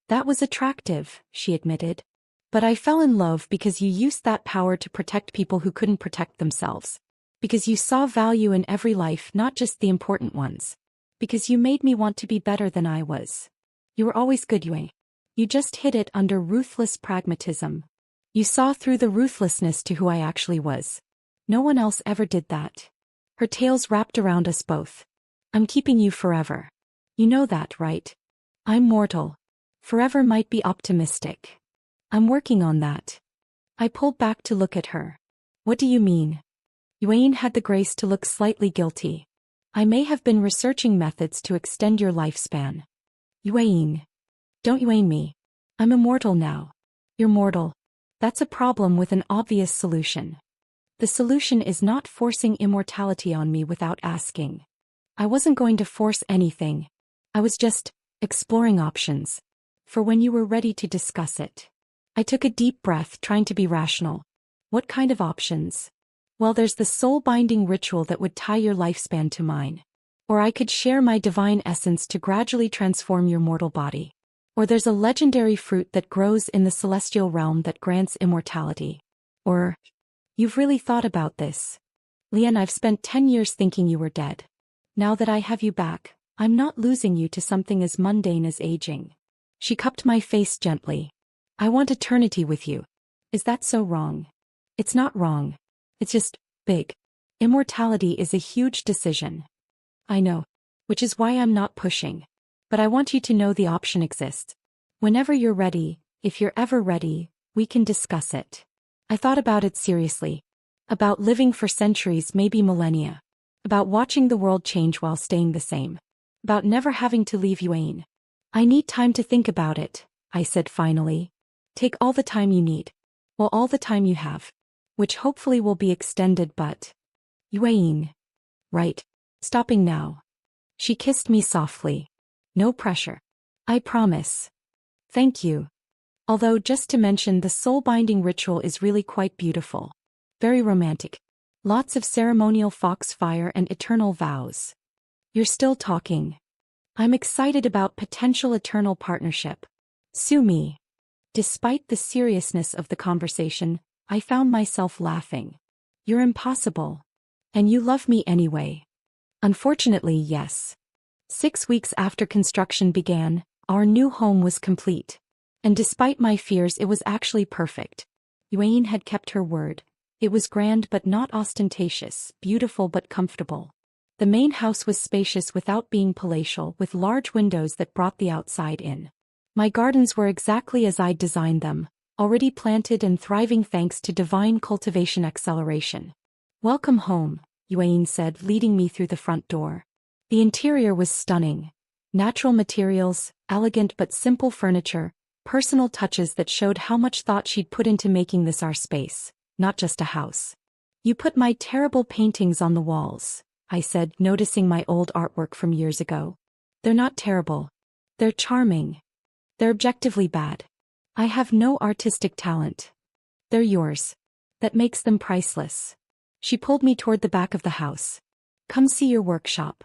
That was attractive, she admitted. But I fell in love because you used that power to protect people who couldn't protect themselves. Because you saw value in every life, not just the important ones. Because you made me want to be better than I was. You were always good, Yuri. You just hid it under ruthless pragmatism. You saw through the ruthlessness to who I actually was. No one else ever did that. Her tails wrapped around us both. I'm keeping you forever. You know that, right? I'm mortal. Forever might be optimistic. I'm working on that. I pulled back to look at her. What do you mean? Bayuain had the grace to look slightly guilty. I may have been researching methods to extend your lifespan. Bayuain. Don't Bayuain me. I'm immortal now. You're mortal. That's a problem with an obvious solution. The solution is not forcing immortality on me without asking. I wasn't going to force anything. I was just exploring options. For when you were ready to discuss it. I took a deep breath, trying to be rational. What kind of options? Well, there's the soul-binding ritual that would tie your lifespan to mine. Or I could share my divine essence to gradually transform your mortal body. Or there's a legendary fruit that grows in the celestial realm that grants immortality. Or, you've really thought about this. Leian, I've spent 10 years thinking you were dead. Now that I have you back, I'm not losing you to something as mundane as aging. She cupped my face gently. I want eternity with you. Is that so wrong? It's not wrong. It's just Big. Immortality is a huge decision. I know. Which is why I'm not pushing. But I want you to know the option exists. Whenever you're ready, if you're ever ready, we can discuss it. I thought about it seriously. About living for centuries, maybe millennia. About watching the world change while staying the same. About never having to leave Bayuain. I need time to think about it, I said finally. Take all the time you need. Well, all the time you have. Which hopefully will be extended, but... Bayuain. Right. Stopping now. She kissed me softly. No pressure. I promise. Thank you. Although just to mention, the soul-binding ritual is really quite beautiful. Very romantic. Lots of ceremonial fox fire and eternal vows. You're still talking. I'm excited about potential eternal partnership. Sue me. Despite the seriousness of the conversation, I found myself laughing. You're impossible. And you love me anyway. Unfortunately, yes. 6 weeks after construction began, our new home was complete. And despite my fears, it was actually perfect. Bayuain had kept her word. It was grand but not ostentatious, beautiful but comfortable. The main house was spacious without being palatial, with large windows that brought the outside in. My gardens were exactly as I'd designed them, already planted and thriving thanks to divine cultivation acceleration. Welcome home, Bayuain said, leading me through the front door. The interior was stunning. Natural materials, elegant but simple furniture, personal touches that showed how much thought she'd put into making this our space, not just a house. You put my terrible paintings on the walls, I said, noticing my old artwork from years ago. They're not terrible. They're charming. They're objectively bad. I have no artistic talent. They're yours. That makes them priceless. She pulled me toward the back of the house. Come see your workshop.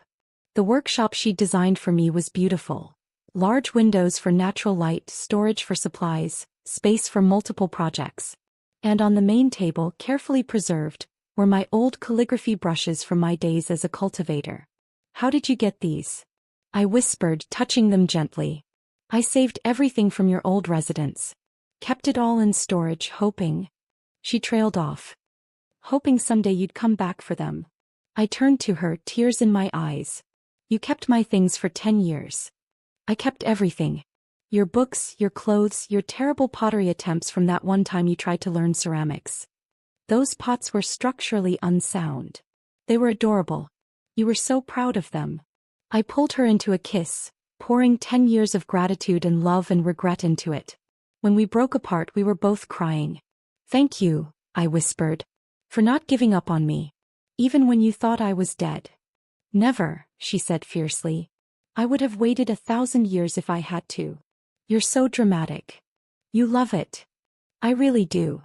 The workshop she'd designed for me was beautiful. Large windows for natural light, storage for supplies, space for multiple projects. And on the main table, carefully preserved, were my old calligraphy brushes from my days as a cultivator. How did you get these? I whispered, touching them gently. I saved everything from your old residence. Kept it all in storage, hoping. She trailed off. Hoping someday you'd come back for them. I turned to her, tears in my eyes. You kept my things for 10 years. I kept everything. Your books, your clothes, your terrible pottery attempts from that one time you tried to learn ceramics. Those pots were structurally unsound. They were adorable. You were so proud of them. I pulled her into a kiss, pouring 10 years of gratitude and love and regret into it. When we broke apart, we were both crying. Thank you, I whispered, for not giving up on me. Even when you thought I was dead. Never, she said fiercely. I would have waited 1,000 years if I had to. You're so dramatic. You love it. I really do.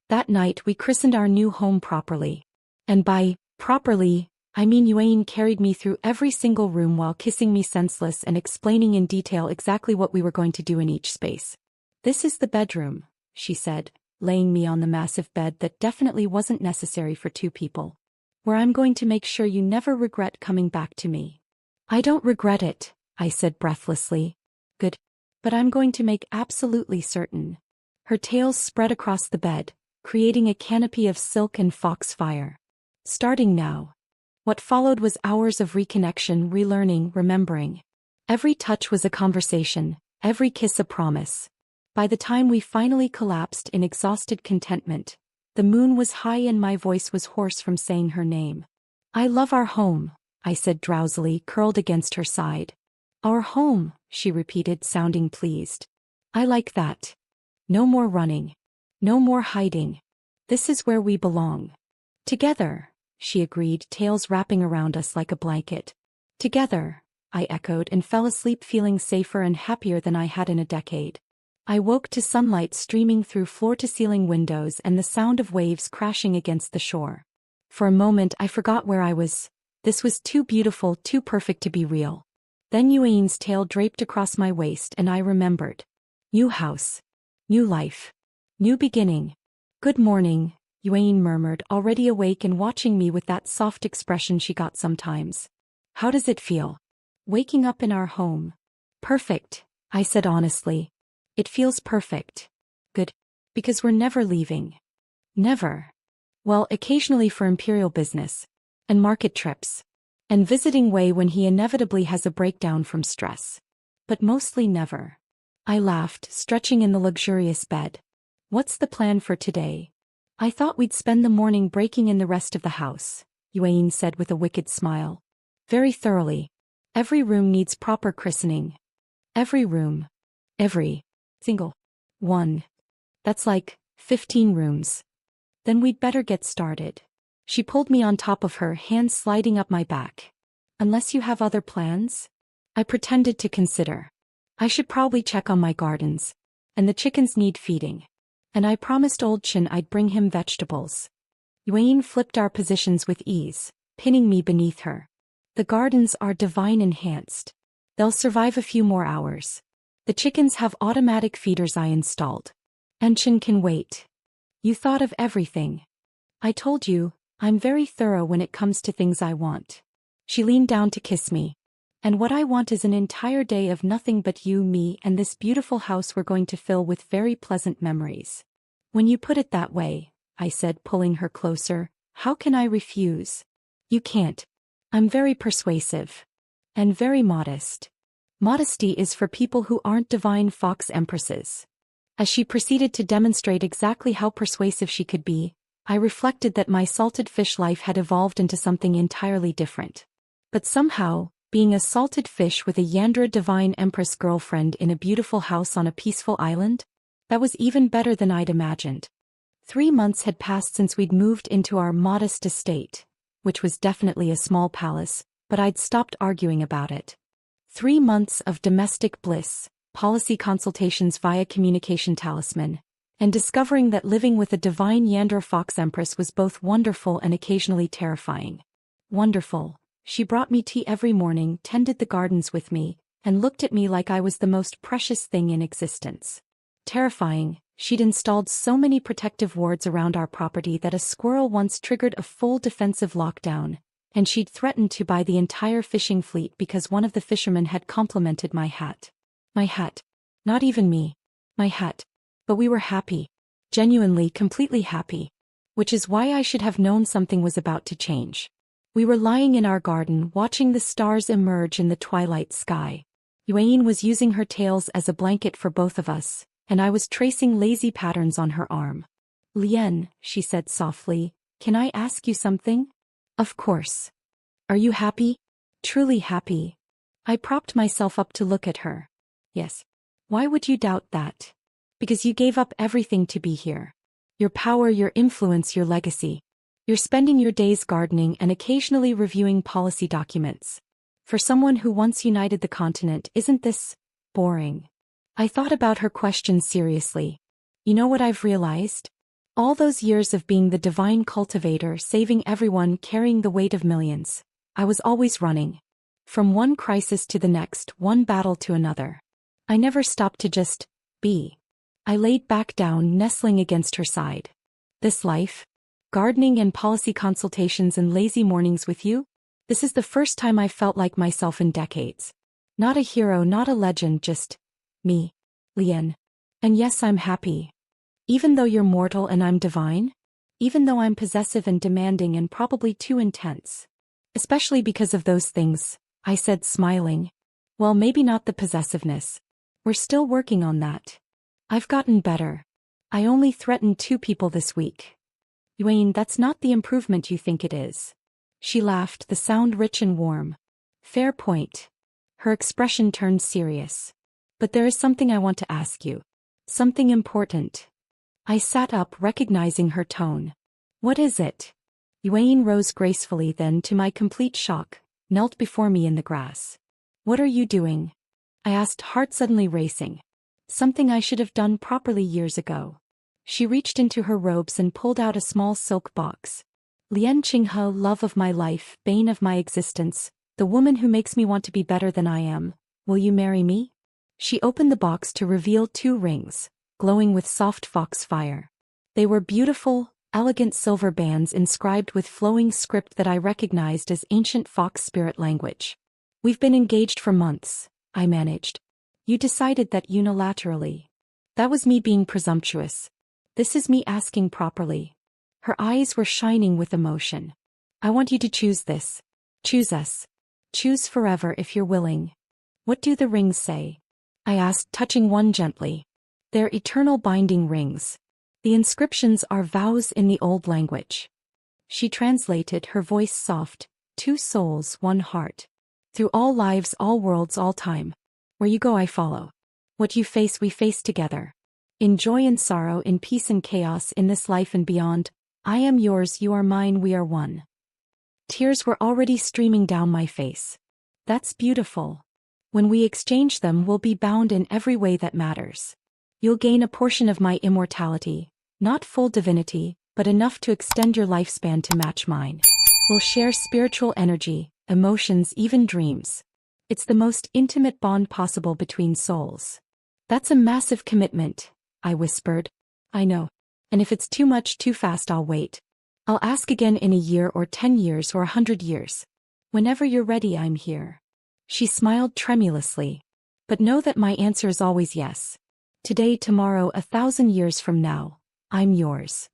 That night we christened our new home properly. And by properly, I mean Bayuain carried me through every single room while kissing me senseless and explaining in detail exactly what we were going to do in each space. This is the bedroom, she said, laying me on the massive bed that definitely wasn't necessary for 2 people. Where I'm going to make sure you never regret coming back to me. I don't regret it, I said breathlessly. Good. But I'm going to make absolutely certain. Her tails spread across the bed, creating a canopy of silk and foxfire. Starting now. What followed was hours of reconnection, relearning, remembering. Every touch was a conversation, every kiss a promise. By the time we finally collapsed in exhausted contentment, the moon was high and my voice was hoarse from saying her name. I love our home, I said drowsily, curled against her side. Our home, she repeated, sounding pleased. I like that. No more running. No more hiding. This is where we belong. Together, she agreed, tails wrapping around us like a blanket. Together, I echoed and fell asleep feeling safer and happier than I had in a decade. I woke to sunlight streaming through floor-to-ceiling windows and the sound of waves crashing against the shore. For a moment I forgot where I was. This was too beautiful, too perfect to be real. Then Bayuain's tail draped across my waist and I remembered. New house. New life. New beginning. Good morning, Bayuain murmured, already awake and watching me with that soft expression she got sometimes. How does it feel? Waking up in our home. Perfect, I said honestly. It feels perfect. Good. Because we're never leaving. Never. Well, occasionally for imperial business. And market trips. And visiting Wei when he inevitably has a breakdown from stress. But mostly never. I laughed, stretching in the luxurious bed. What's the plan for today? I thought we'd spend the morning breaking in the rest of the house, Bayuain said with a wicked smile. Very thoroughly. Every room needs proper christening. Every room. Every single one. That's like 15 rooms. Then we'd better get started. She pulled me on top of her, hands sliding up my back. Unless you have other plans? I pretended to consider. I should probably check on my gardens. And the chickens need feeding. And I promised old Chen I'd bring him vegetables. Bayuain flipped our positions with ease, pinning me beneath her. The gardens are divine enhanced. They'll survive a few more hours. The chickens have automatic feeders I installed. And Chen can wait. You thought of everything. I told you, I'm very thorough when it comes to things I want. She leaned down to kiss me. And what I want is an entire day of nothing but you, me, and this beautiful house we're going to fill with very pleasant memories. When you put it that way, I said, pulling her closer, how can I refuse? You can't. I'm very persuasive. And very modest. Modesty is for people who aren't divine Fox Empresses. As she proceeded to demonstrate exactly how persuasive she could be, I reflected that my salted fish life had evolved into something entirely different. But somehow, being a salted fish with a Yandere divine empress girlfriend in a beautiful house on a peaceful island? That was even better than I'd imagined. 3 months had passed since we'd moved into our modest estate, which was definitely a small palace, but I'd stopped arguing about it. 3 months of domestic bliss, policy consultations via communication talisman, and discovering that living with a divine Yandere Fox Empress was both wonderful and occasionally terrifying. Wonderful. She brought me tea every morning, tended the gardens with me, and looked at me like I was the most precious thing in existence. Terrifying. She'd installed so many protective wards around our property that a squirrel once triggered a full defensive lockdown, and she'd threatened to buy the entire fishing fleet because one of the fishermen had complimented my hat. My hat. Not even me. My hat. But we were happy. Genuinely, completely happy. Which is why I should have known something was about to change. We were lying in our garden watching the stars emerge in the twilight sky. Bayuain was using her tails as a blanket for both of us, and I was tracing lazy patterns on her arm. Leian, she said softly, can I ask you something? Of course. Are you happy? Truly happy. I propped myself up to look at her. Yes. Why would you doubt that? Because you gave up everything to be here. Your power, your influence, your legacy. You're spending your days gardening and occasionally reviewing policy documents. For someone who once united the continent, isn't this boring? I thought about her question seriously. You know what I've realized? All those years of being the divine cultivator, saving everyone, carrying the weight of millions, I was always running. From one crisis to the next, one battle to another. I never stopped to just be. I laid back down, nestling against her side. This life? Gardening and policy consultations and lazy mornings with you? This is the first time I felt like myself in decades. Not a hero, not a legend, just me, Leian. And yes, I'm happy. Even though you're mortal and I'm divine? Even though I'm possessive and demanding and probably too intense. Especially because of those things, I said, smiling. Well, maybe not the possessiveness. We're still working on that. I've gotten better. I only threatened 2 people this week. Bayuain, that's not the improvement you think it is. She laughed, the sound rich and warm. Fair point. Her expression turned serious. But there is something I want to ask you. Something important. I sat up, recognizing her tone. What is it? Bayuain rose gracefully, then, to my complete shock, knelt before me in the grass. What are you doing? I asked, heart suddenly racing. Something I should have done properly years ago. She reached into her robes and pulled out a small silk box. Leian Chingha, love of my life, bane of my existence, the woman who makes me want to be better than I am, will you marry me? She opened the box to reveal 2 rings, glowing with soft fox fire. They were beautiful, elegant silver bands inscribed with flowing script that I recognized as ancient fox spirit language. We've been engaged for months, I managed. You decided that unilaterally. That was me being presumptuous. This is me asking properly. Her eyes were shining with emotion. I want you to choose this. Choose us. Choose forever if you're willing. What do the rings say? I asked, touching one gently. They're eternal binding rings. The inscriptions are vows in the old language. She translated, her voice soft. 2 souls, 1 heart. Through all lives, all worlds, all time. Where you go, I follow. What you face, we face together. In joy and sorrow, in peace and chaos, in this life and beyond, I am yours, you are mine, we are one. Tears were already streaming down my face. That's beautiful. When we exchange them, we'll be bound in every way that matters. You'll gain a portion of my immortality, not full divinity, but enough to extend your lifespan to match mine. We'll share spiritual energy, emotions, even dreams. It's the most intimate bond possible between souls. That's a massive commitment, I whispered. I know. And if it's too much too fast, I'll wait. I'll ask again in a year or 10 years or 100 years. Whenever you're ready, I'm here. She smiled tremulously. But know that my answer is always yes. Today, tomorrow, 1,000 years from now, I'm yours.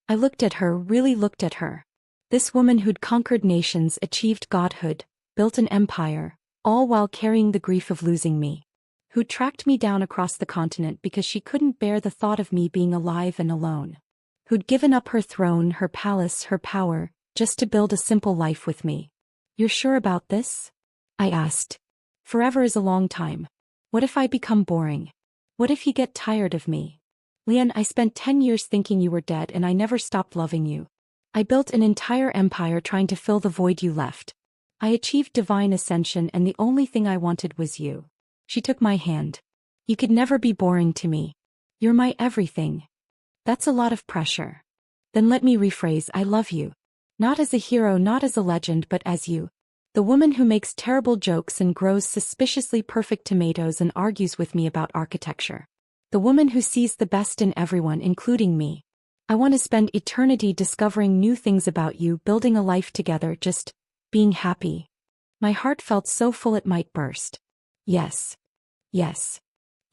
I looked at her, really looked at her. This woman who'd conquered nations, achieved godhood, built an empire, all while carrying the grief of losing me. Who tracked me down across the continent because she couldn't bear the thought of me being alive and alone. Who'd given up her throne, her palace, her power, just to build a simple life with me. You're sure about this? I asked. Forever is a long time. What if I become boring? What if you get tired of me? Leian, I spent 10 years thinking you were dead and I never stopped loving you. I built an entire empire trying to fill the void you left. I achieved divine ascension and the only thing I wanted was you. She took my hand. You could never be boring to me. You're my everything. That's a lot of pressure. Then let me rephrase, I love you. Not as a hero, not as a legend, but as you. The woman who makes terrible jokes and grows suspiciously perfect tomatoes and argues with me about architecture. The woman who sees the best in everyone, including me. I want to spend eternity discovering new things about you, building a life together, just being happy. My heart felt so full it might burst. Yes. Yes.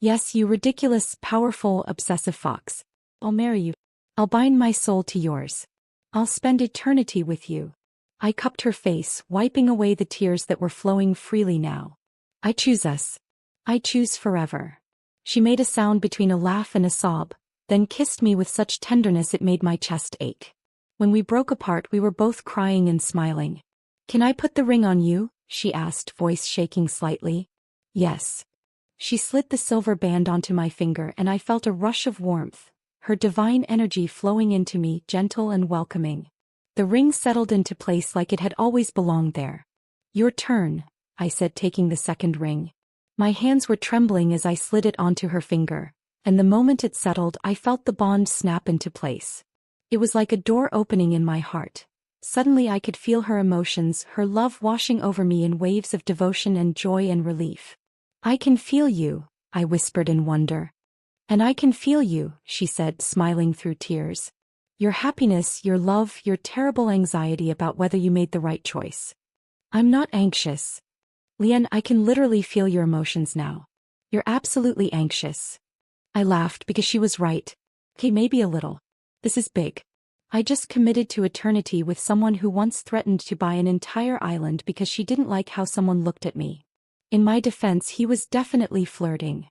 Yes, you ridiculous, powerful, obsessive fox. I'll marry you. I'll bind my soul to yours. I'll spend eternity with you. I cupped her face, wiping away the tears that were flowing freely now. I choose us. I choose forever. She made a sound between a laugh and a sob, then kissed me with such tenderness it made my chest ache. When we broke apart, we were both crying and smiling. Can I put the ring on you? She asked, voice shaking slightly. Yes. She slid the silver band onto my finger and I felt a rush of warmth, her divine energy flowing into me, gentle and welcoming. The ring settled into place like it had always belonged there. Your turn, I said, taking the second ring. My hands were trembling as I slid it onto her finger, and the moment it settled, I felt the bond snap into place. It was like a door opening in my heart. Suddenly I could feel her emotions, her love washing over me in waves of devotion and joy and relief. I can feel you, I whispered in wonder. And I can feel you, she said, smiling through tears. Your happiness, your love, your terrible anxiety about whether you made the right choice. I'm not anxious. Leian, I can literally feel your emotions now. You're absolutely anxious. I laughed because she was right. Okay, maybe a little. This is big. I just committed to eternity with someone who once threatened to buy an entire island because she didn't like how someone looked at me. In my defense, he was definitely flirting.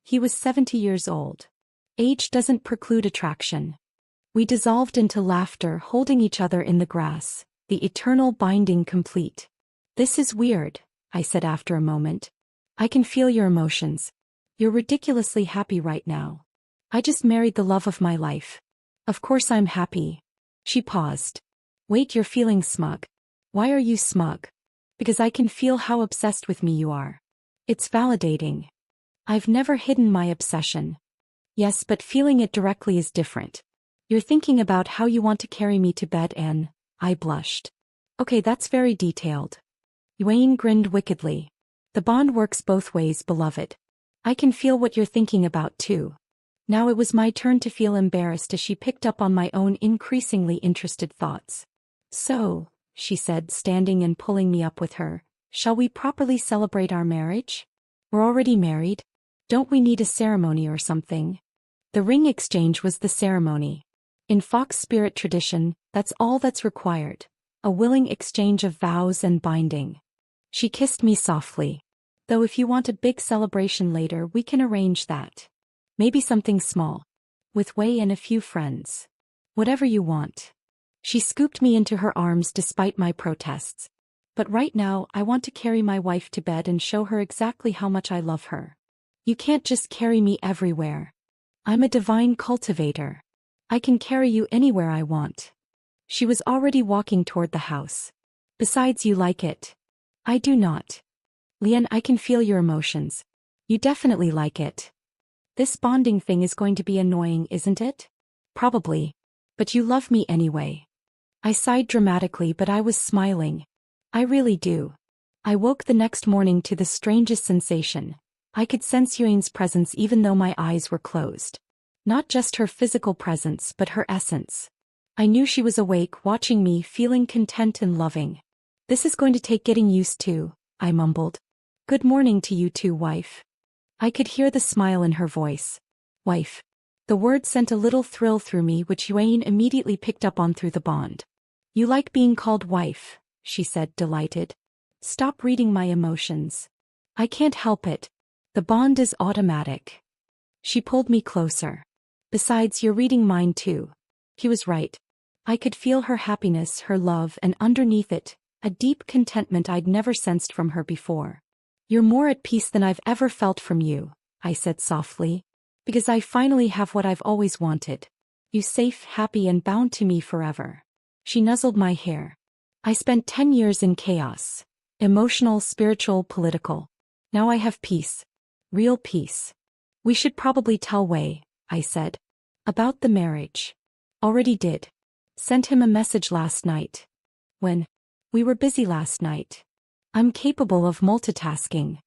He was 70 years old. Age doesn't preclude attraction. We dissolved into laughter, holding each other in the grass, the eternal binding complete. This is weird, I said after a moment. I can feel your emotions. You're ridiculously happy right now. I just married the love of my life. Of course I'm happy. She paused. Wait, you're feeling smug. Why are you smug? Because I can feel how obsessed with me you are. It's validating. I've never hidden my obsession. Yes, but feeling it directly is different. You're thinking about how you want to carry me to bed and, I blushed. Okay, that's very detailed. Bayuain grinned wickedly. The bond works both ways, beloved. I can feel what you're thinking about too. Now it was my turn to feel embarrassed as she picked up on my own increasingly interested thoughts. So, she said, standing and pulling me up with her, shall we properly celebrate our marriage? We're already married. Don't we need a ceremony or something? The ring exchange was the ceremony. In Fox spirit tradition, that's all that's required. A willing exchange of vows and binding. She kissed me softly. Though if you want a big celebration later, we can arrange that. Maybe something small. With Wei and a few friends. Whatever you want. She scooped me into her arms despite my protests. But right now, I want to carry my wife to bed and show her exactly how much I love her. You can't just carry me everywhere. I'm a divine cultivator. I can carry you anywhere I want. She was already walking toward the house. Besides, you like it. I do not. Leian, I can feel your emotions. You definitely like it. This bonding thing is going to be annoying, isn't it? Probably. But you love me anyway. I sighed dramatically, but I was smiling. I really do. I woke the next morning to the strangest sensation. I could sense Yuan's presence even though my eyes were closed. Not just her physical presence but her essence. I knew she was awake, watching me, feeling content and loving. This is going to take getting used to, I mumbled. Good morning to you too, wife. I could hear the smile in her voice. Wife. The word sent a little thrill through me which Yuan immediately picked up on through the bond. You like being called wife, she said, delighted. Stop reading my emotions. I can't help it. The bond is automatic. She pulled me closer. Besides, you're reading mine too. He was right. I could feel her happiness, her love, and underneath it, a deep contentment I'd never sensed from her before. You're more at peace than I've ever felt from you, I said softly. Because I finally have what I've always wanted. You safe, happy, and bound to me forever. She nuzzled my hair. I spent 10 years in chaos. Emotional, spiritual, political. Now I have peace. Real peace. We should probably tell Wei, I said. About the marriage. Already did. Sent him a message last night. When? We were busy last night. I'm capable of multitasking.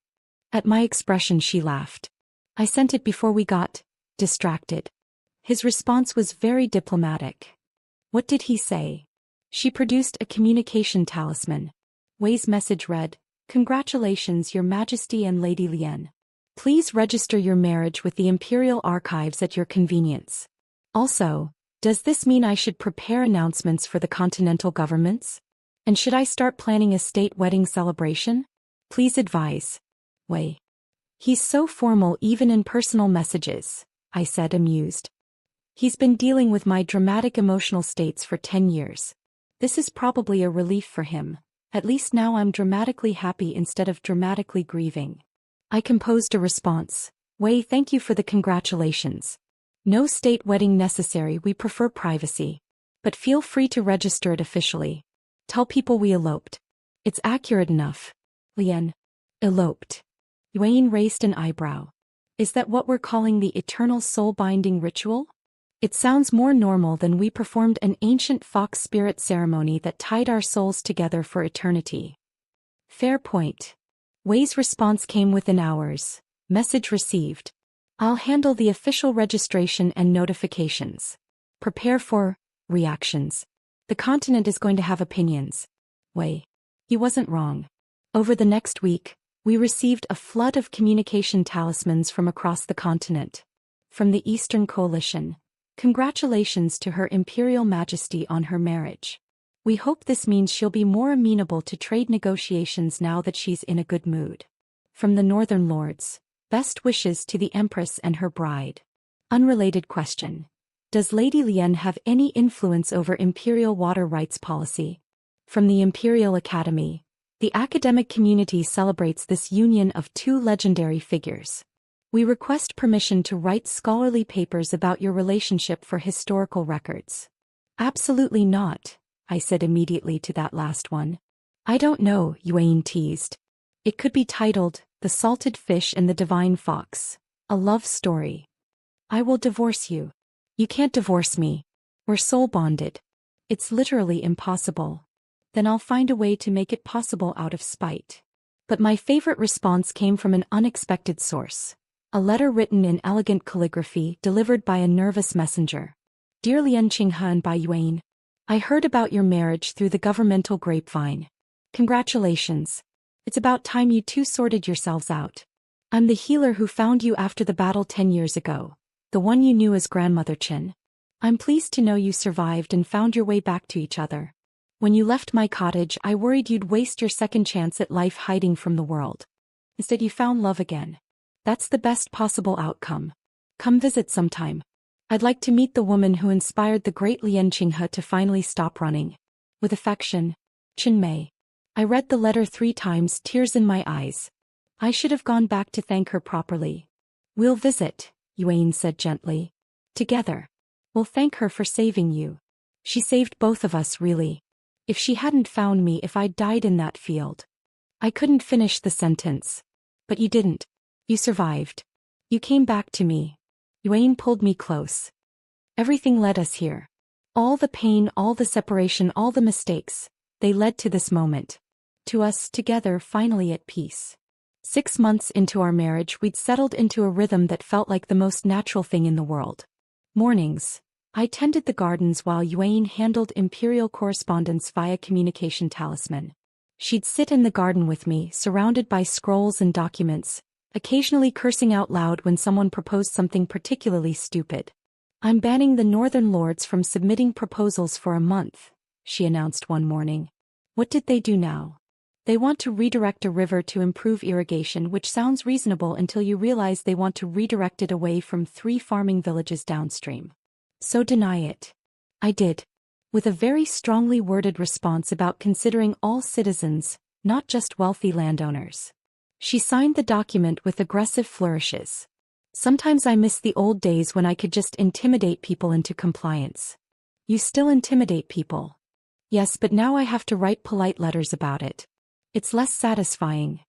At my expression she laughed. I sent it before we got distracted. His response was very diplomatic. What did he say? She produced a communication talisman. Wei's message read, Congratulations, Your Majesty and Lady Leian. Please register your marriage with the Imperial Archives at your convenience. Also, does this mean I should prepare announcements for the continental governments? And should I start planning a state wedding celebration? Please advise. Wei. He's so formal even in personal messages, I said, amused. He's been dealing with my dramatic emotional states for 10 years. This is probably a relief for him. At least now I'm dramatically happy instead of dramatically grieving. I composed a response. Wei, thank you for the congratulations. No state wedding necessary, we prefer privacy. But feel free to register it officially. Tell people we eloped. It's accurate enough. Leian. Eloped. Yuan raised an eyebrow. Is that what we're calling the eternal soul-binding ritual? It sounds more normal than we performed an ancient fox spirit ceremony that tied our souls together for eternity. Fair point. Wei's response came within hours. Message received. I'll handle the official registration and notifications. Prepare for reactions. The continent is going to have opinions. Wei. He wasn't wrong. Over the next week, we received a flood of communication talismans from across the continent. From the Eastern Coalition. Congratulations to Her Imperial Majesty on her marriage. We hope this means she'll be more amenable to trade negotiations now that she's in a good mood. From the Northern Lords. Best wishes to the Empress and her bride. Unrelated question. Does Lady Leian have any influence over Imperial water rights policy? From the Imperial Academy. The academic community celebrates this union of two legendary figures. We request permission to write scholarly papers about your relationship for historical records. Absolutely not, I said immediately to that last one. I don't know, Yuan teased. It could be titled, The Salted Fish and the Divine Fox, a love story. I will divorce you. You can't divorce me. We're soul bonded. It's literally impossible. Then I'll find a way to make it possible out of spite. But my favorite response came from an unexpected source. A letter written in elegant calligraphy delivered by a nervous messenger. Dear Leian Chingha and Bayuain, I heard about your marriage through the governmental grapevine. Congratulations. It's about time you two sorted yourselves out. I'm the healer who found you after the battle 10 years ago. The one you knew as Grandmother Chen. I'm pleased to know you survived and found your way back to each other. When you left my cottage, I worried you'd waste your second chance at life hiding from the world. Instead, you found love again. That's the best possible outcome. Come visit sometime. I'd like to meet the woman who inspired the great Leian Chingha to finally stop running. With affection, Chinmay. I read the letter 3 times, tears in my eyes. I should have gone back to thank her properly. We'll visit, Bayuain said gently. Together. We'll thank her for saving you. She saved both of us, really. If she hadn't found me, if I'd died in that field. I couldn't finish the sentence. But you didn't. You survived. You came back to me. Bayuain pulled me close. Everything led us here. All the pain, all the separation, all the mistakes, they led to this moment. To us together, finally at peace. 6 months into our marriage, we'd settled into a rhythm that felt like the most natural thing in the world. Mornings, I tended the gardens while Bayuain handled imperial correspondence via communication talisman. She'd sit in the garden with me, surrounded by scrolls and documents, occasionally cursing out loud when someone proposed something particularly stupid. I'm banning the Northern Lords from submitting proposals for a month, she announced one morning. What did they do now? They want to redirect a river to improve irrigation, which sounds reasonable until you realize they want to redirect it away from 3 farming villages downstream. So deny it. I did. With a very strongly worded response about considering all citizens, not just wealthy landowners. She signed the document with aggressive flourishes. Sometimes I miss the old days when I could just intimidate people into compliance. You still intimidate people. Yes, but now I have to write polite letters about it. It's less satisfying.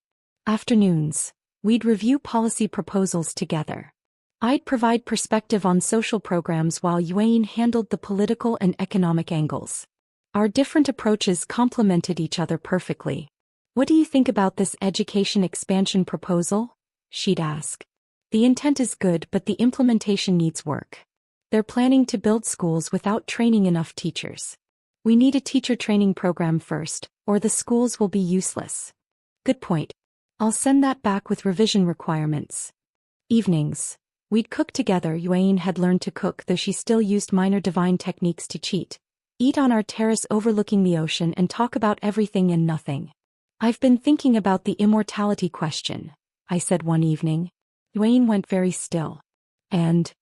Afternoons, we'd review policy proposals together. I'd provide perspective on social programs while Bayuain handled the political and economic angles. Our different approaches complemented each other perfectly. What do you think about this education expansion proposal? She'd ask. The intent is good, but the implementation needs work. They're planning to build schools without training enough teachers. We need a teacher training program first, or the schools will be useless. Good point. I'll send that back with revision requirements. Evenings. We'd cook together. Bayuain had learned to cook, though she still used minor divine techniques to cheat. Eat on our terrace overlooking the ocean and talk about everything and nothing. I've been thinking about the immortality question, I said one evening. Bayuain went very still. And?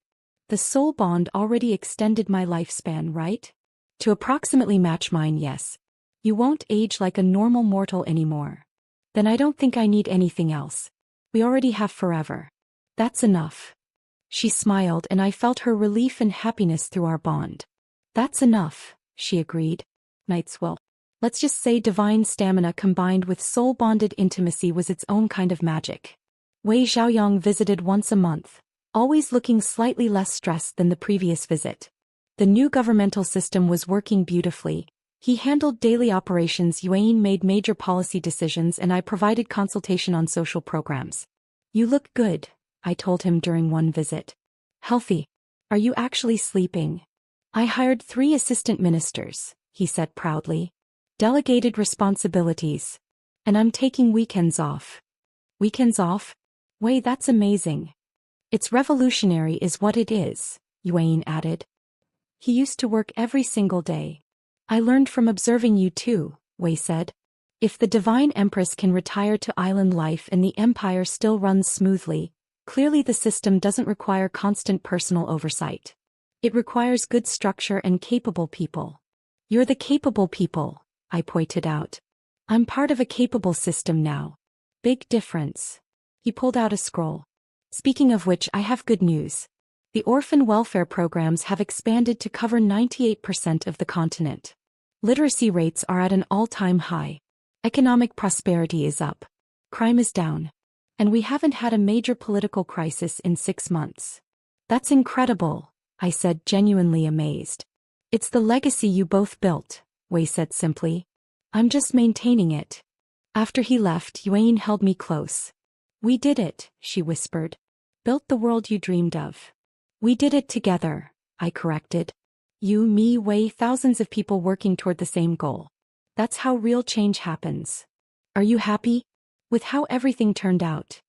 The soul bond already extended my lifespan, right? To approximately match mine, yes. You won't age like a normal mortal anymore. Then I don't think I need anything else. We already have forever. That's enough. She smiled and I felt her relief and happiness through our bond. That's enough, she agreed. Night's will. Let's just say divine stamina combined with soul-bonded intimacy was its own kind of magic. Wei Xiaoyang visited once a month, always looking slightly less stressed than the previous visit. The new governmental system was working beautifully. He handled daily operations, Bayuain made major policy decisions, and I provided consultation on social programs. You look good, I told him during one visit. Healthy. Are you actually sleeping? I hired 3 assistant ministers, he said proudly. Delegated responsibilities. And I'm taking weekends off. Weekends off? Wei, that's amazing. It's revolutionary is what it is, Bayuain added. He used to work every single day. I learned from observing you too, Wei said. If the Divine Empress can retire to island life and the empire still runs smoothly, clearly the system doesn't require constant personal oversight. It requires good structure and capable people. You're the capable people, I pointed out. I'm part of a capable system now. Big difference. He pulled out a scroll. Speaking of which, I have good news. The orphan welfare programs have expanded to cover 98% of the continent. Literacy rates are at an all-time high. Economic prosperity is up. Crime is down. And we haven't had a major political crisis in 6 months. That's incredible, I said, genuinely amazed. It's the legacy you both built, Wei said simply. I'm just maintaining it. After he left, Bayuain held me close. We did it, she whispered. Built the world you dreamed of. We did it together, I corrected. You, me, Wei, thousands of people working toward the same goal. That's how real change happens. Are you happy with how everything turned out?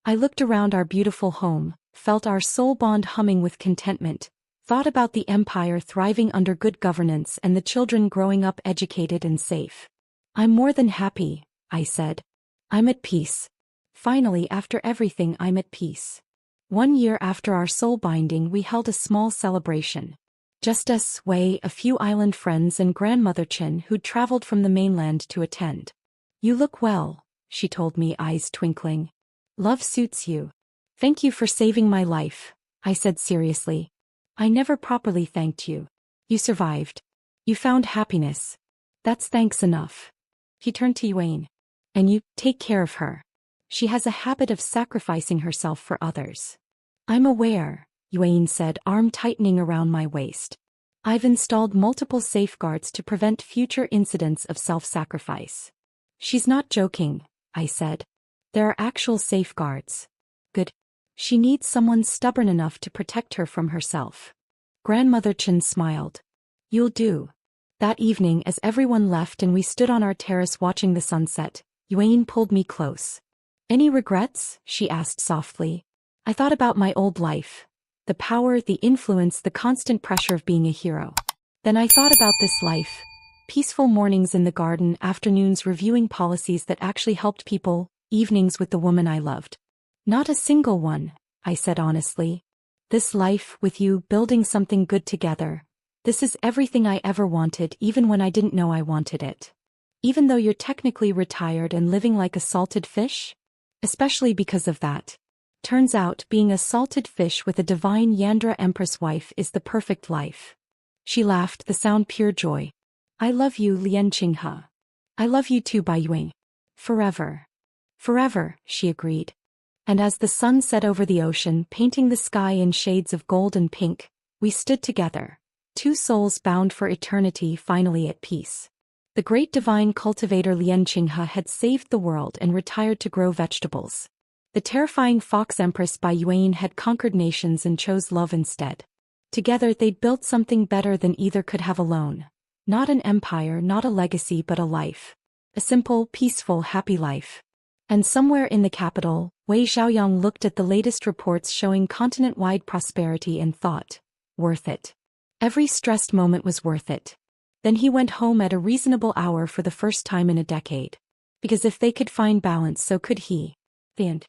I looked around our beautiful home, felt our soul bond humming with contentment, Thought about the empire thriving under good governance and the children growing up educated and safe. I'm more than happy, I said. I'm at peace. Finally, after everything, I'm at peace. 1 year after our soul binding, we held a small celebration. Just us, Wei, a few island friends and grandmother Chin who'd traveled from the mainland to attend. You look well, she told me, eyes twinkling. Love suits you. Thank you for saving my life, I said seriously. I never properly thanked you. You survived. You found happiness. That's thanks enough. He turned to Bayuain. And you, take care of her. She has a habit of sacrificing herself for others. I'm aware, Bayuain said, arm tightening around my waist. I've installed multiple safeguards to prevent future incidents of self-sacrifice. She's not joking, I said. There are actual safeguards. Good. She needs someone stubborn enough to protect her from herself. Grandmother Chin smiled. You'll do. That evening, as everyone left and we stood on our terrace watching the sunset, Bayuain pulled me close. Any regrets? She asked softly. I thought about my old life. The power, the influence, the constant pressure of being a hero. Then I thought about this life. Peaceful mornings in the garden, afternoons reviewing policies that actually helped people, evenings with the woman I loved. Not a single one, I said honestly. This life, with you, building something good together. This is everything I ever wanted, even when I didn't know I wanted it. Even though you're technically retired and living like a salted fish? Especially because of that. Turns out, being a salted fish with a divine Yandere Empress wife is the perfect life. She laughed, the sound pure joy. I love you, Leian Chingha. I love you too, Bayuain. Forever. Forever, she agreed. And as the sun set over the ocean, painting the sky in shades of gold and pink, we stood together, two souls bound for eternity, finally at peace. The great divine cultivator Leian Chingha had saved the world and retired to grow vegetables. The terrifying Fox Empress Bayuain had conquered nations and chose love instead. Together they'd built something better than either could have alone. Not an empire, not a legacy, but a life. A simple, peaceful, happy life. And somewhere in the capital, Wei Xiaoyang looked at the latest reports showing continent-wide prosperity and thought, worth it. Every stressed moment was worth it. Then he went home at a reasonable hour for the first time in a decade. Because if they could find balance, so could he. The end.